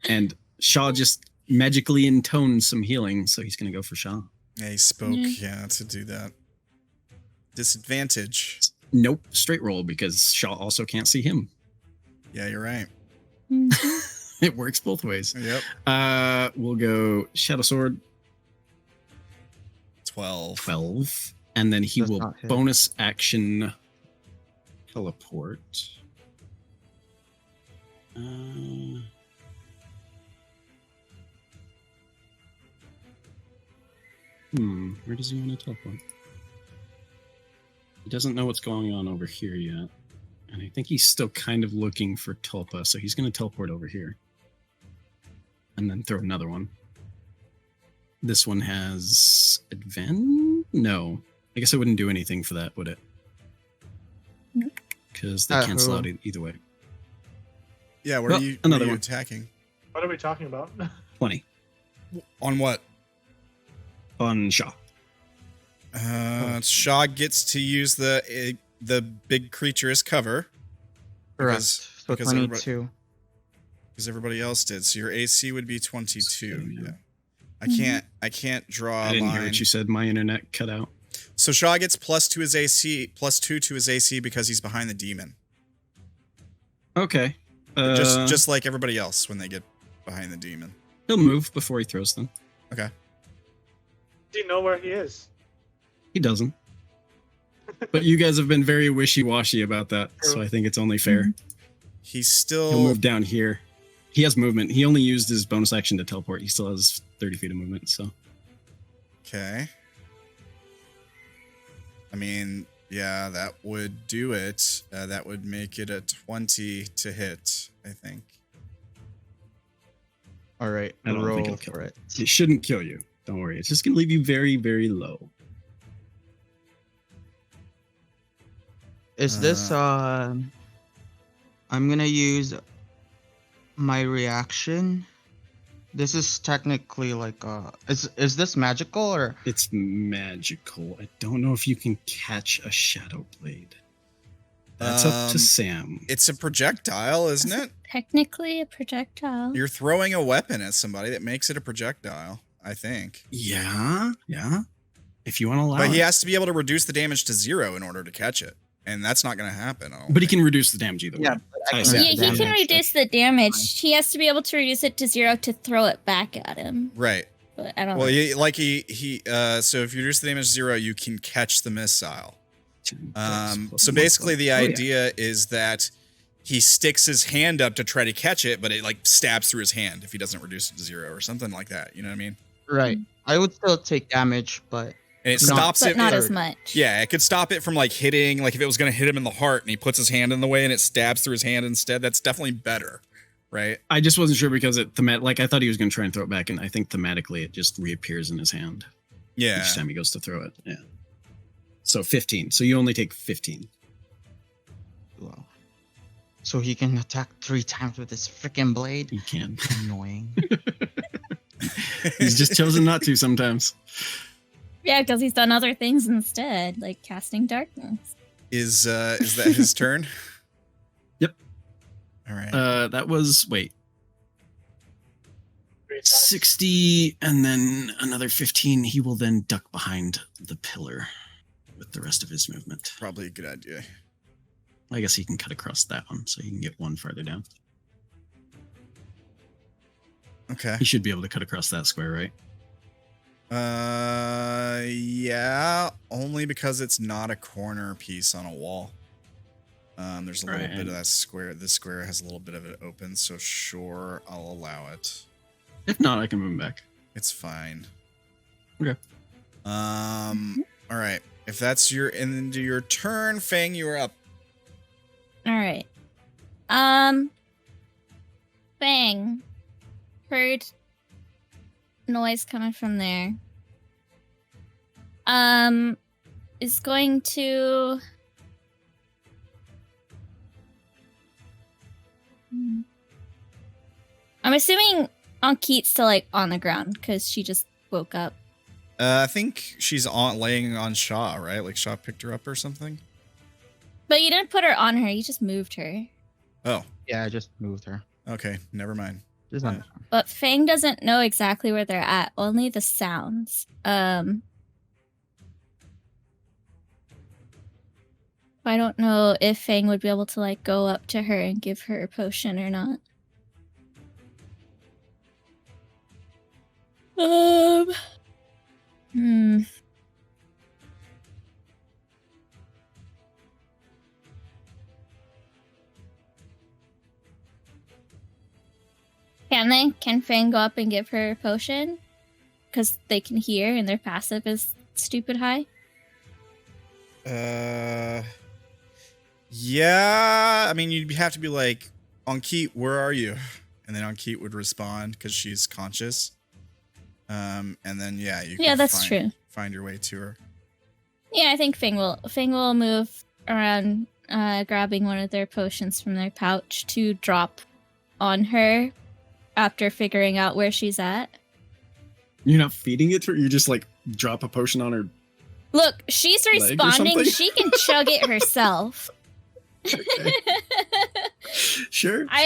And Sha'ah just magically intones some healing, so he's going to go for Sha'ah. Yeah, he spoke, to do that. Disadvantage. Nope, straight roll, because Sha'ah also can't see him. Yeah, you're right. Mhm. It works both ways. Yep. We'll go Shadow Sword, 12. and then he Does will not hit. bonus action teleport. Where does he want to teleport? He doesn't know what's going on over here yet. And I think he's still kind of looking for Tulpa, so he's going to teleport over here. And then throw another one. This one has advantage? No. I guess it wouldn't do anything for that, would it? Nope. Because they cancel out either way. Yeah, Well, what are you another one. attacking? What are we talking about? 20 On what? on Sha'ah. Sha'ah gets to use the big creature as cover. Correct. So because 22. Because everybody else did. So your AC would be 22. Yeah. Yeah. I can't draw I a didn't line. hear what you said. My internet cut out. So Sha'ah gets +2 to his AC, +2 to his AC because he's behind the demon. Okay. Just like everybody else when they get behind the demon. He'll move before he throws them. Okay. Do you know where he is? He doesn't. But you guys have been very wishy-washy about that, so I think it's only fair. He's still He'll move down here. He has movement. He only used his bonus action to teleport. He still has 30 feet of movement, so. Okay. I mean, yeah, that would do it. That would make it a 20 to hit, I think. All right. I don't think Roll it'll kill for him. it. It shouldn't kill you. Don't worry. It's just going to leave you very, very low. Is this I'm gonna use my reaction. This is technically like is this magical or It's magical. I don't know if you can catch a shadow blade. That's up to Sam. It's a projectile, isn't it? Technically a projectile. You're throwing a weapon at somebody that makes it a projectile, I think. Yeah. If you want to allow But he it. has to be able to reduce the damage to 0 in order to catch it. And that's not going to happen. I don't But he think. can reduce the damage either way. but I I can see. Yeah, reduce he the can damage. reduce the damage. He has to be able to reduce it to 0 to throw it back at him. Right. But I don't Well, know. so if you reduce the damage to 0, you can catch the missile. 10 plus So 1 basically the plus- oh, yeah. idea is that he sticks his hand up to try to catch it, but it like stabs through his hand if he doesn't reduce it to 0 or something like that. You know what I mean? Right. I would still take damage, but And it Not- stops but it. not as much. Yeah, it could stop it from like hitting, like if it was going to hit him in the heart and he puts his hand in the way and it stabs through his hand instead, that's definitely better, right? I just wasn't sure because I thought he was going to try and throw it back, and I think thematically it just reappears in his hand Yeah. each time he goes to throw it. Yeah. So 15. So you only take 15. well. So he can attack 3 times with his freaking blade. You can. Annoying. He's just chosen not to sometimes. Yeah, because he's done other things instead, like casting darkness. Is that his turn? Yep. All right. That was 60 and then another 15. He will then duck behind the pillar with the rest of his movement. Probably a good idea. I guess he can cut across that one so he can get one farther down. Okay. He should be able to cut across that square, right? Yeah, only because it's not a corner piece on a wall. There's a little Right, bit and- of that square. This square has a little bit of it open, so sure, I'll allow it. If not, I can move him back. It's fine. Okay. All right. If that's your end of your turn, Fang, you are up. All right. Fang. Heard noise coming from there. Is going to... I'm assuming Ankit's still, like, on the ground, because she just woke up. I think she's laying on Sha'ah, right? Like Sha'ah picked her up or something? But you didn't put her on her, you just moved her. Oh, Yeah, I just moved her. okay. Never mind. Just Yeah. But Fang doesn't know exactly where they're at, only the sounds. I don't know if Fang would be able to, like, go up to her and give her a potion or not. Hmm. Can they? Can Fang go up and give her a potion? Because they can hear and their passive is stupid high. Yeah. I mean, you'd have to be like, Ankit, where are you? And then Ankit would respond because she's conscious. And then you Yeah, can that's true. Find your way to her. Yeah, I think Fang will move around, grabbing one of their potions from their pouch to drop on her after figuring out where she's at. You're not feeding it to her? You just like drop a potion on her. Look, she's Leg or responding. something? She can chug it herself. Sure. I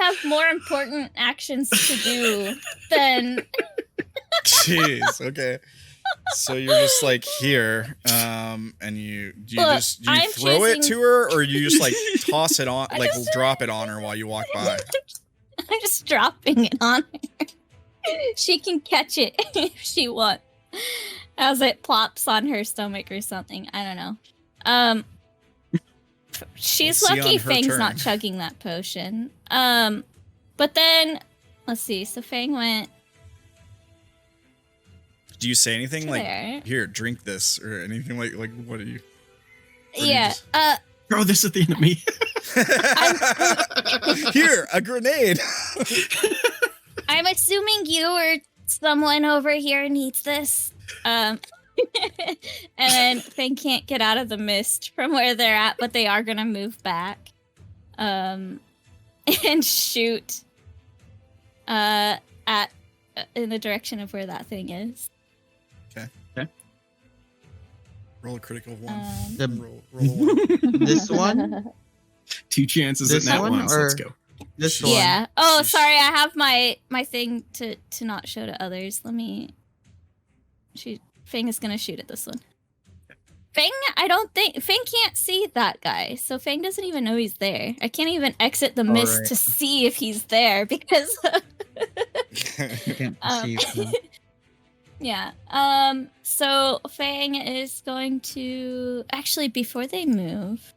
have more important actions to do than Jeez. Okay. So you're just like here, and you Look, I'm throw it choosing- to her, or you just like toss it on, I like just- drop it on her while you walk by. I'm just dropping it on her. She can catch it if she wants. As it plops on her stomach or something. I don't know. She's We'll see lucky on her Fang's turn. not chugging that potion. But then let's see. So Fang went Do you say anything to like, there. "Here, drink this," or anything like what do you? do you Yeah. just- Throw this at the enemy. Here, a grenade. I'm assuming you or someone over here needs this. And then Fang can't get out of the mist from where they're at, but they are gonna move back. And shoot in the direction of where that thing is. Roll a critical one. The- roll a one. This one? 2 chances This at that one, once. Let's or- go. This one. Yeah. Oh, Sheesh. sorry. I have my thing to not show to others. Let me. Fang is gonna shoot at this one. Fang, I don't think Fang can't see that guy, so Fang doesn't even know he's there. I can't even exit the mist Alright. to see if he's there because. You can't perceive them. Yeah. So Fang is going to actually before they move.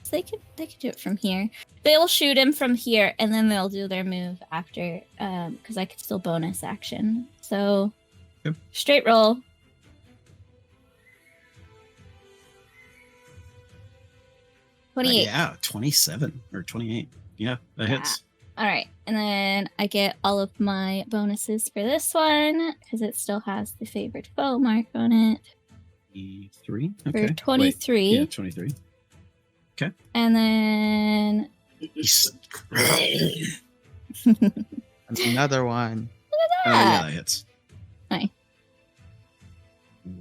So they could do it from here. They'll shoot him from here, and then they'll do their move after. Because I could still bonus action. So Yep. straight roll. Uh, 28. yeah, 27 or 28. Yeah, that hits. All right, and then I get all of my bonuses for this one because it still has the favorite foe mark on it 23. for Okay. 23. Wait, yeah, 23. And then Another one. Yeah, that hits.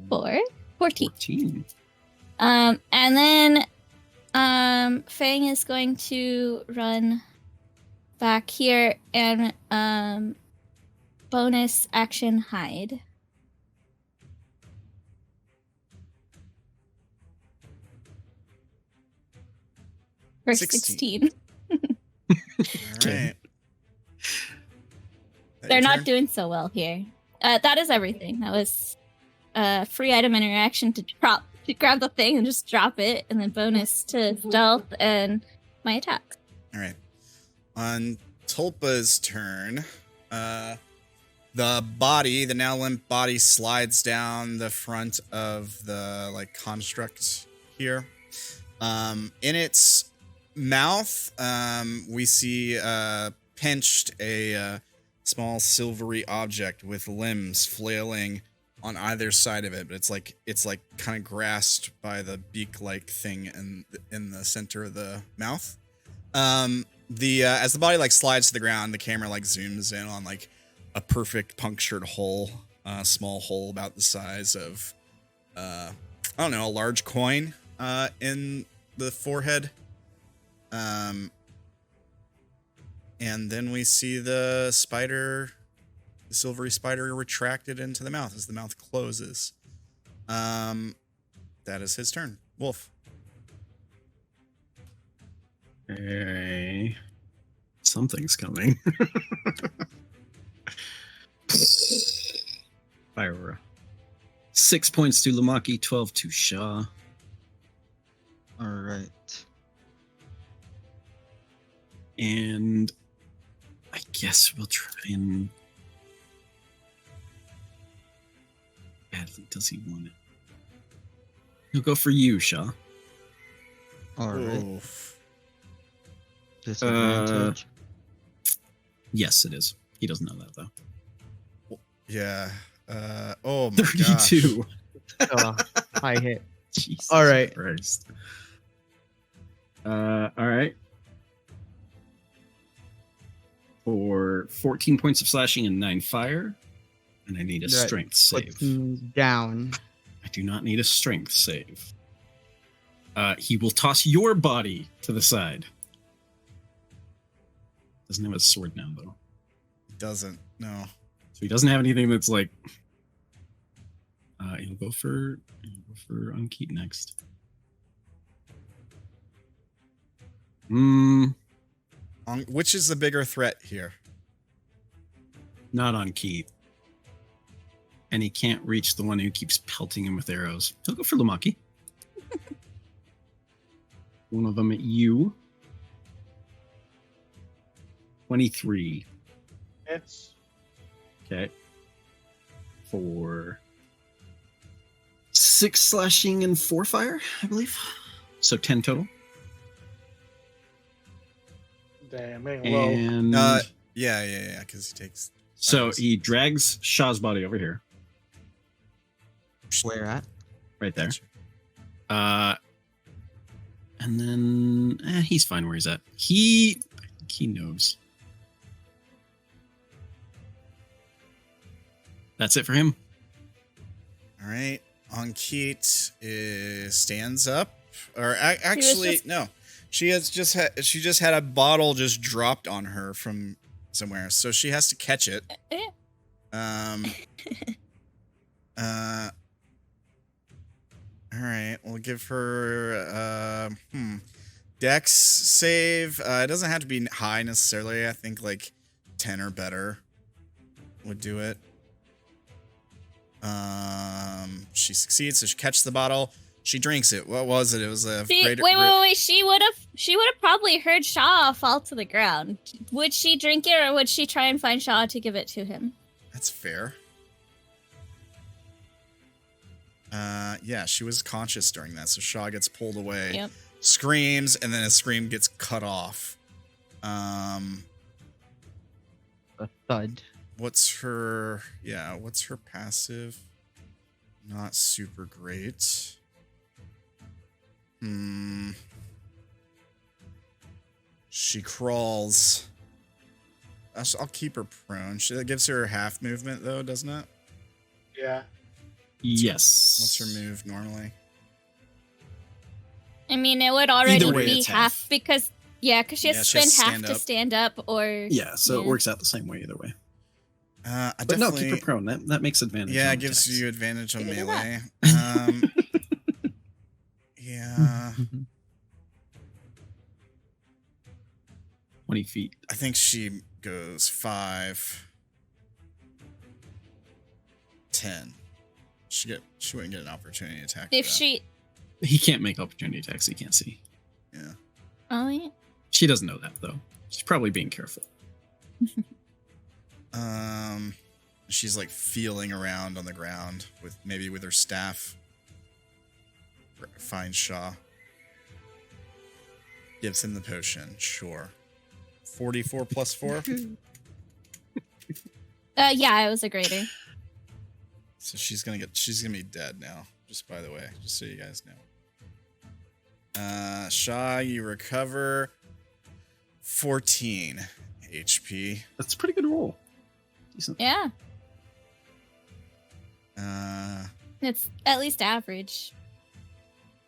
14. 14. And then Fang is going to run back here and bonus action hide. For 16. 16. All Okay. right. They're not doing so well here. That is everything. That was free item interaction to grab the thing and just drop it, and then bonus to stealth and my attacks. All right. On Tulpa's turn, the now limp body slides down the front of the construct here. In its mouth, we see pinched a small silvery object with limbs flailing on either side of it, but it's like kind of grasped by the beak-like thing in the center of the mouth. As the body like slides to the ground, the camera like zooms in on like a perfect punctured hole, small hole about the size of I don't know, a large coin in the forehead. And then we see the silvery spider retracted into the mouth as the mouth closes. That is his turn. Wolf. Hey, something's coming. Fire. 6 points to Lumaki, 12 to Sha'ah. All right. And I guess we'll try and... Badly does he want it? He'll go for you, Sha'ah. All right. Oof. Disadvantage. Yes, it is. He doesn't know that, though. Yeah. Oh my gosh. 32. High hit. Jesus All right. Christ. All right. For 14 points of slashing and 9 fire. And I need a That strength save. Puts him down. I do not need a strength save. He will toss your body to the side. Doesn't have a sword now, though. Doesn't. No. So he doesn't have anything that's like... he'll go for Unkeep next. Which is the bigger threat here? Not on Keith. And he can't reach the one who keeps pelting him with arrows. He'll go for Lumaki. One of them at you. 23. It's Okay. For 6 slashing and 4 fire, I believe. So 10 total. damning low. And Yeah, because he takes... so he drags Sha'ah's body over here. Where at? Right there. And then he's fine where he's at. He knows. That's it for him. All right. Ankit stands up, or actually just- no, she just had a bottle just dropped on her from somewhere, so she has to catch it. All right, we'll give her Dex save. It doesn't have to be high necessarily. I think like 10 or better would do it. She succeeds, so she catches the bottle. She drinks it. What was it? It was a Wait. She would have probably heard Sha'ah fall to the ground. Would she drink it, or would she try and find Sha'ah to give it to him? That's fair. Yeah, she was conscious during that, so Sha'ah gets pulled away, Yep. screams, and then a scream gets cut off. A thud. What's her passive? Not super great. She crawls. I'll keep her prone. That gives her half movement, though, doesn't it? Yeah. Yes. What's her move normally? I mean, it would already Either way, be it's half because she has to she has spend to half stand to up. stand up, or Yeah, so it yeah. works out the same way either way. I But definitely, no, keep her prone. That makes advantage. yeah, on it gives attacks. you advantage on Look at melee. Yeah, 20 feet. I think she goes 5, 10. She wouldn't get an opportunity attack. If for that. she, He can't make opportunity attacks. He can't see. Yeah. oh yeah, She doesn't know that though. She's probably being careful. She's like feeling around on the ground with her staff. Find Sha'ah. Gives him the potion. Sure. 44 plus 4. Yeah, it was a greater. So she's gonna be dead now. Just by the way, just so you guys know. Sha'ah, you recover 14 HP. That's a pretty good roll. Decent. Yeah, Uh, it's at least average.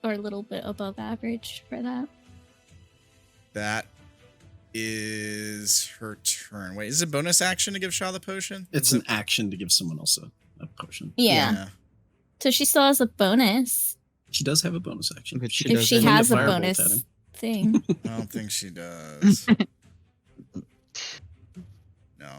Or a little bit above average for that. that is her turn. Wait, is it a bonus action to give Sha'ah the potion? It's an action to give someone else a potion. Yeah. So she still has a bonus. She does have a bonus action. But she If does she have has a Firebolt bonus at him. thing. I don't think she does. No.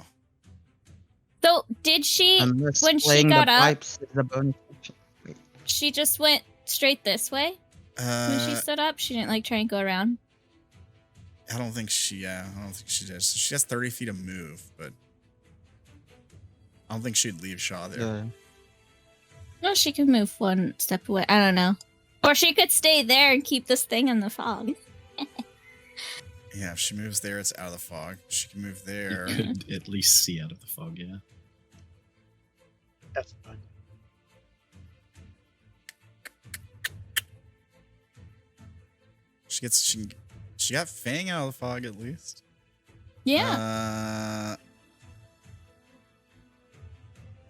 So did she, Unless when she playing got the up, pipes is a bonus action. Wait, she just went straight this way when she stood up? She didn't like try and go around? I don't think she does. So she has 30 feet of move, but I don't think she'd leave Sha'ah there. yeah. No, she could move one step away. I don't know. Or she could stay there and keep this thing in the fog. Yeah, if she moves there, it's out of the fog. She can move You there. could at least see out of the fog, yeah. That's fine. She got Fang out of the fog at least. Yeah.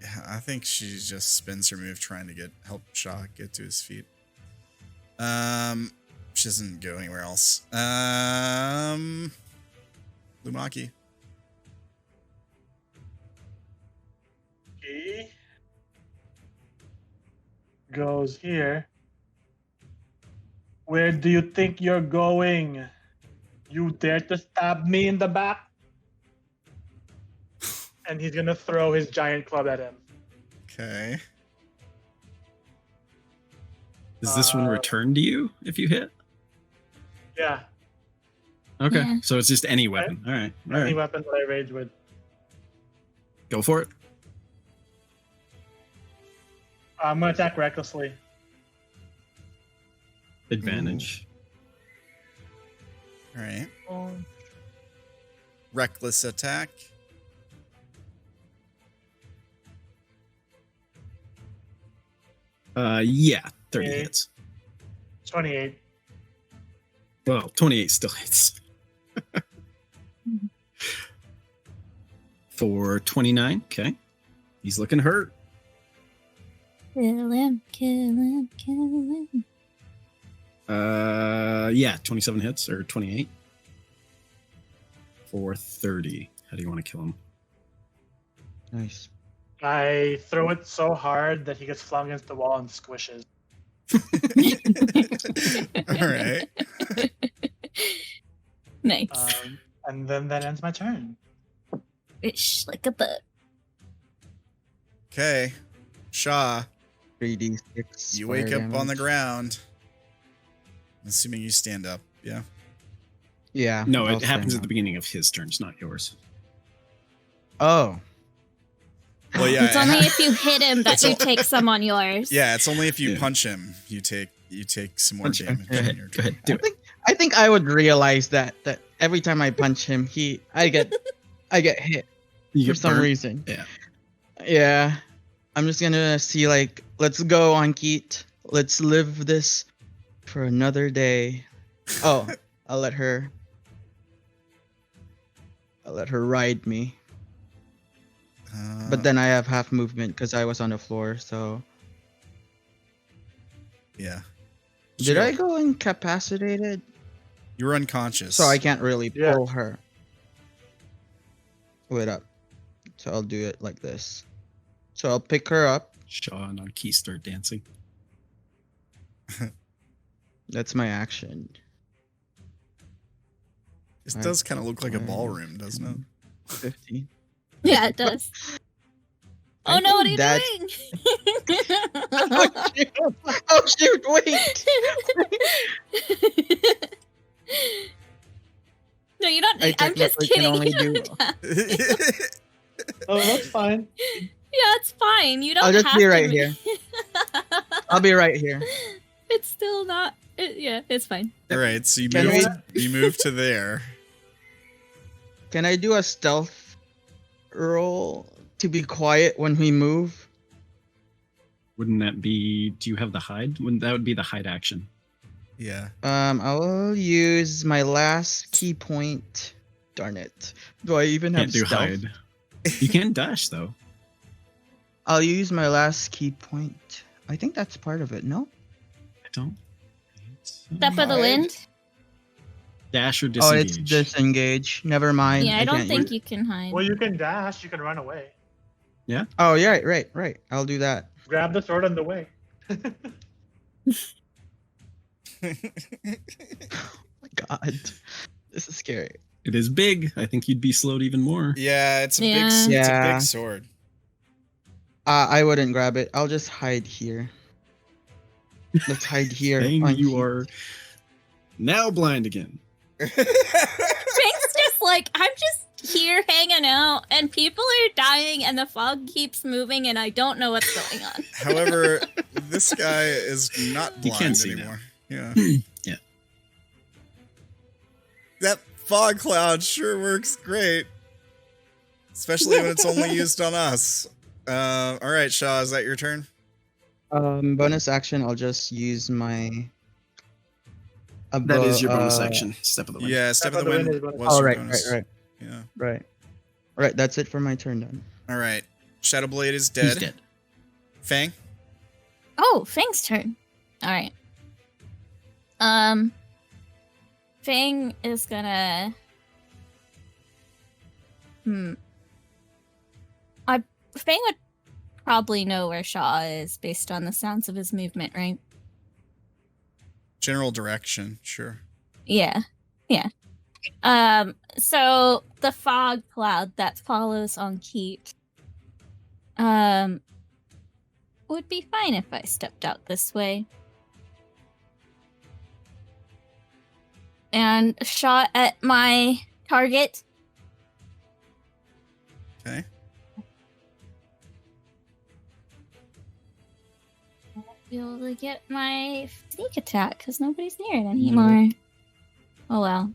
Yeah, I think she just spins her move trying to help Sha'ah get to his feet. She doesn't go anywhere else. Lumaki. He goes here. Where do you think you're going? You dare to stab me in the back? And he's gonna throw his giant club at him. Okay. Does this one return to you if you hit? Yeah, Okay, Yeah. so it's just any weapon. All right, all any right. weapon that I rage with. Go for it. I'm gonna attack recklessly. Advantage. All right. Oh, Reckless attack. Yeah, 30 Okay. hits. 28. Well, 28 still hits. For 29, okay. He's looking hurt. Kill him, kill him, kill him. Yeah, 27 hits or 28. For 30. How do you want to kill him? Nice. I throw it so hard that he gets flung against the wall and squishes. All right. Nice. And then that ends my turn. Ish like a bug. Okay. Sha'ah, 3d6. you wake fire up on the damage. ground. I'm assuming you stand up. Yeah. Yeah. No, I'll it happens stand at the beginning of his turns, not yours. up. Oh. Well, yeah. It's only if you hit him that It's you all- take some on yours. Yeah, it's only if you Yeah. punch him you take some more Punch him. damage. Go on ahead, your go ahead, turn. do it. I think I would realize that every time I punch him, I get hit You for get some burnt. reason. Yeah. Yeah. I'm just gonna see let's go Ankit. Let's live this for another day. Oh, I'll let her ride me. But then I have half movement because I was on the floor, so Yeah. did Sure. I go incapacitated? You were unconscious. So I can't really Yeah. pull her. Wait up. So I'll do it like this. So I'll pick her up. Sha'ah and Anki start dancing. That's my action. This does kind of look like a ballroom, doesn't it? 15. Yeah, it does. I Oh no, what are you think doing? Oh shoot, wait. No, you're not. I I'm just technically can kidding. only You do- don't have- Oh, that's fine. Yeah, it's fine. You don't I'll just have be to right here. I'll be right here. It's still not. Yeah, it's fine. All right, so Can you move to there. Can I do a stealth roll to be quiet when we move? Wouldn't that be? Do you have the hide? Wouldn't that would be the hide action? Yeah. I will use my last key point. Darn it. Do I even Can't have do stealth? hide. You can dash though. I'll use my last key point. I think that's part of it, no? I don't. Step of the Hide. wind. Dash or Oh, disengage. it's disengage. Never mind. Yeah, I don't can't think use- you can hide. Well, you can dash. You can run away. Oh, yeah, right. I'll do that. Grab the sword on the way. Oh my god. This is scary. It is big. I think you'd be slowed even more. Yeah, it's a big. Yeah. It's a Yeah. big sword. I wouldn't grab it. I'll just hide here. Let's hide here. Fang, on you key. are now blind again. Frank's just like, I'm just here hanging out, and people are dying, and the fog keeps moving, and I don't know what's going on. However, this guy is not You blind can see anymore. Yeah. Yeah. That fog cloud sure works great. Especially when it's only used on us. All right, Sha'ah, is that your turn? Bonus action, I'll just use my... That is your bonus action. Step of the wind. Yeah, Step of the Wind is bonus. was Oh, your right. bonus. Yeah. Right, that's it for my turn then. All right. Shadowblade is He's dead. dead. Fang? Oh, Fang's turn. All right. Fang is gonna. Fang would probably know where Sha'ah is based on the sounds of his movement, right? General direction, sure. Yeah. So the fog cloud that follows on Keat would be fine if I stepped out this way and shot at my target. Okay. I won't be able to get my sneak attack because nobody's near it anymore. Oh well.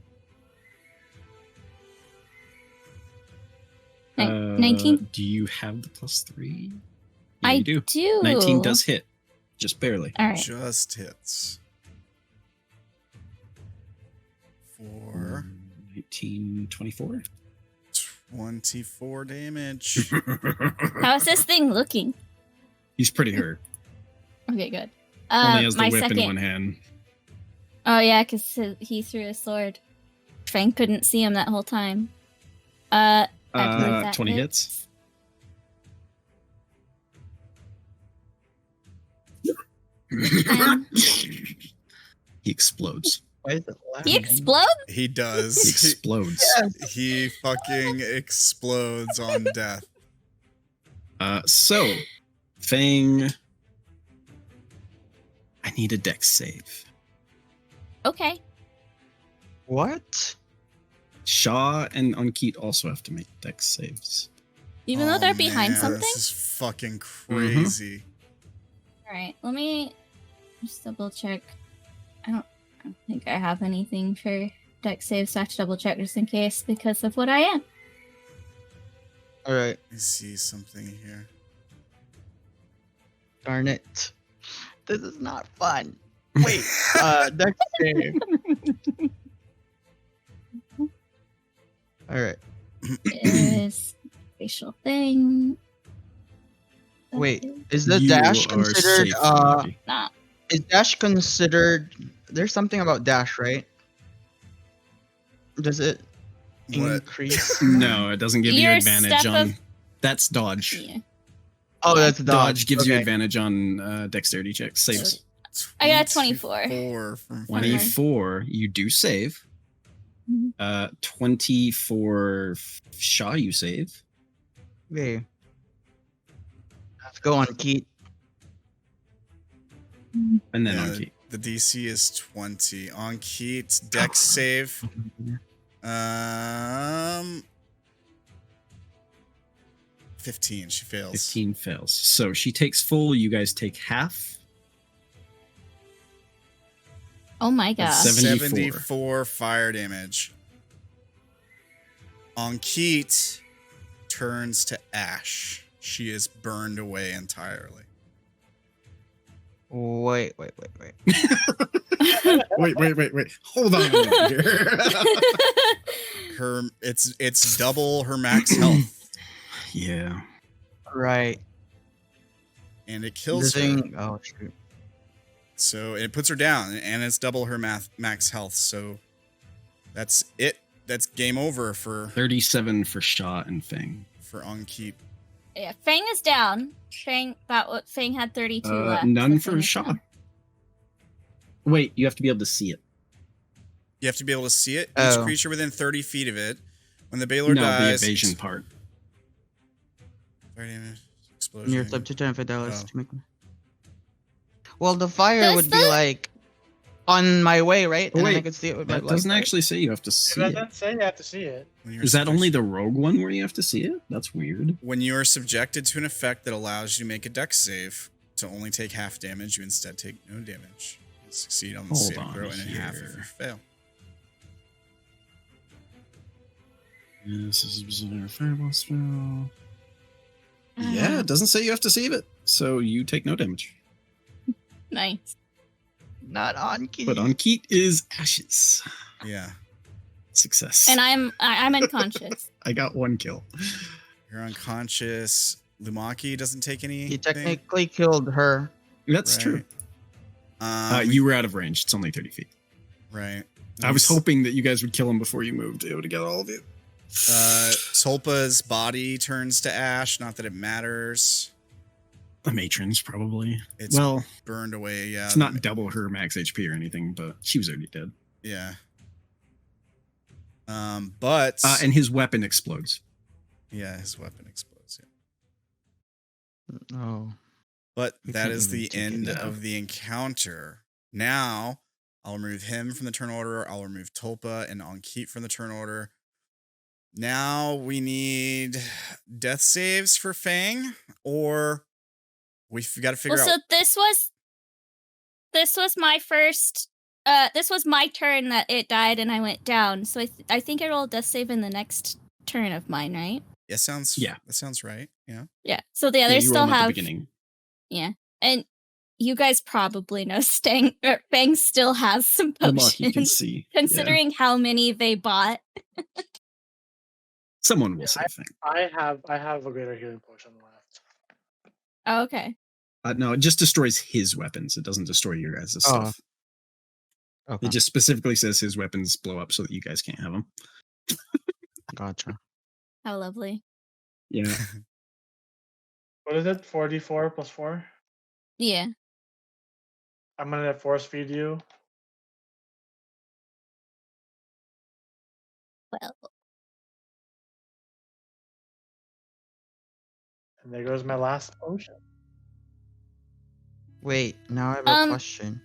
19? Do you have the +3? Yeah, I you do. do. 19 does hit. Just barely. All right. Just hits. For 19, 24. 24 damage. How's this thing looking? He's pretty hurt. Okay, good. Only has the my whip second. in one hand. Oh yeah, because he threw his sword. Frank couldn't see him that whole time. I believe that 20 hits. He explodes. Why is it He laughing? explodes? He He does. explodes. He fucking explodes on death. So, Fang, I need a dex save. Okay. What? Sha'ah and Unkeet also have to make dex saves. Even though they're behind man, something? This is fucking crazy. Alright, let me just double check. I don't think I have anything for deck save, so I have to double check just in case because of what I am. Alright. Let me see something here. Darn it. This is not fun. Wait, dex save. Alright. Is facial thing. Wait, is the You dash are considered safe, Lumaki. Nah. is dash considered there's something about dash, right? Does it What? increase? No, it doesn't give you Your advantage step on. of- That's dodge. Yeah. Oh, that's Dodge gives you Okay. advantage on dexterity checks. Saves. I got 24. 24 from 24, you do save. Mhm. 24 Sha'ah, you save. Okay. Let's go on Keat. And then Yeah, Unkeet. the DC is 20. On Keat, dex save. 15. She fails. 15 fails. So she takes full, you guys take half. Oh my god. That's 74. 74 fire damage. Ankit turns to ash. She is burned away entirely. Wait. Wait. Hold on a minute here. It's double her max health, Yeah. Right. and it The kills her. thing. Oh shoot. So it puts her down, and it's double her max health. So that's it. That's game over for 37 for Sha'ah and Fang. Ankit. Yeah, Fang is down. Fang had 32 left. None so for Fang is Sha'ah. down. Wait, you have to be able to see it. You have to be able to see it. Each Oh. creature within 30 feet of it. When the Baylor No, dies, the evasion part. fire damage, explosion. You're subject to $10 Oh. to make. Well, the fire Does would be the- like on my way, right? Oh, And then I wait, could see it with my That blind doesn't sight. actually say you have to It see it. doesn't say you have to see it. When you're Is that subject- only the rogue one where you have to see it? That's weird. When you are subjected to an effect that allows you to make a dex save to only take half damage, you instead take no damage. You succeed on the Hold saving on throw and in half if here. you fail. This is a fireball spell. Yeah, it doesn't say you have to save it, so you take no damage. Nice. Not on key. But Ankit is ashes. Yeah, Success. And I'm unconscious. I got 1 kill. you're unconscious. Lumaki doesn't take any. He technically killed her. That's true. You were out of range. It's only 30 feet. Right. I was hoping that you guys would kill him before you moved. It would have got all of you. Tolpa's body turns to ash. Not that it matters. The matron's probably. It's Well, burned away. Yeah. it's not double her max HP or anything, but she was already dead. Yeah. But And his weapon explodes. yeah, his weapon explodes. Yeah. Oh. But We that can't is even the take it end now. of the encounter. Now I'll remove him from the turn order. I'll remove Tolpa and Ankit from the turn order. Now we need death saves for Fang, or we've got to figure Well, out. so this was my first. This was my turn that it died and I went down. So I think I rolled death save in the next turn of mine, right? Yeah, that sounds right. Yeah. Yeah. So the Yeah, others you still roll 'em at have. the beginning. Yeah, and you guys probably know Fang still has some Lumaki can potions, see. Yeah. considering how many they bought. Someone will say thing. I have a greater healing potion left. Oh, okay. No, it just destroys his weapons. It doesn't destroy your guys' Oh. stuff. Okay. It just specifically says his weapons blow up so that you guys can't have them. Gotcha. How lovely. Yeah. What is it? 44 plus 4? Yeah. I'm gonna force feed you. Well, And there goes my last potion. Wait, now I have a question.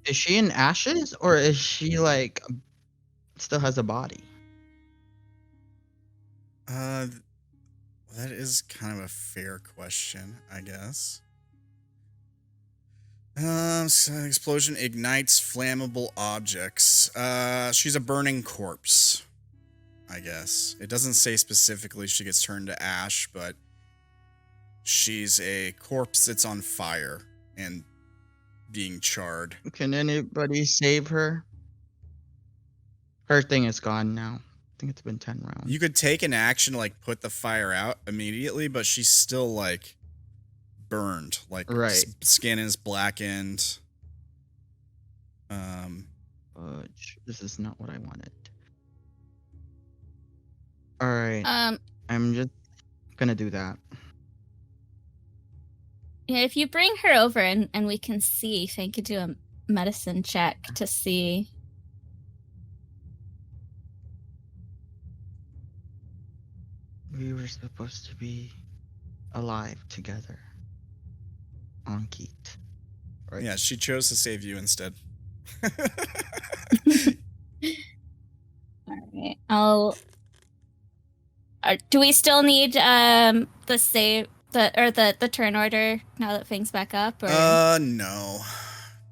Is she in ashes or is she like still has a body? That is kind of a fair question, I guess. So explosion ignites flammable objects. She's a burning corpse, I guess. It doesn't say specifically she gets turned to ash, but she's a corpse that's on fire and being charred. Can anybody save her? Her thing is gone now. I think it's been 10 rounds. You could take an action to like put the fire out immediately, but she's still like burned. Like Right. Skin is blackened. Fudge. This is not what I wanted. Alright. I'm just gonna do that. yeah. If you bring her over and we can see, Fang could do a medicine check to see. We were supposed to be alive together. On Keat. Right. Yeah, she chose to save you instead. Alright. Do we still need the save the turn order now that Fang's back up? Or No.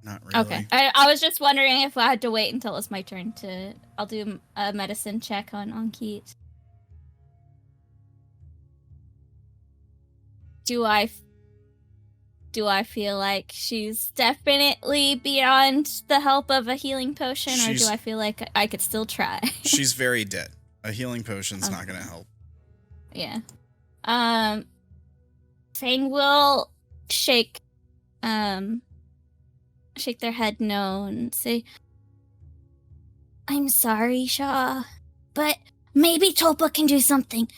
Not really. Okay. I was just wondering if I had to wait until it's my turn to. I'll do a medicine check on Keith. Do I feel like she's definitely beyond the help of a healing potion, or do I feel like I could still try? She's very dead. A healing potion's not gonna help. Yeah. Fang will shake their head no and say, I'm sorry, Sha'ah, but maybe Tulpa can do something.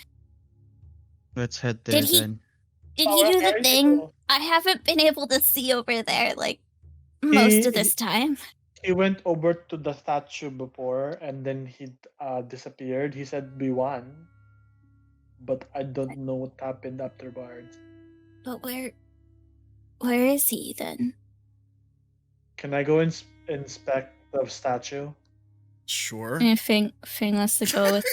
Let's head there then. Did he do the thing? I haven't been able to see over there, like, most of this time. He went over to the statue before, and then he disappeared. He said we won, but I don't know what happened afterwards. But where is he then? Can I go inspect the statue? Sure. And Fang wants to go with.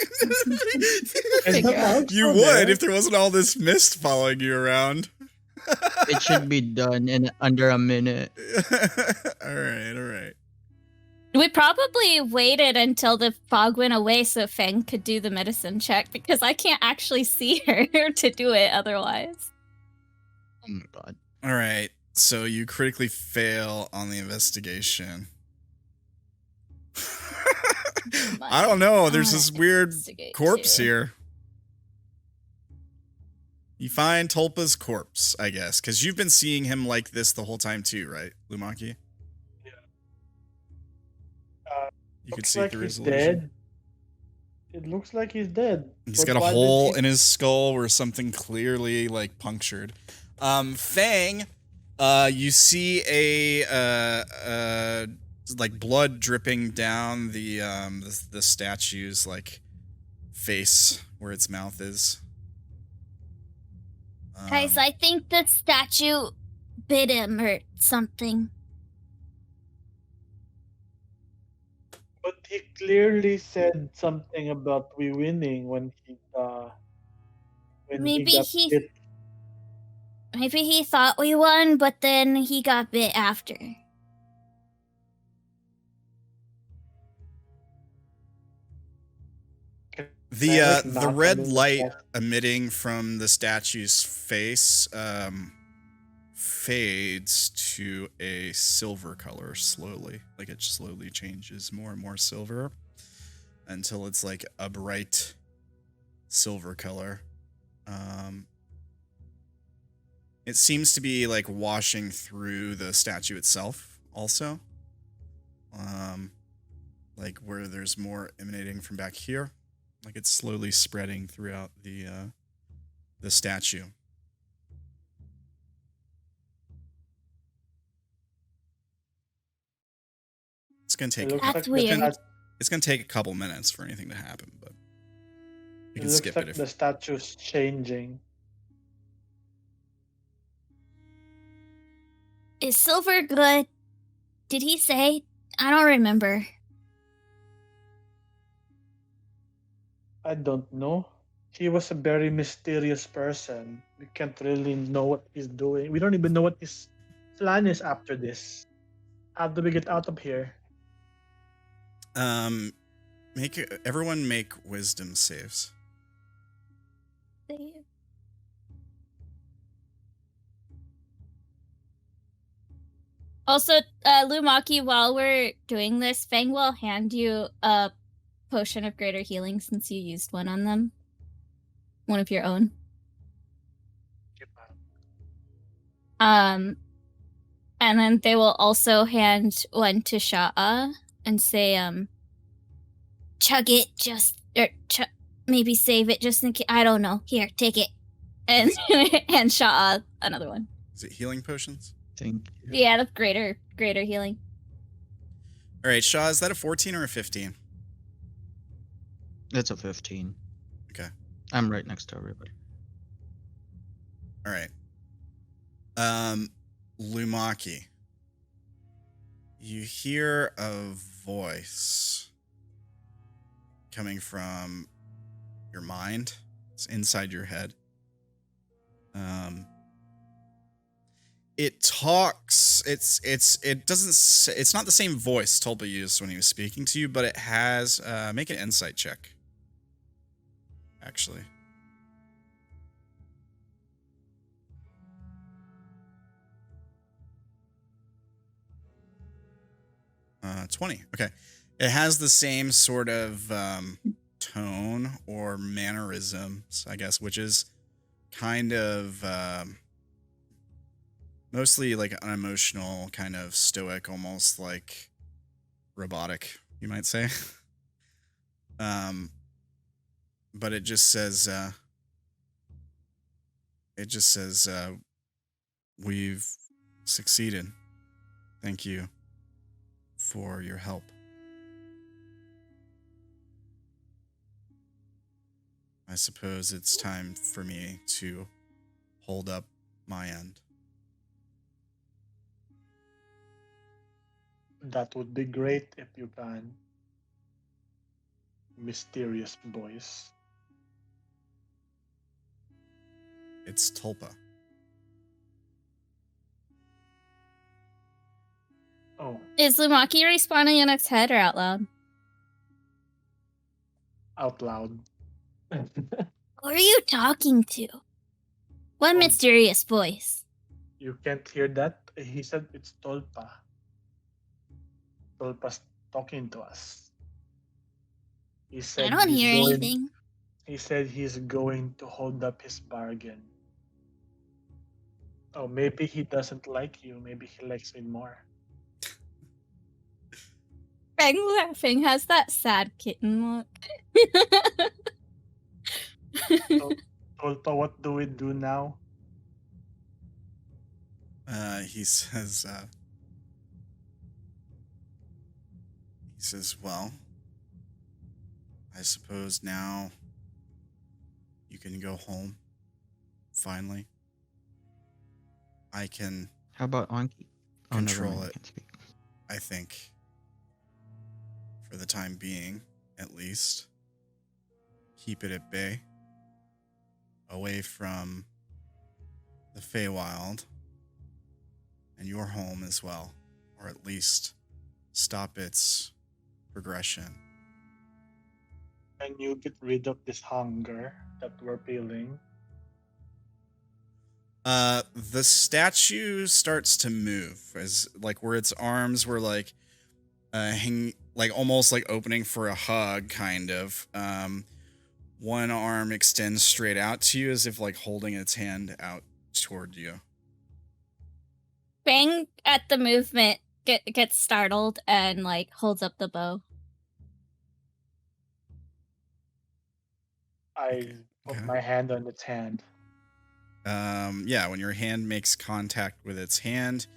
You would if there wasn't all this mist following you around. It should be done in under a minute. All right. We probably waited until the fog went away so Fang could do the medicine check, because I can't actually see her to do it otherwise. Oh my god. All right. So you critically fail on the investigation. I don't know. There's this weird corpse here. You find Tulpa's corpse, I guess, because you've been seeing him like this the whole time too, right, Lumaki? Yeah. You could Looks see like through he's his illusion. dead. It looks like he's dead. He's But got a why did hole he- in his skull where something clearly like punctured. Fang, you see a like blood dripping down the statue's like face where its mouth is. Guys, I think the statue bit him or something. But he clearly said something about we winning when he Maybe got he- hit. Maybe he thought we won, but then he got bit after. The red light emitting from the statue's face fades to a silver color slowly. Like it slowly changes more and more silver until it's like a bright silver color. It seems to be like washing through the statue itself also. Like where there's more emanating from back here. Like it's slowly spreading throughout the statue. It's gonna take. That's weird. It's gonna take a couple minutes for anything to happen, but you It can looks skip like it if. the statue's changing. Is silver good? Did he say? I don't remember. I don't know. He was a very mysterious person. We can't really know what he's doing. We don't even know what his plan is after this. How do we get out of here? Everyone make wisdom saves. Also, Lumaki, while we're doing this, Fang will hand you a potion of greater healing since you used one on them. One of your own. And then they will also hand one to Sha'ah and say, chug it maybe save it just in case. I don't know. Here, take it. And and Sha'ah another one. Is it healing potions? Thank you. Yeah, the greater healing. All right, Sha'ah, is that a 14 or a 15? It's a 15. Okay. I'm right next to everybody. All right. Lumaki. You hear a voice coming from your mind. It's inside your head. it talks. It doesn't. It's not the same voice Tulpa used when he was speaking to you, but it has. Make an insight check. Actually. 20. Okay. It has the same sort of tone or mannerisms, I guess, which is kind of mostly like unemotional, kind of stoic, almost like robotic, you might say. But it just says, we've succeeded. Thank you for your help. I suppose it's time for me to hold up my end. That would be great if you can. Mysterious voice. It's Tulpa. Oh, Is Lumaki responding in its head or out loud? out loud. Who are you talking to? What Oh. mysterious voice? You can't hear that? He said it's Tolpa. Tolpa's talking to us. He said I don't he's hear going- anything. He said he's going to hold up his bargain. Oh, maybe he doesn't like you. Maybe he likes me more. Fang laughing has that sad kitten look. Tolpa, what do we do now? He says, well, I suppose now you can go home. Finally. I can How about Anki? Oh, never Control mind, it. can't speak. I think, for the time being, at least, keep it at bay, away from the Feywild and your home as well, or at least stop its progression. Can you get rid of this hunger that we're feeling? The statue starts to move as like where its arms were like hang like almost like opening for a hug, kind of. One arm extends straight out to you as if like holding its hand out toward you. Fang at the movement gets startled and like holds up the bow. I put Okay. my hand on its hand. Yeah, when your hand makes contact with its hand,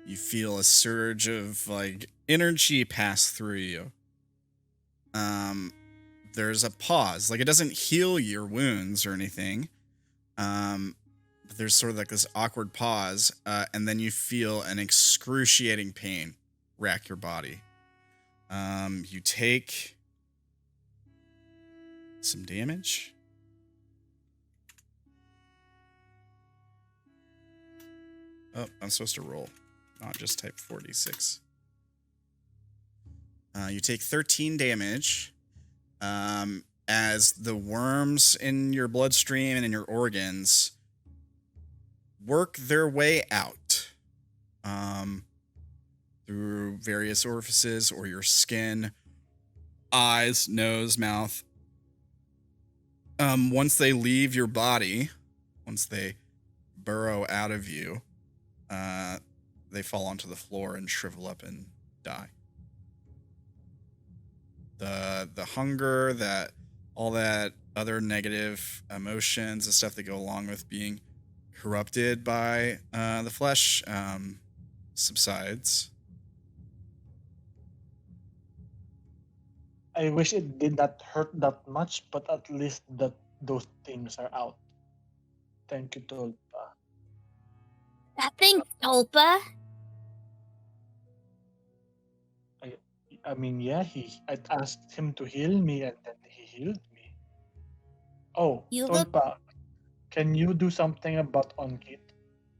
you feel a surge of like energy pass through you. There's a pause. Like it doesn't heal your wounds or anything. But there's sort of like this awkward pause, and then you feel an excruciating pain rack your body. You take some damage. Oh, I'm supposed to roll, not just type 46. You take 13 damage as the worms in your bloodstream and in your organs work their way out through various orifices or your skin, eyes, nose, mouth. Once they leave your body, once they burrow out of you, they fall onto the floor and shrivel up and die. The hunger, that all that other negative emotions and stuff that go along with being corrupted by the flesh subsides. I wish it did not hurt that much, but at least that those things are out. Thank you, Tolpa. Nothing, Tulpa. I mean, yeah, I asked him to heal me, and then he healed me. Oh, You look- Tolpa, can you do something about Onkit?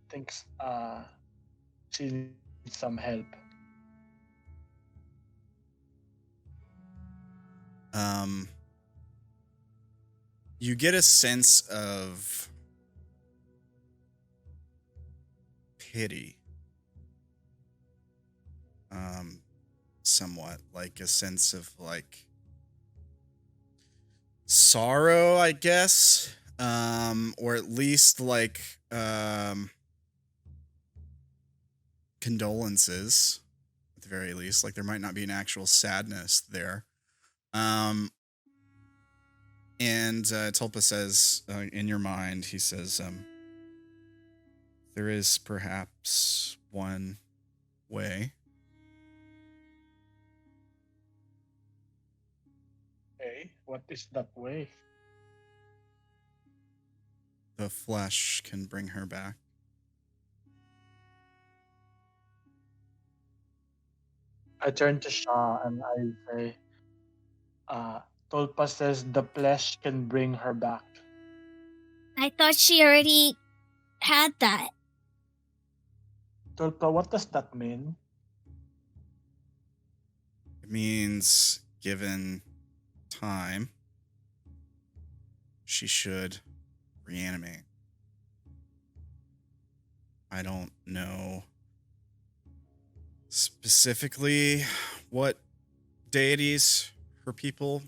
Thinks she needs some help. You get a sense of pity. Somewhat like a sense of like sorrow, I guess. Or at least like condolences at the very least. Like there might not be an actual sadness there. And Tulpa says, in your mind, he says, there is perhaps one way. Okay, what is that way? The flesh can bring her back. I turn to Sha'ah and I say, Tolpa says the flesh can bring her back. I thought she already had that. Tolpa, what does that mean? It means, given time, she should reanimate. I don't know specifically what deities her people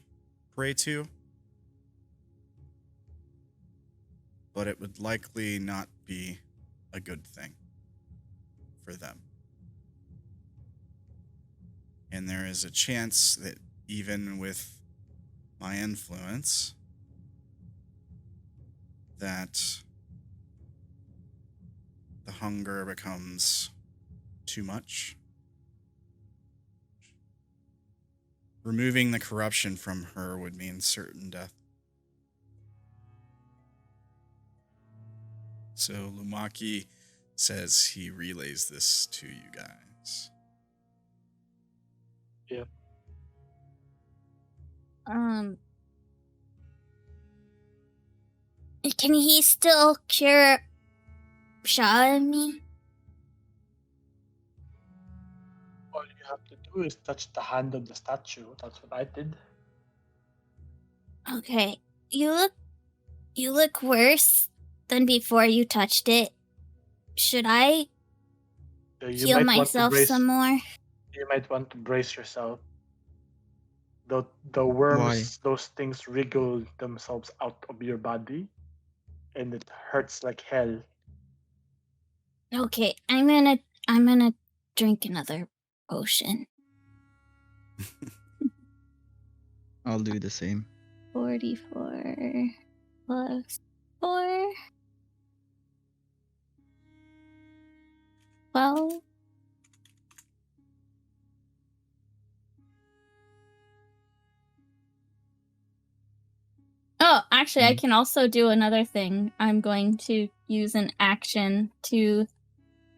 pray to, but it would likely not be a good thing for them. And there is a chance that even with my influence, that the hunger becomes too much. Removing the corruption from her would mean certain death. So Lumaki says he relays this to you guys. Yep. Can he still cure Sha'ah and me? All you have to do is touch the hand of the statue. That's what I did. Okay, you look worse than before you touched it. Should I So heal myself some more? You might want to brace yourself. The worms, Why? those things wriggle themselves out of your body, and it hurts like hell. Okay, I'm gonna drink another potion. I'll do the same. 44 plus 4. 12. Oh, actually, I can also do another thing. I'm going to use an action to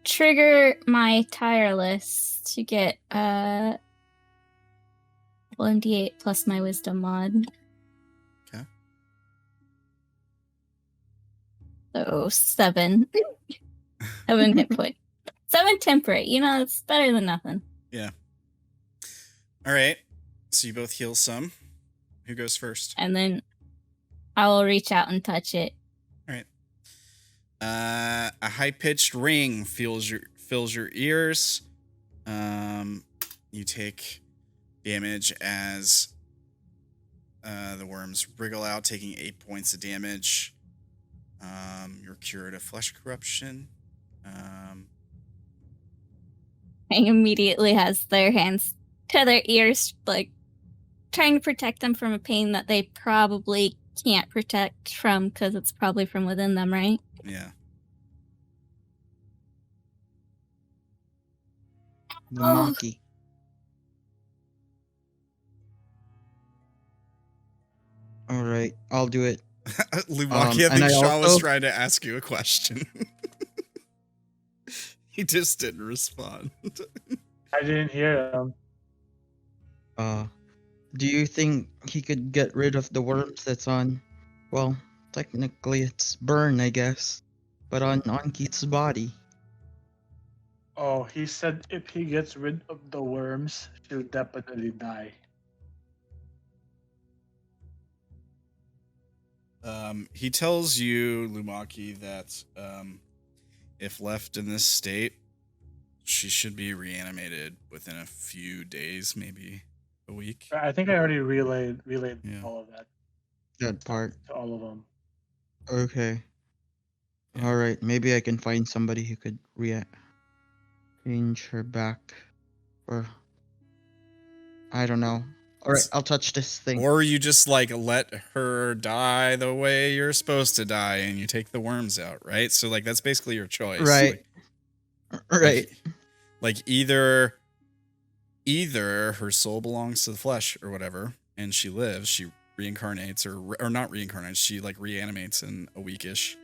trigger my tireless to get 1d8 plus my wisdom mod. Okay. So 7. 7 hit point. 7 temperate. You know, it's better than nothing. Yeah. All right. So you both heal some. Who goes first? And then I will reach out and touch it. All right. A high-pitched ring fills your ears. You take damage as the worms wriggle out, taking 8 points of damage. You're cured of flesh corruption. Fang immediately has their hands to their ears, like trying to protect them from a pain that they probably can't protect from because it's probably from within them, right? Yeah. Lumaki. All right, I'll do it. Lumaki, I and think I Sha'ah was also- trying to ask you a question. He just didn't respond. I didn't hear him. Do you think he could get rid of the worms that's on? Well, technically it's burn, I guess, but on Keith's body. Oh, he said if he gets rid of the worms, she'll definitely die. He tells you, Lumaki, that if left in this state, she should be reanimated within a few days, maybe a week. I think I already relayed Yeah. all of that That part. to all of them. Okay. Yeah. All right. Maybe I can find somebody who could change her back, or I don't know. All right, I'll touch this thing. Or you just like let her die the way you're supposed to die and you take the worms out, right? So like that's basically your choice. Right. Right. Like either her soul belongs to the flesh or whatever and she lives, she reincarnates or not reincarnates, she like reanimates in a weekish,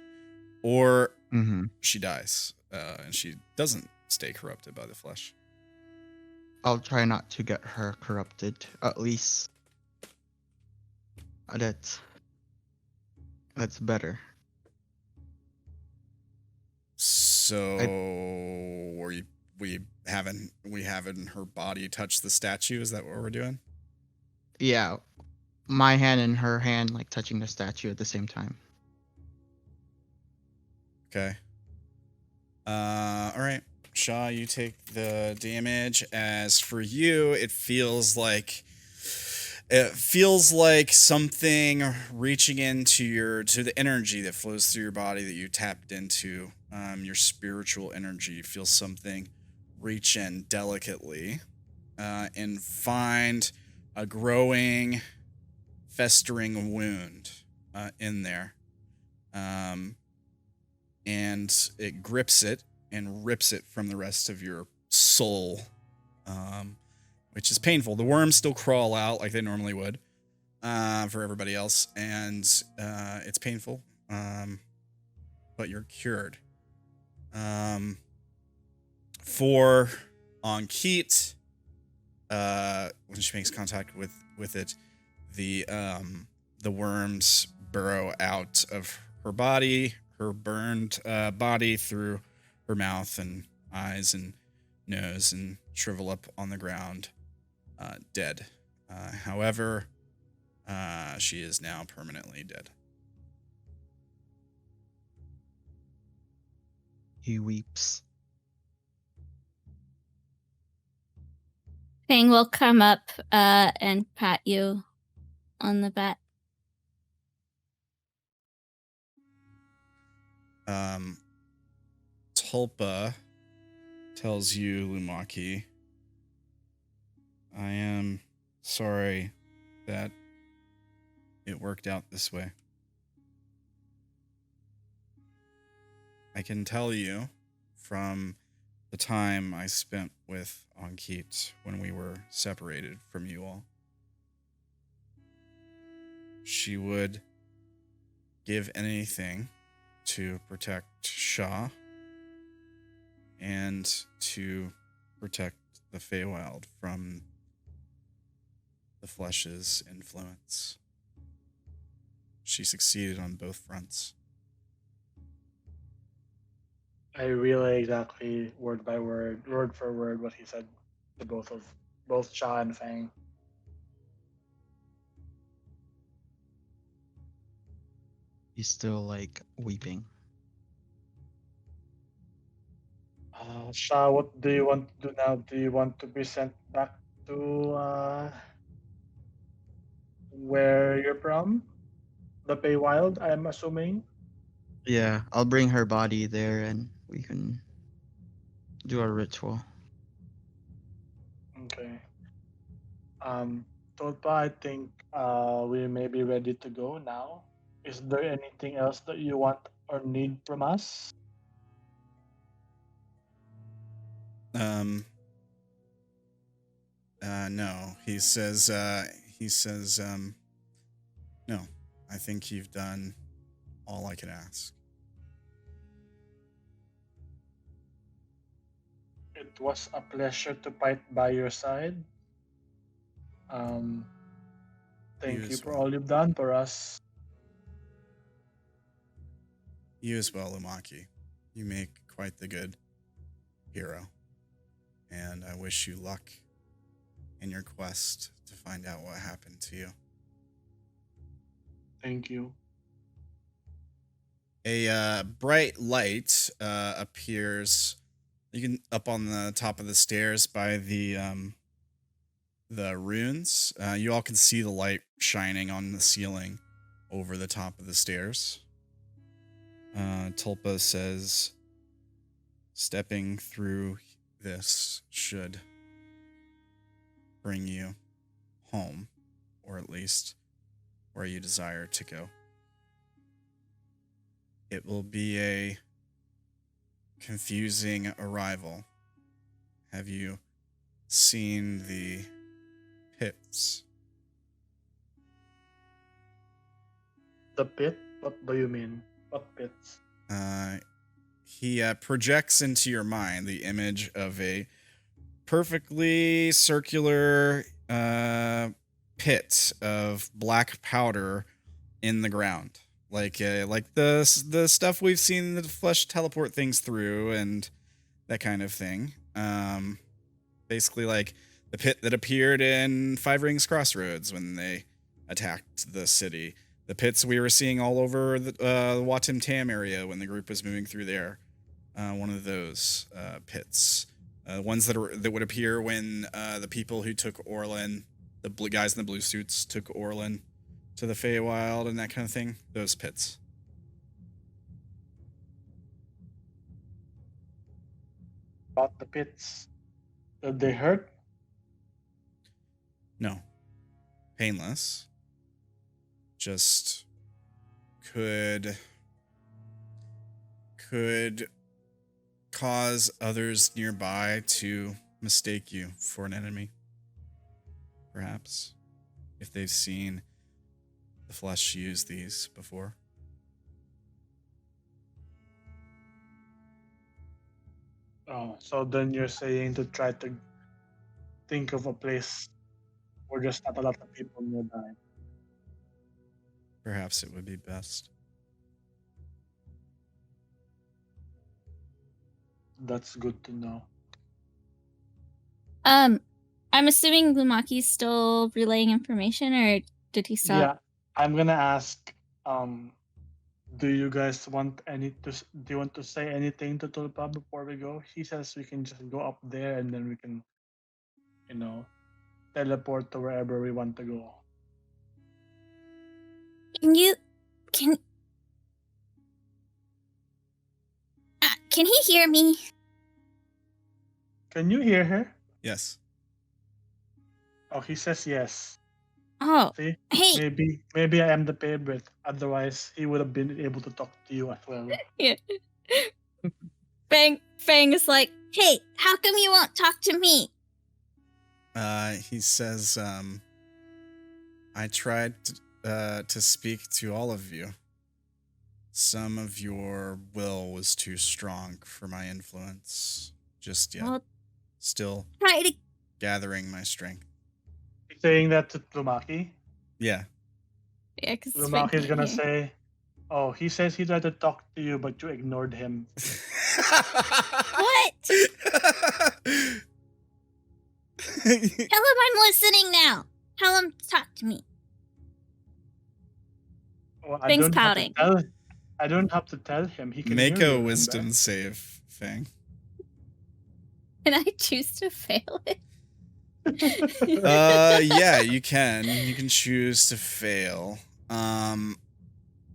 or she dies and she doesn't stay corrupted by the flesh. I'll try not to get her corrupted, at least. That's better. So we having her body touch the statue? Is that what we're doing? Yeah, my hand and her hand like touching the statue at the same time. Okay. All right. Sha'ah, you take the damage. As for you, it feels like something reaching into to the energy that flows through your body that you tapped into. Your spiritual energy. You feel something reach in delicately and find a growing, festering wound in there. And it grips it and rips it from the rest of your soul, which is painful. The worms still crawl out like they normally would for everybody else, and it's painful, but you're cured. For Ankit, when she makes contact with it, the worms burrow out of her body, her burned body, through her mouth and eyes and nose, and shrivel up on the ground, dead. However, she is now permanently dead. He weeps. Fang will come up and pat you on the back. Tulpa tells you, Lumaki, I am sorry that it worked out this way. I can tell you from the time I spent with Ankit when we were separated from you all, she would give anything to protect Sha'ah and to protect the Feywild from the Flesh's influence. She succeeded on both fronts. I relay exactly word by word, word for word, what he said to both Sha'ah and Fang. He's still like weeping. Sha'ah, what do you want to do now? Do you want to be sent back to where you're from? The Feywild, I'm assuming? Yeah, I'll bring her body there and we can do a ritual. Okay. Tolpa, I think we may be ready to go now. Is there anything else that you want or need from us? No. He says, no. I think you've done all I could ask. It was a pleasure to fight by your side. Thank you as for well. all you've done for us. You as well, Lumaki. You make quite the good hero. and I wish you luck in your quest to find out what happened to you. Thank you. A bright light appears. You can up on the top of the stairs by the runes. You all can see the light shining on the ceiling over the top of the stairs. Tulpa says, stepping through this should bring you home, or at least where you desire to go. It will be a confusing arrival. Have you seen the pits? The pit? What do you mean? What pits? He projects into your mind the image of a perfectly circular pit of black powder in the ground, like the stuff we've seen the flesh teleport things through and that kind of thing. Basically like the pit that appeared in Five Rings Crossroads when they attacked the city. The pits we were seeing all over the Watim Tam area when the group was moving through there. One of those pits. Ones that would appear when the people who took Orilyn, the blue guys in the blue suits, took Orilyn to the Feywild and that kind of thing. Those pits. About the pits. Did they hurt? No. Painless. Just could cause others nearby to mistake you for an enemy. Perhaps. If they've seen the flesh use these before. Oh, so then you're saying to try to think of a place where there's not a lot of people nearby. Perhaps it would be best. That's good to know. I'm assuming Lumaki's still relaying information, or did he stop? Yeah, I'm gonna ask. Do you guys want do you want to say anything to Tulpa before we go? He says we can just go up there and then we can, teleport to wherever we want to go. Can he hear me? Can you hear her? Yes. Oh, he says yes. Oh, See, hey. maybe I am the favorite. Otherwise, he would have been able to talk to you as well. Yeah. Fang is like, hey, how come you won't talk to me? He says, I tried to speak to all of you. Some of your will was too strong for my influence just yet. Well, still try to gathering my strength. He's saying that to Lumaki. Yeah. Yeah, because Lumaki's gonna say, "Oh, he says he tried to talk to you, but you ignored him." What? Tell him I'm listening now. Tell him to talk to me. Well, Fang's pouting. I don't have to tell him. He can Make hear a you, wisdom save, Fang. Can I choose to fail it? Yeah, you can. You can choose to fail.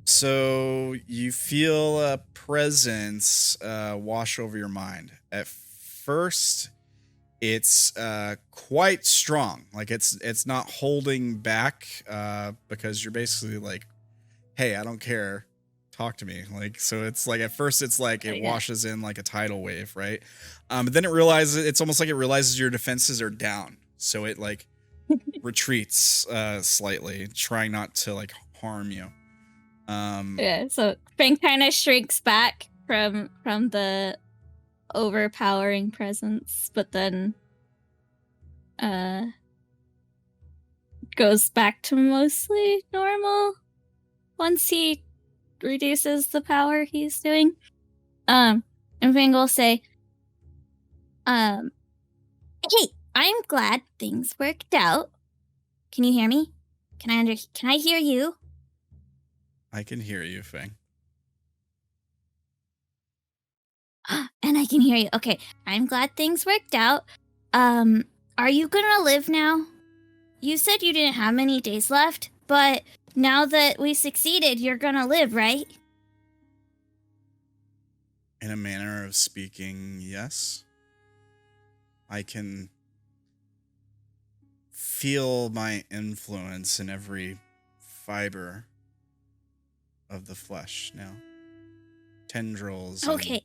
So you feel a presence wash over your mind. At first, it's quite strong. Like it's not holding back because you're basically like, hey, I don't care. Talk to me. Like, so it's like at first it's like it washes in like a tidal wave, right? But then it's almost like it realizes your defenses are down. So it like retreats slightly, trying not to like harm you. Yeah, so Fang kind of shrinks back from the overpowering presence, but then goes back to mostly normal once he reduces the power he's doing. And Fang will say, Hey, I'm glad things worked out. Can you hear me? Can I hear you? I can hear you, Fang. And I can hear you. Okay, I'm glad things worked out. Are you gonna live now? You said you didn't have many days left, but now that we succeeded, you're gonna live, right? In a manner of speaking, yes. I can feel my influence in every fiber of the flesh now. Tendrils Okay. in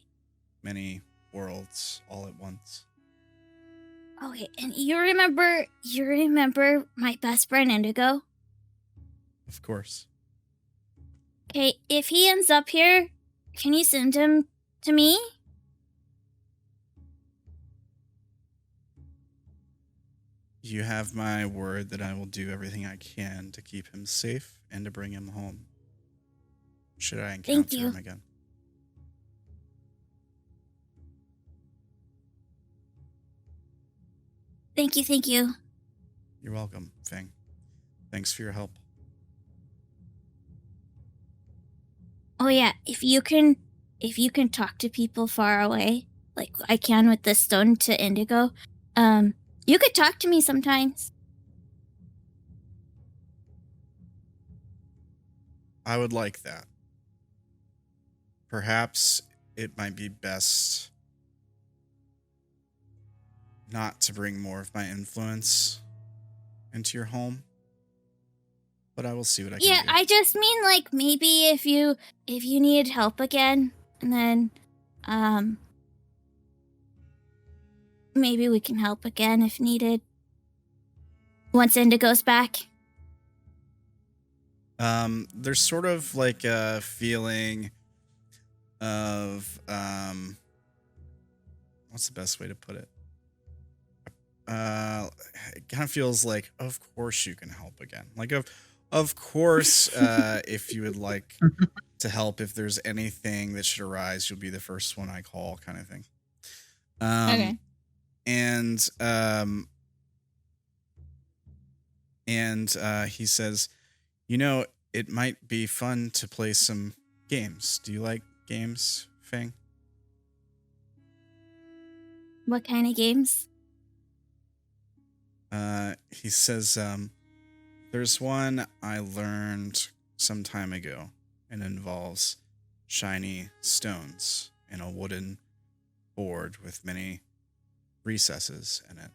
many worlds all at once. Okay, and you remember my best friend Indigo? Of course. Okay, if he ends up here, can you send him to me? You have my word that I will do everything I can to keep him safe and to bring him home. Should I encounter you. him again? Thank you. You're welcome, Fang. Thanks for your help. Oh yeah, if you can talk to people far away, like I can with the stone to Indigo, you could talk to me sometimes. I would like that. Perhaps it might be best not to bring more of my influence into your home. But I will see what I can Yeah, do. I just mean like maybe if you need help again, and then maybe we can help again if needed. Once Indigo's back. There's sort of like a feeling of what's the best way to put it? It kind of feels like, of course you can help again. Like of course, if you would like to help, if there's anything that should arise, you'll be the first one I call, kind of thing. Okay. And he says, you know, it might be fun to play some games. Do you like games, Fang? What kind of games? He says, there's one I learned some time ago and involves shiny stones and a wooden board with many recesses in it.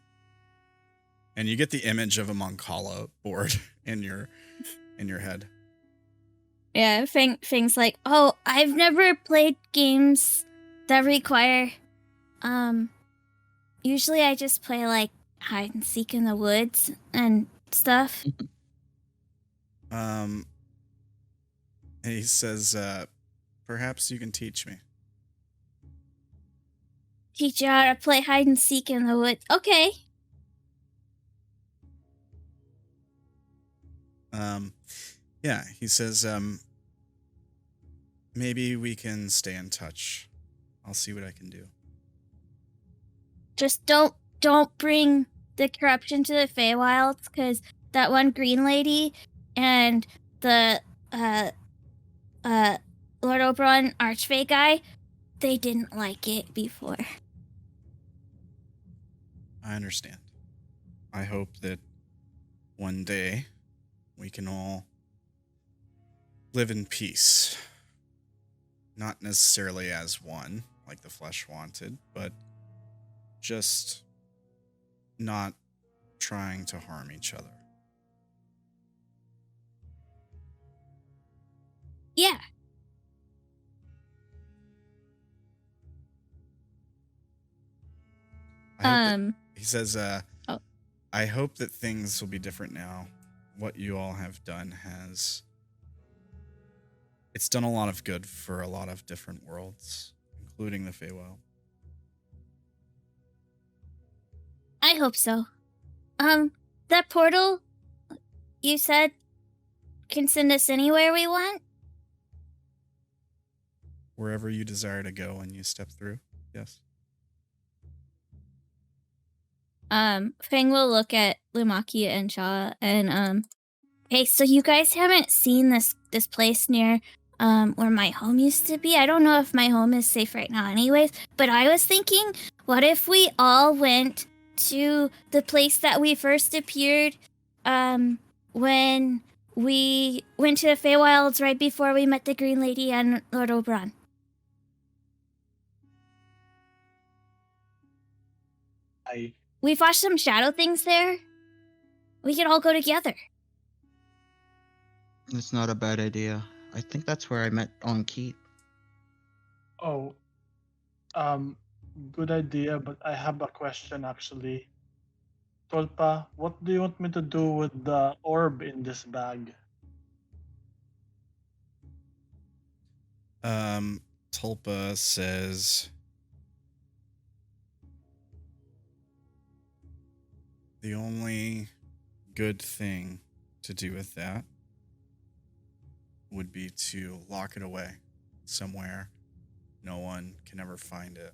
And you get the image of a Moncala board in your head. Yeah, Fang's like, oh, I've never played games that require, usually I just play like hide and seek in the woods and stuff. He says, perhaps you can teach me. Teach you how to play hide and seek in the woods. Okay. Yeah, he says, maybe we can stay in touch. I'll see what I can do. Just don't bring the corruption to the Feywilds, because that one green lady and the Lord Oberon Archfey guy, they didn't like it before. I understand. I hope that one day we can all live in peace. Not necessarily as one, like the flesh wanted, but just not trying to harm each other. Yeah. He says, oh. I hope that things will be different now. What you all have done it's done a lot of good for a lot of different worlds, including the Feywild. I hope so. That portal you said can send us anywhere we want? Wherever you desire to go when you step through, yes. Fang will look at Lumaki and Sha'ah and hey, so you guys haven't seen this place near where my home used to be? I don't know if my home is safe right now anyways, but I was thinking, what if we all went to the place that we first appeared when we went to the Feywilds right before we met the Green Lady and Lord Oberon? We fought some shadow things there. We could all go together. It's not a bad idea. I think that's where I met on Keat. Oh, good idea, but I have a question actually. Tolpa, what do you want me to do with the orb in this bag? Tulpa says, the only good thing to do with that would be to lock it away somewhere no one can ever find it.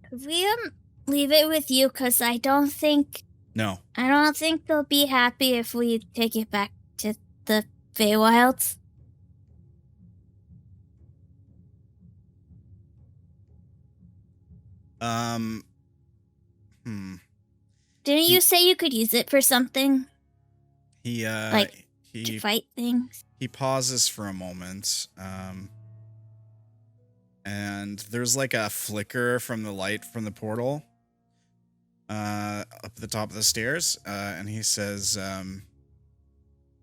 Could we leave it with you? Cause I don't think No. they'll be happy if we take it back to the Feywilds. Didn't you say you could use it for something? To fight things? He pauses for a moment, and there's like a flicker from the light from the portal up at the top of the stairs, and he says,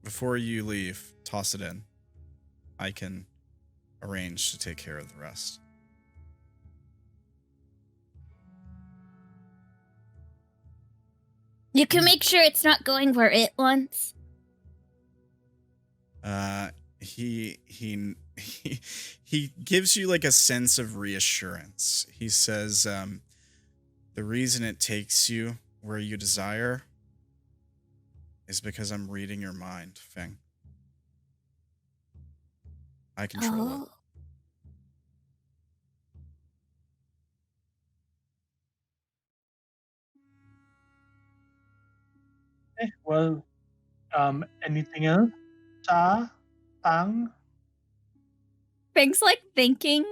before you leave, toss it in. I can arrange to take care of the rest. You can make sure it's not going where it wants. He gives you like a sense of reassurance. He says, the reason it takes you where you desire is because I'm reading your mind, Fang. I control it. Okay, well, anything else? Sha'ah? Fang? Fang's like thinking.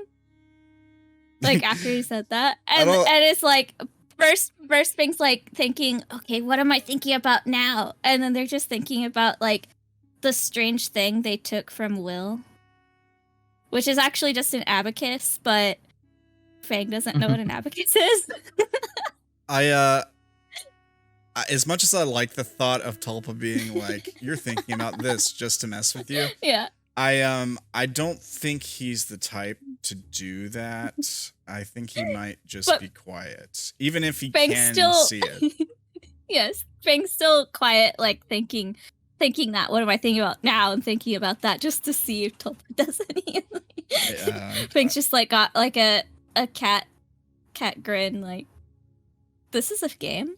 Like after he said that. And don't- it's like first Fang's like thinking, okay, what am I thinking about now? And then they're just thinking about like the strange thing they took from Will. Which is actually just an abacus, but Fang doesn't know what an abacus is. As much as I like the thought of Tulpa being like, you're thinking about this just to mess with you. Yeah. I don't think he's the type to do that. I think he might just be quiet, even if he Fang's can still see it. Yes, Fang's still quiet, like thinking that. What am I thinking about now? And thinking about that just to see if Tulpa does anything. Fang's just like got like a cat grin, like this is a game.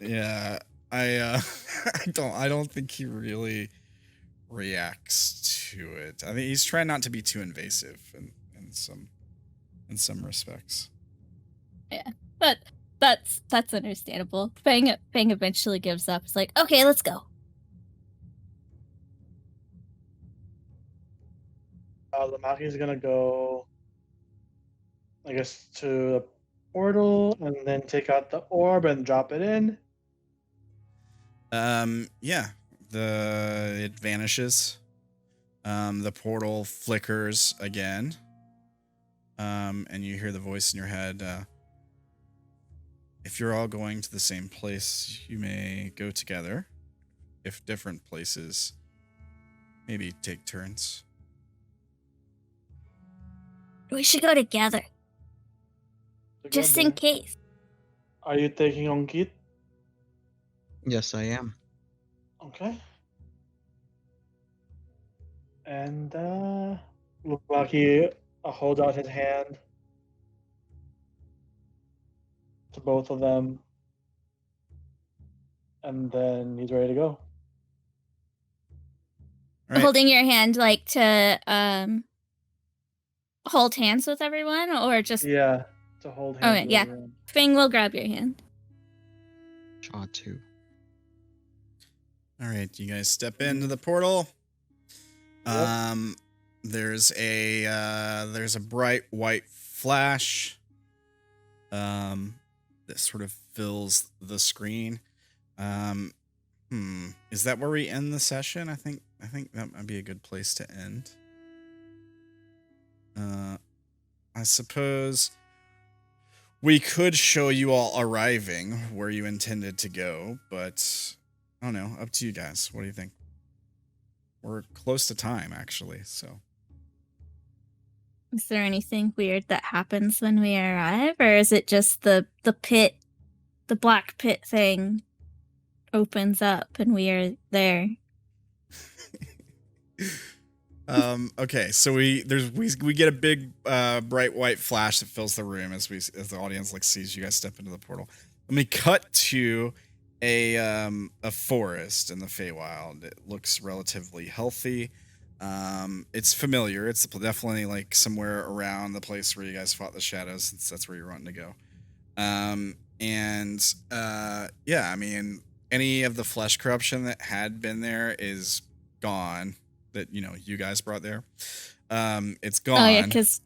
Yeah, I don't think he really reacts to it. I think he's trying not to be too invasive in some respects. Yeah, but that's understandable. Fang eventually gives up. It's like, okay, let's go. Lumaki's gonna go, I guess, to the portal and then take out the orb and drop it in. Yeah, it vanishes. The portal flickers again. And you hear the voice in your head. If you're all going to the same place, you may go together. If different places, maybe take turns. We should go together, just in case. Are you taking on Keat? Yes, I am. Okay. And Lumaki holds out his hand to both of them, and then he's ready to go. Right. Holding your hand, like to hold hands with everyone, or just Yeah, to hold hands. Okay, with yeah. everyone. Fang will grab your hand. Sha'ah too. All right, you guys step into the portal. Yep. There's a bright white flash. That sort of fills the screen. Is that where we end the session? I think that might be a good place to end. I suppose we could show you all arriving where you intended to go, but I don't know. Up to you guys. What do you think? We're close to time, actually, so. Is there anything weird that happens when we arrive, or is it just the pit, the black pit thing opens up and we are there? Okay, so we get a big bright white flash that fills the room as the audience sees you guys step into the portal. Let me cut to a forest in the Feywild. It looks relatively healthy. It's familiar. It's definitely somewhere around the place where you guys fought the shadows, since that's where you're wanting to go. Yeah, I mean, any of the flesh corruption that had been there is gone. That you guys brought there. It's gone. Oh yeah, because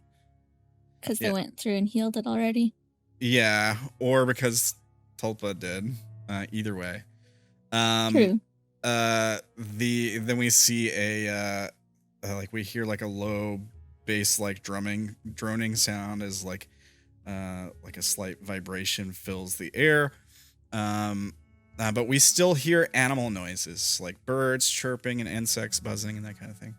they went through and healed it already. Yeah, or because Tulpa did. Either way. True. Then we see we hear a low bass droning sound as a slight vibration fills the air. But we still hear animal noises like birds chirping and insects buzzing and that kind of thing.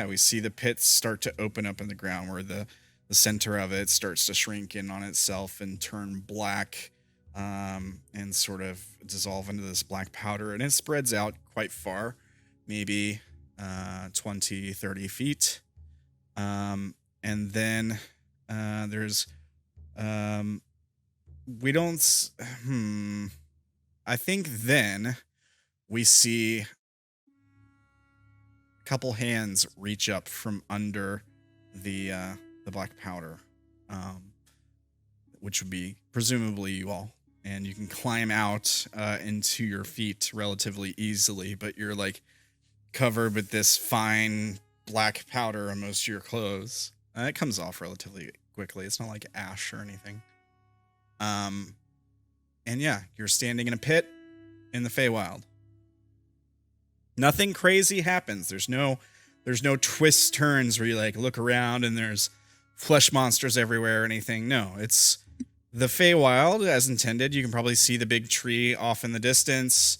We see the pits start to open up in the ground where the center of it starts to shrink in on itself and turn black, and sort of dissolve into this black powder. And it spreads out quite far, maybe 20, 30 feet. And then there's... we don't... I think then we see a couple hands reach up from under the black powder, which would be presumably you all, and you can climb out into your feet relatively easily, but you're covered with this fine black powder on most of your clothes. It comes off relatively quickly. It's not like ash or anything. And yeah, you're standing in a pit in the Feywild. Nothing crazy happens. There's no twists, turns where you look around and there's flesh monsters everywhere or anything. No, it's the Feywild as intended. You can probably see the big tree off in the distance.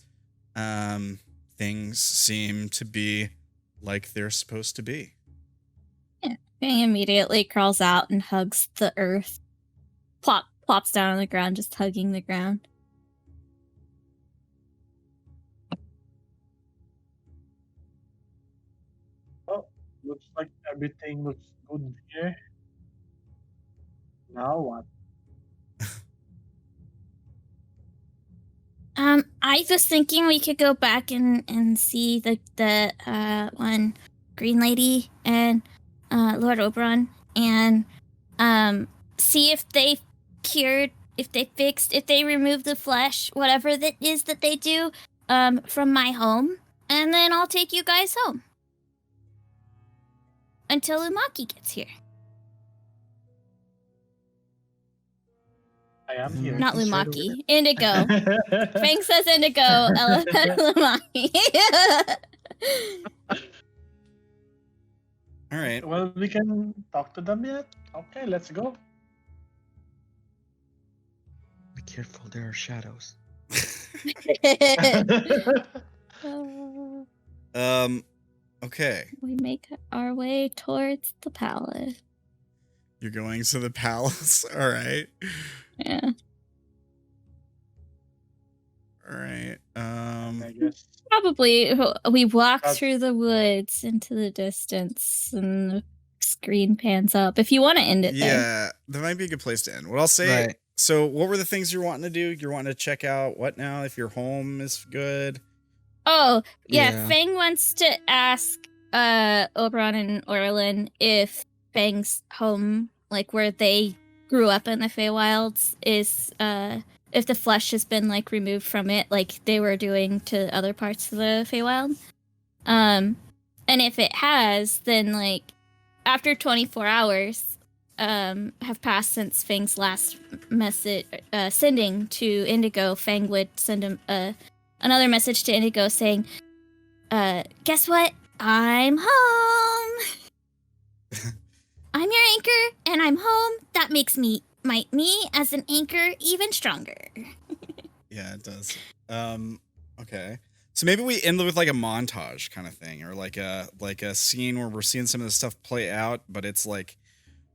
Things seem to be like they're supposed to be. Yeah, Fang immediately crawls out and hugs the earth. Plops down on the ground, just hugging the ground. Well, looks like everything looks good here. Now what? I was thinking we could go back and see the one green lady and Lord Oberon and see if they cured, if they fixed, if they removed the flesh, whatever that is that they do from my home, and then I'll take you guys home until Lumaki gets here. I am here. Not Straight Lumaki, Indigo. Fang says Indigo, Ella says Lumaki. All right. Well, we can talk to them yet? Okay, let's go. Be careful, there are shadows. Okay. We make our way towards the palace. You're going to the palace. All right. Yeah. All right. I guess. Probably we walk That's- through the woods into the distance and the screen pans up. If you want to end it there. Yeah, that might be a good place to end. What I'll say. Right. So, what were the things you're wanting to do? You're wanting to check out what now? If your home is good. Oh, yeah. Yeah. Fang wants to ask Oberon and Orilyn if Fang's home, where they grew up in the Feywilds is if the flesh has been like removed from it, like they were doing to other parts of the Feywild. And if it has, then like after 24 hours have passed since Fang's last message sending to Indigo, Fang would send him another message to Indigo saying, guess what? I'm home. I'm your anchor, and I'm home. That makes me as an anchor even stronger. Yeah, it does. Okay. So maybe we end with like a montage kind of thing, or like a scene where we're seeing some of the stuff play out, but it's like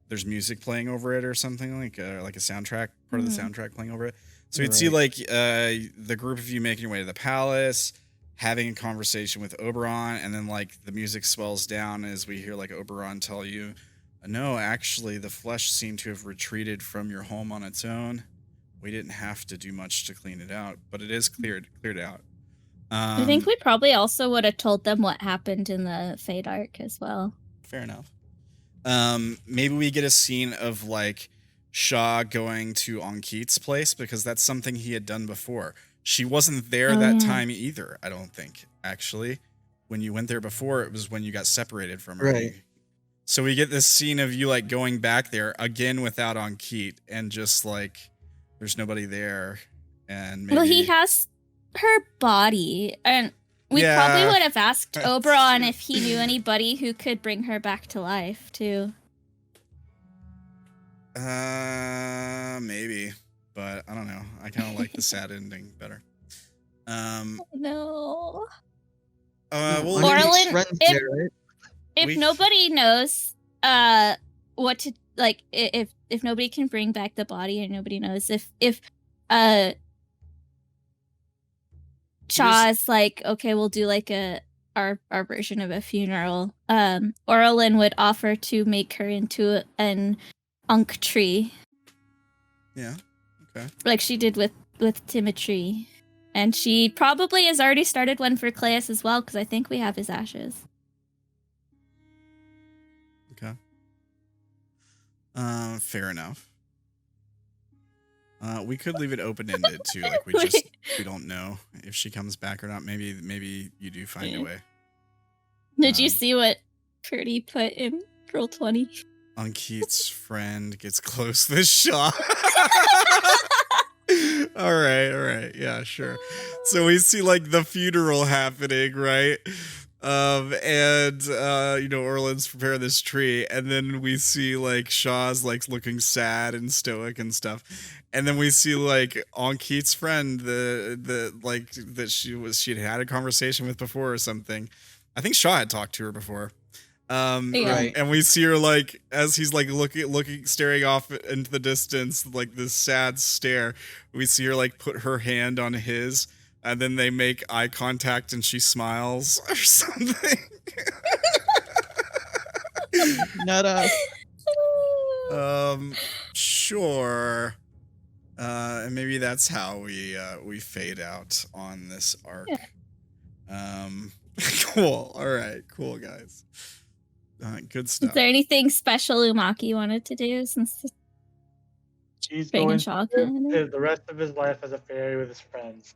there's music playing over it or something, like a soundtrack, part of the soundtrack playing over it. So we'd see like the group of you making your way to the palace, having a conversation with Oberon, and then like the music swells down as we hear like Oberon tell you, no, actually the flesh seemed to have retreated from your home on its own. We didn't have to do much to clean it out, but it is cleared out. I think we probably also would have told them what happened in the Fade arc as well. Fair enough. Maybe we get a scene of like Sha'ah going to Ankit's place, because that's something he had done before. She wasn't there that time either, I don't think, actually. When you went there before, it was when you got separated from her. Right. So we get this scene of you like going back there again without Ankit, and just like there's nobody there. And maybe... Well, he has her body, and we probably would have asked Oberon if he knew anybody who could bring her back to life too. Maybe, but I don't know. I kind of like the sad ending better. No. Well, Orilyn, if if nobody knows what to like, if nobody can bring back the body, and nobody knows if Sha'ah's like, okay, we'll do like our version of a funeral. Orilyn would offer to make her into an Unk tree. Yeah. Okay. Like she did with Timotry. And she probably has already started one for Cleus as well, because I think we have his ashes. Okay. Fair enough. We could leave it open-ended too, like we don't know if she comes back or not. Maybe you do find a way. Did you see what Ferdy put in Roll20? Ankit's friend gets close this shot. All right. Yeah, sure. So we see like the funeral happening, right? And Orlin's preparing this tree, and then we see like Sha'ah's like looking sad and stoic and stuff. And then we see like Ankit's friend, that she'd had a conversation with before or something. I think Sha'ah had talked to her before. Right. And we see her like as he's like looking, staring off into the distance, like this sad stare. We see her like put her hand on his, and then they make eye contact, and she smiles or something. Not us. Sure. And maybe that's how we fade out on this arc. Yeah. Cool. All right. Cool, guys. Good stuff. Is there anything special Lumaki wanted to do since She's Fang going and Sha'ah to can? live the rest of his life as a fairy with his friends.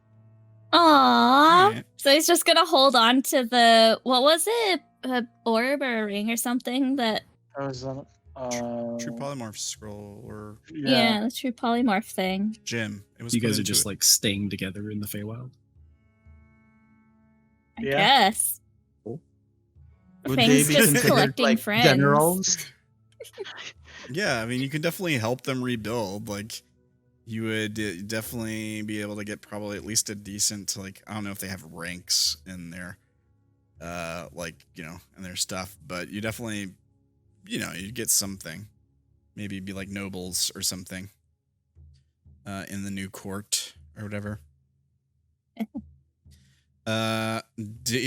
Aww. Right. So he's just gonna hold on to the, what was it? A orb or a ring or something that... That was True polymorph scroll or Yeah, the true polymorph thing. gem. It was You put guys are into just it. like staying together in the Feywild. I Yeah. guess. Would Fang's they be just considered, collecting like, friends. generals? Yeah, I mean, you can definitely help them rebuild. Like, you would definitely be able to get probably at least a decent, like, I don't know if they have ranks in their, in their stuff, but you definitely, you'd get something. Maybe be like nobles or something in the new court or whatever.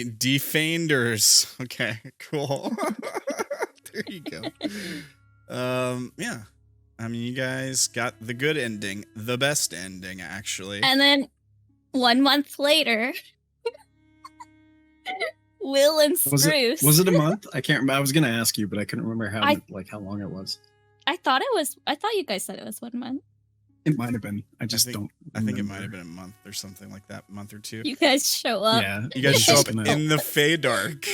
Defenders. Okay, cool. There you go. Yeah. I mean, you guys got the good ending, the best ending, actually. And then 1 month later, Will and Spruce. Was it a month? I can't remember. I was gonna ask you, but I couldn't remember how I- long it was. I thought it was. I thought you guys said it was 1 month. It might have been. I just think- don't. I think it might remember. have been a month or something like that, month or two. You guys show up. Yeah, You guys show up in in the Fey Dark,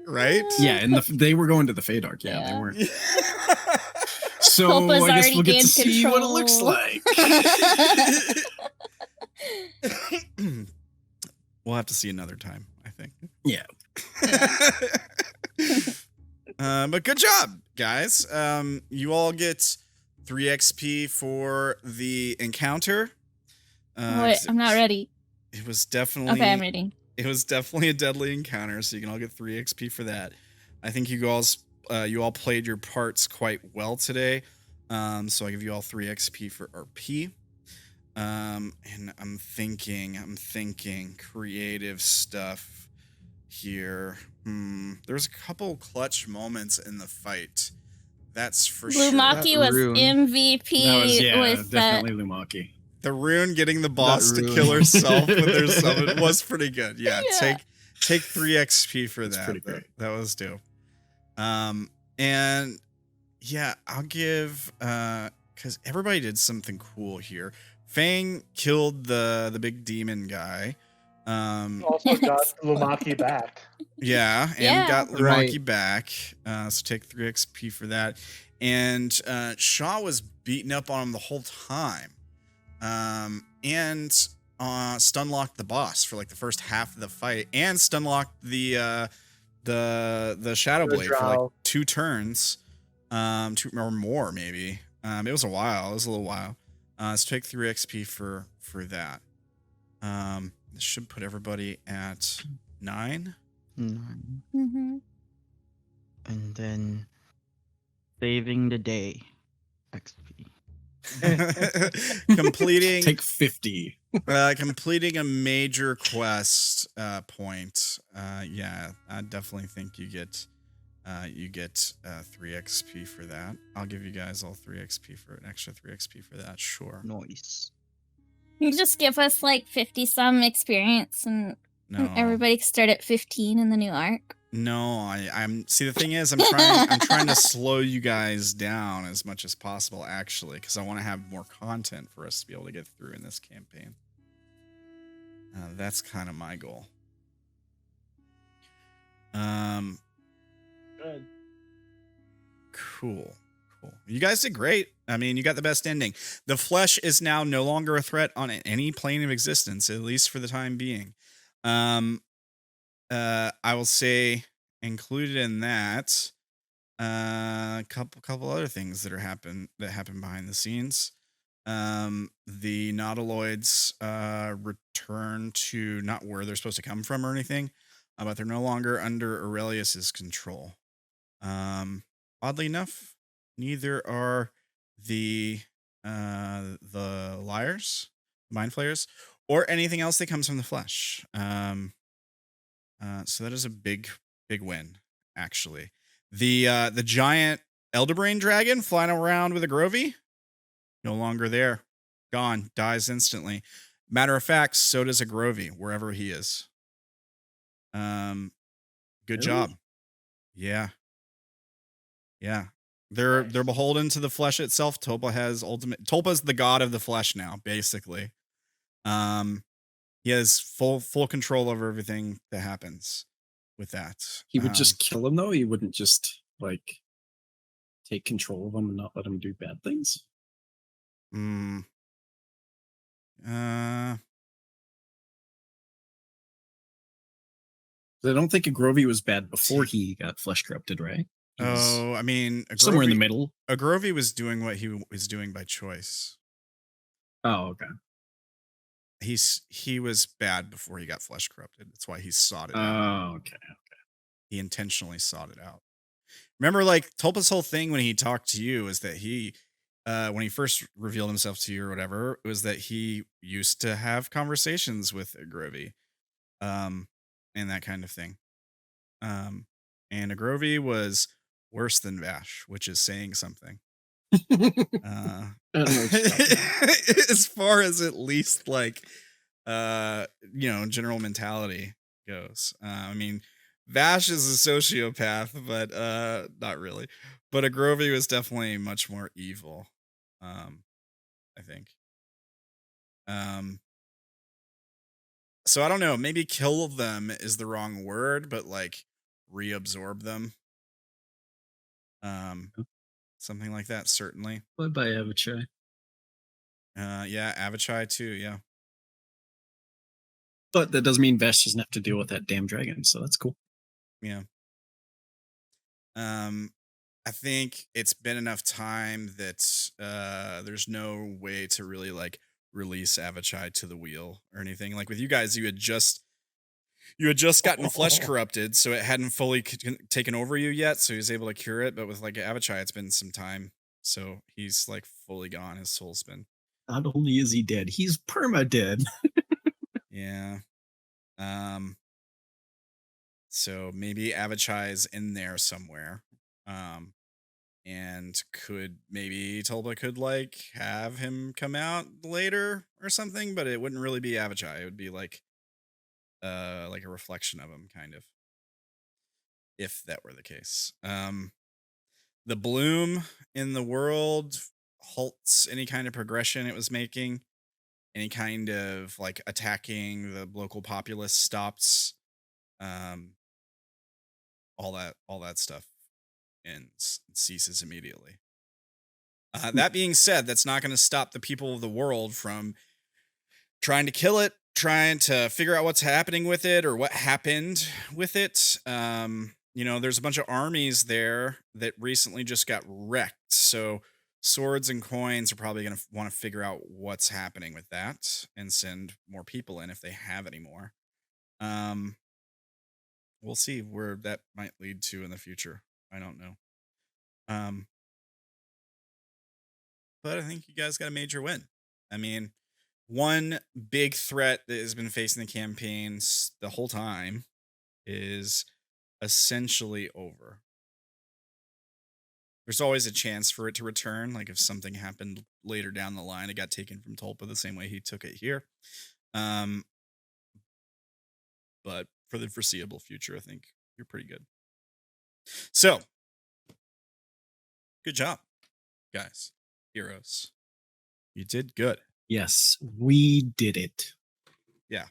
right? Yeah, and they were going to the Fey Dark. Yeah, Yeah. they weren't. So Tulpa's I guess already we'll get to gained see what it looks control. like. We'll have to see another time, I think. Yeah. But good job, guys. You all get 3 XP for the encounter. Wait, I'm not ready. It was definitely Okay, I'm ready. It was definitely a deadly encounter, so you can all get 3 XP for that. I think you all played your parts quite well today. So I give you all 3 XP for RP. And I'm thinking creative stuff here. There's a couple clutch moments in the fight. That's for sure. Lumaki That was rune. MVP That was with that. definitely Lumaki. The rune getting the boss to rune. kill herself with her summon was pretty good. Yeah, Yeah. take 3 XP for That's that. pretty great. That was dope. And yeah, I'll give because everybody did something cool here. Fang killed the big demon guy. Also got Lumaki back. Yeah, and Yeah. got Lumaki Right. back. So take 3 XP for that. And Sha'ah was beating up on him the whole time. And stunlocked the boss for like the first half of the fight, and stunlocked the Shadow Blade for like Drow. 2 turns, 2 or more maybe. It was a while. It was a little while. So take 3 XP for that. This should put everybody at 9. 9. Mhm. And then saving the day. XP. completing Take 50. completing a major quest point. Yeah, I definitely think you get 3 XP for that. I'll give you guys all 3 XP for an extra 3 XP for that. Sure. Noise. You just give us like 50 some experience, and No. everybody can start at 15 in the new arc. No, I'm see the thing is I'm trying to slow you guys down as much as possible actually, because I want to have more content for us to be able to get through in this campaign. That's kind of my goal. Good. Cool. You guys did great. I mean, you got the best ending. The flesh is now no longer a threat on any plane of existence, at least for the time being. I will say included in that a couple other things that happen behind the scenes. The nautiloids return to not where they're supposed to come from or anything, but they're no longer under Aurelius's control. Oddly enough, neither are the liars, mind flayers, or anything else that comes from the flesh. So that is a big win, actually. The giant Elderbrain dragon flying around with a Grovey, no longer there. Gone. Dies instantly. Matter of fact, so does a Grovey, wherever he is. Good Really? job. Yeah. They're Nice. beholden to the flesh itself. Tulpa's the god of the flesh now, basically. He has full control over everything that happens with that. He would just kill him, though? He wouldn't just, like, take control of him and not let him do bad things? I don't think a Grovey was bad before he got flesh corrupted, right? He was I mean, somewhere in the middle. A Grovey was doing what he was doing by choice. Oh, okay. He was bad before he got flesh corrupted. That's why he sought it out. Oh, okay. He intentionally sought it out. Remember, like, Tulpa's whole thing when he talked to you is that he, when he first revealed himself to you or whatever, it was that he used to have conversations with a Grovey, and that kind of thing. And a Grovey was worse than Vash, which is saying something. I don't know what you're talking about. As far as at least like general mentality goes. I mean, Vash is a sociopath, but not really. But Agrovi was definitely much more evil. I think. So I don't know, maybe kill them is the wrong word, but like reabsorb them. Something like that, certainly. Bye bye, Avachai. Yeah, Avachai too, yeah. But that doesn't mean Vash doesn't have to deal with that damn dragon, so that's cool. Yeah. I think it's been enough time that there's no way to really like release Avachai to the wheel or anything. Like with you guys, you had just gotten flesh corrupted, so it hadn't fully taken over you yet, so he was able to cure it. But with like Avachai, it's been some time, so he's like fully gone. His soul's been. Not only is he dead, he's perma dead. Yeah. So maybe Avachai's in there somewhere. And maybe Tulba could like have him come out later or something, but it wouldn't really be Avachai. It would be like a reflection of him, kind of. If that were the case. The bloom in the world halts any kind of progression it was making. Any kind of like attacking the local populace stops. All that stuff ends and ceases immediately. That being said, that's not going to stop the people of the world from trying to kill it, trying to figure out what's happening with it or what happened with it. There's a bunch of armies there that recently just got wrecked. So swords and coins are probably going to want to figure out what's happening with that and send more people in if they have any more. We'll see where that might lead to in the future. I don't know. But I think you guys got a major win. I mean, one big threat that has been facing the campaigns the whole time is essentially over. There's always a chance for it to return. Like if something happened later down the line, it got taken from Tulpa the same way he took it here. But for the foreseeable future, I think you're pretty good. So, good job, guys. Heroes. You did good. Yes, we did it. Yeah.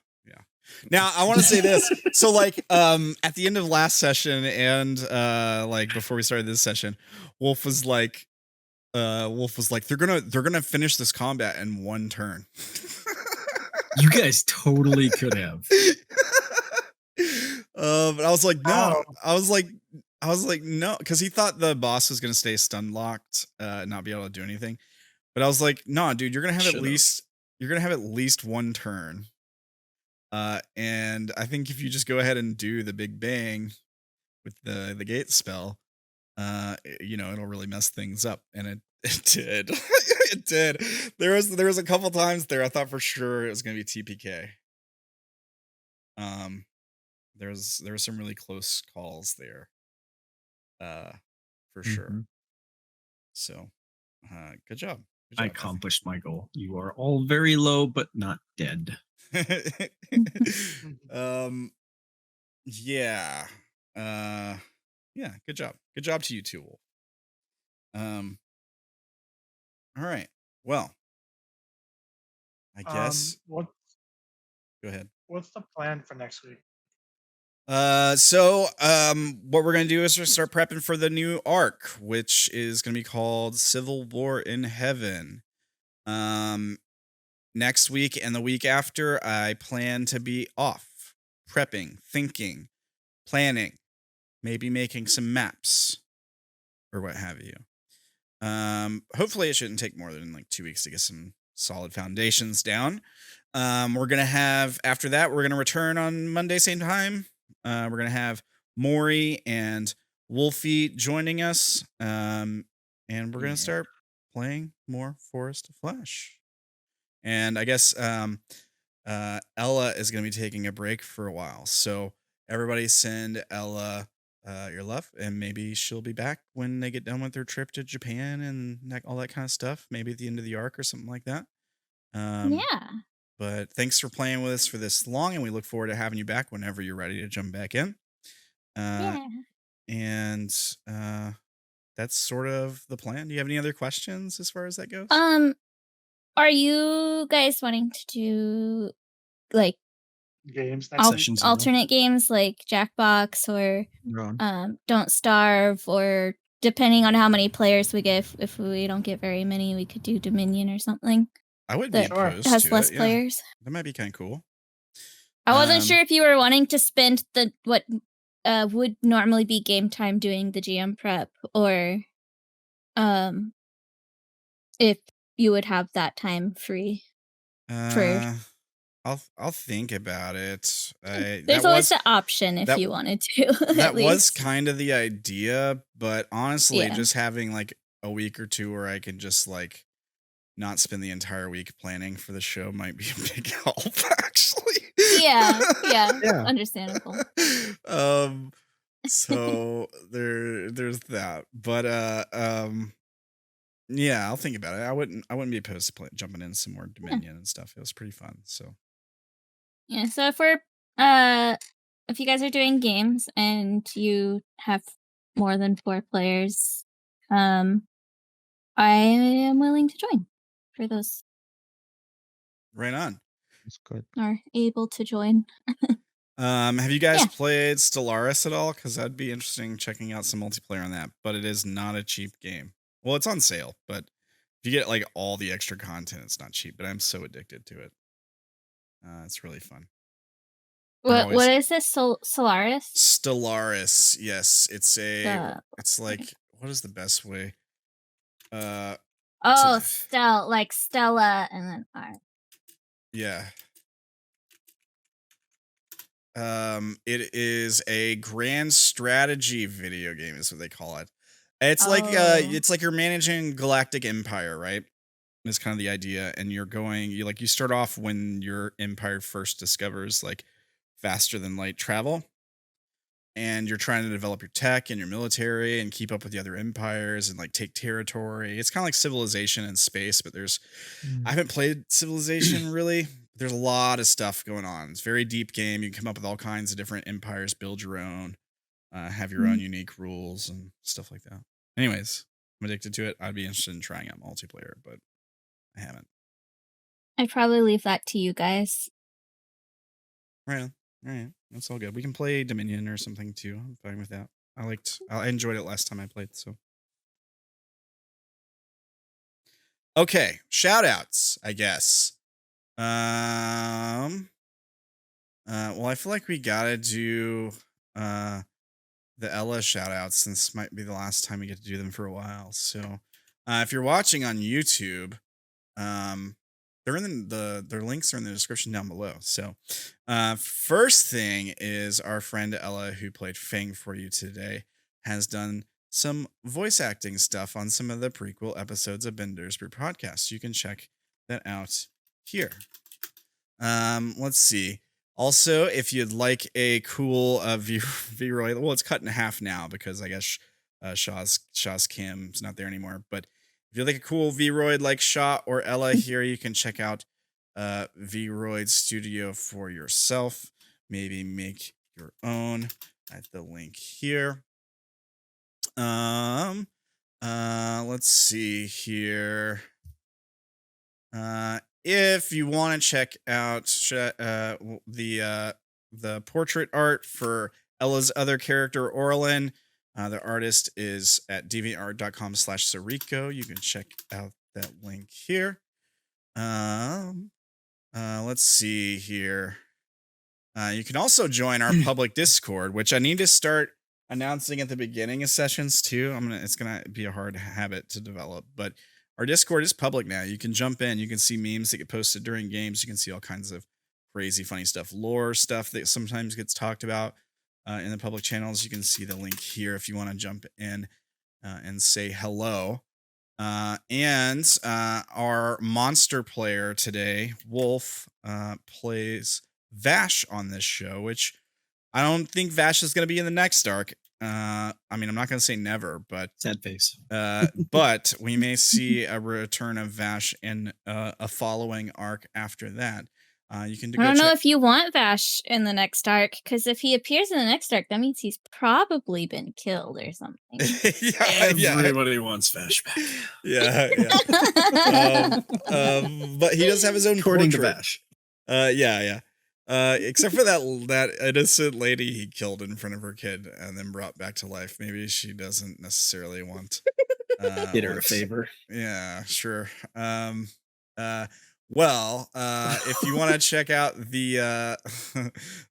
Now I want to say this. So like at the end of last session and like before we started this session, Wolf was like they're gonna finish this combat in one turn. You guys totally could have. But I was like, no. I was like, no, because he thought the boss was gonna stay stun locked, not be able to do anything. But I was like, no, dude, you're gonna have at least one turn. And I think if you just go ahead and do the big bang with the gate spell, it'll really mess things up. And it did. It did. There was a couple times there I thought for sure it was gonna be TPK. There were some really close calls there. For sure. So good job. I accomplished my goal. You are all very low, but not dead. Yeah. Yeah, good job. Good job to you too, Wolf. All right. Well, I guess What go ahead. What's the plan for next week? So what we're gonna do is we're start prepping for the new arc, which is gonna be called Civil War in Heaven. Next week and the week after, I plan to be off, prepping, thinking, planning, maybe making some maps or what have you. Hopefully it shouldn't take more than like 2 weeks to get some solid foundations down. We're gonna have after that, we're gonna return on Monday, same time. We're gonna have Maury and Wolfie joining us. And we're gonna start playing more Forest of Flesh. And I guess Ella is gonna be taking a break for a while. So everybody send Ella your love, and maybe she'll be back when they get done with their trip to Japan and all that kind of stuff. Maybe at the end of the arc or something like that. Yeah. But thanks for playing with us for this long, and we look forward to having you back whenever you're ready to jump back in. Yeah. And that's sort of the plan. Do you have any other questions as far as that goes? Are you guys wanting to do like Games next week. Session 0. alternate games like Jackbox or Wrong. Don't Starve, or depending on how many players we get, if we don't get very many, we could do Dominion or something I would be that Sure. opposed has to less it. Yeah, players. that might be kind of cool. I wasn't Um, sure if you were wanting to spend what would normally be game time doing the GM prep, or if you would have that time free. I'll think about it. There's That always was the option if that- you wanted to. that at was least. kind of the idea, but honestly, Yeah. just having like a week or two where I can just like not spend the entire week planning for the show might be a big help, actually. Yeah, Yeah. understandable. So there's that, but yeah, I'll think about it. I wouldn't be opposed to jumping in some more Dominion and stuff. It was pretty fun. So Yeah, so if you guys are doing games and you have more than 4 players, I am willing to join for those right on. That's good. are able to join. Have you guys Yeah. played Stellaris at all? Because that'd be interesting checking out some multiplayer on that. But it is not a cheap game. Well, it's on sale, but if you get like all the extra content, it's not cheap. But I'm so addicted to it. It's really fun. What always- is this? Solaris? Stellaris, yes, it's The- it's like, what is the best way? Oh, It's like Stella and then R. Yeah. It is a grand strategy video game, is what they call it. It's like Oh. it's like you're managing galactic empire, right? Is kind of the idea, and you start off when your empire first discovers like faster than light travel, and you're trying to develop your tech and your military and keep up with the other empires and like take territory. It's kind of like Civilization in space, but I haven't played Civilization really. There's a lot of stuff going on. It's a very deep game. You can come up with all kinds of different empires, build your own, have your own unique rules and stuff like that. Anyways, I'm addicted to it. I'd be interested in trying out multiplayer, but I haven't. I'd probably leave that to you guys. Right. All right. That's all good. We can play Dominion or something too. I'm fine with that. I enjoyed it last time I played, so. Okay, shout outs, I guess. Well, I feel like we gotta do the Ella shout outs, since this might be the last time we get to do them for a while. So if you're watching on YouTube, they're in their links are in the description down below. So first thing is our friend Ella, who played Fang for you today, has done some voice acting stuff on some of the prequel episodes of Benders Brews Podcast. You can check that out here. Let's see. Also, if you'd like a cool V-Roy, well, it's cut in half now because I guess Sha'ah's cam's not there anymore. But if you'd like a cool V-Roid like Sha'ah or Ella here, you can check out V-Roid Studio for yourself. Maybe make your own at the link here. Let's see here. If you want to check out the portrait art for Ella's other character, Orilyn, the artist is at deviantart.com/Sariko. You can check out that link here. Let's see here. You can also join our public Discord, which I need to start announcing at the beginning of sessions too. It's gonna be a hard habit to develop, but our Discord is public now. You can jump in. You can see memes that get posted during games. You can see all kinds of crazy, funny stuff, lore stuff that sometimes gets talked about in the public channels. You can see the link here if you want to jump in and say hello. And our monster player today, Wolf, plays Vash on this show, which I don't think Vash is going to be in the next arc. I'm not going to say never, but Sad face. but we may see a return of Vash in a following arc after that. You can I go don't know check. if you want Vash in the next arc, because if he appears in the next arc, that means he's probably been killed or something. Everybody wants Vash back. But he does have his own According to portrait. Vash. Except for that innocent lady he killed in front of her kid and then brought back to life. Maybe she doesn't necessarily want Did her a favor. Yeah, sure. If you want to check out the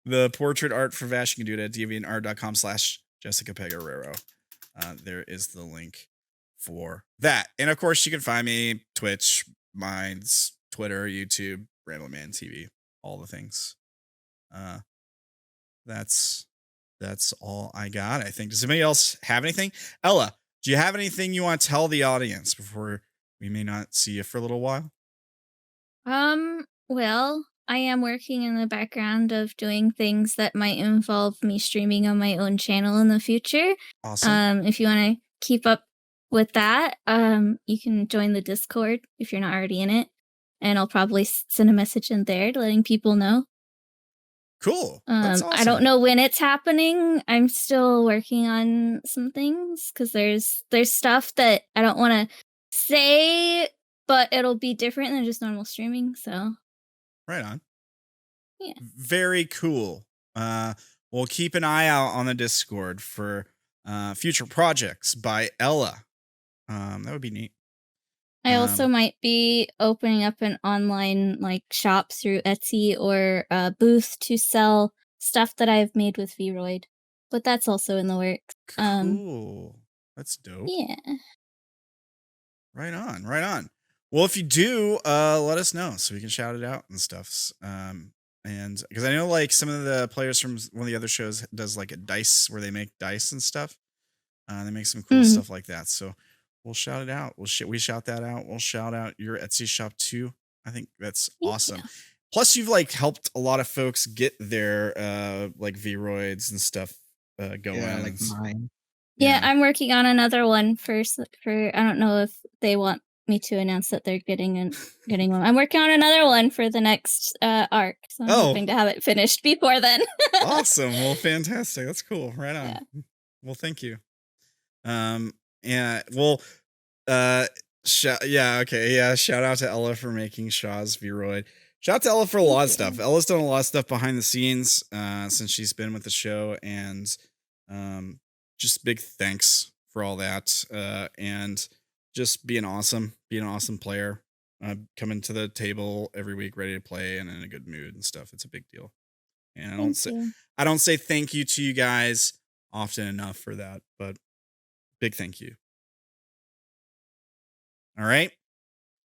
the portrait art for Vash, you can do it at deviantart.com/Jessica Pegarero. There is the link for that. And of course, you can find me Twitch, Minds, Twitter, YouTube, Ramblinman TV, all the things. That's all I got, I think. Does anybody else have anything? Ella, do you have anything you want to tell the audience before we may not see you for a little while? Well, I am working in the background of doing things that might involve me streaming on my own channel in the future. Awesome. If you want to keep up with that, you can join the Discord if you're not already in it, and I'll probably send a message in there letting people know. Cool. That's awesome. I don't know when it's happening. I'm still working on some things because there's stuff that I don't want to say, but it'll be different than just normal streaming. So, right on. Yeah. Very cool. We'll keep an eye out on the Discord for future projects by Ella. That would be neat. I also might be opening up an online shop through Etsy or a booth to sell stuff that I've made with Vroid, but that's also in the works. Cool. That's dope. Yeah. Right on. Well, if you do, let us know so we can shout it out and stuff. And because I know some of the players from one of the other shows does a dice where they make dice and stuff. They make some cool stuff like that. So we'll shout it out. We shout that out. We'll shout out your Etsy shop too. I think that's awesome. Yeah. Plus, you've helped a lot of folks get their Vroids and stuff going. Yeah, like mine. Yeah, I'm working on another one for I don't know if they want me to announce that they're getting one. I'm working on another one for the next arc, so I'm hoping to have it finished before then. Awesome. Well, fantastic. That's cool. Right on. Yeah. Well, thank you. Shout out to Ella for making Sha'ah's Vroid. Shout out to Ella for a lot of stuff. Ella's done a lot of stuff behind the scenes since she's been with the show, and just big thanks for all that. And just being awesome player, coming to the table every week ready to play and in a good mood and stuff. It's a big deal. And I don't say thank you to you guys often enough for that, but big thank you. All right.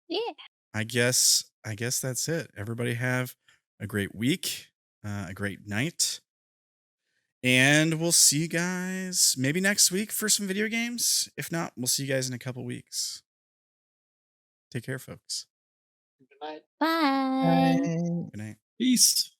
Yeah. I guess that's it. Everybody have a great week, a great night. And we'll see you guys maybe next week for some video games. If not, we'll see you guys in a couple weeks. Take care, folks. Good night. Bye. Good night. Peace.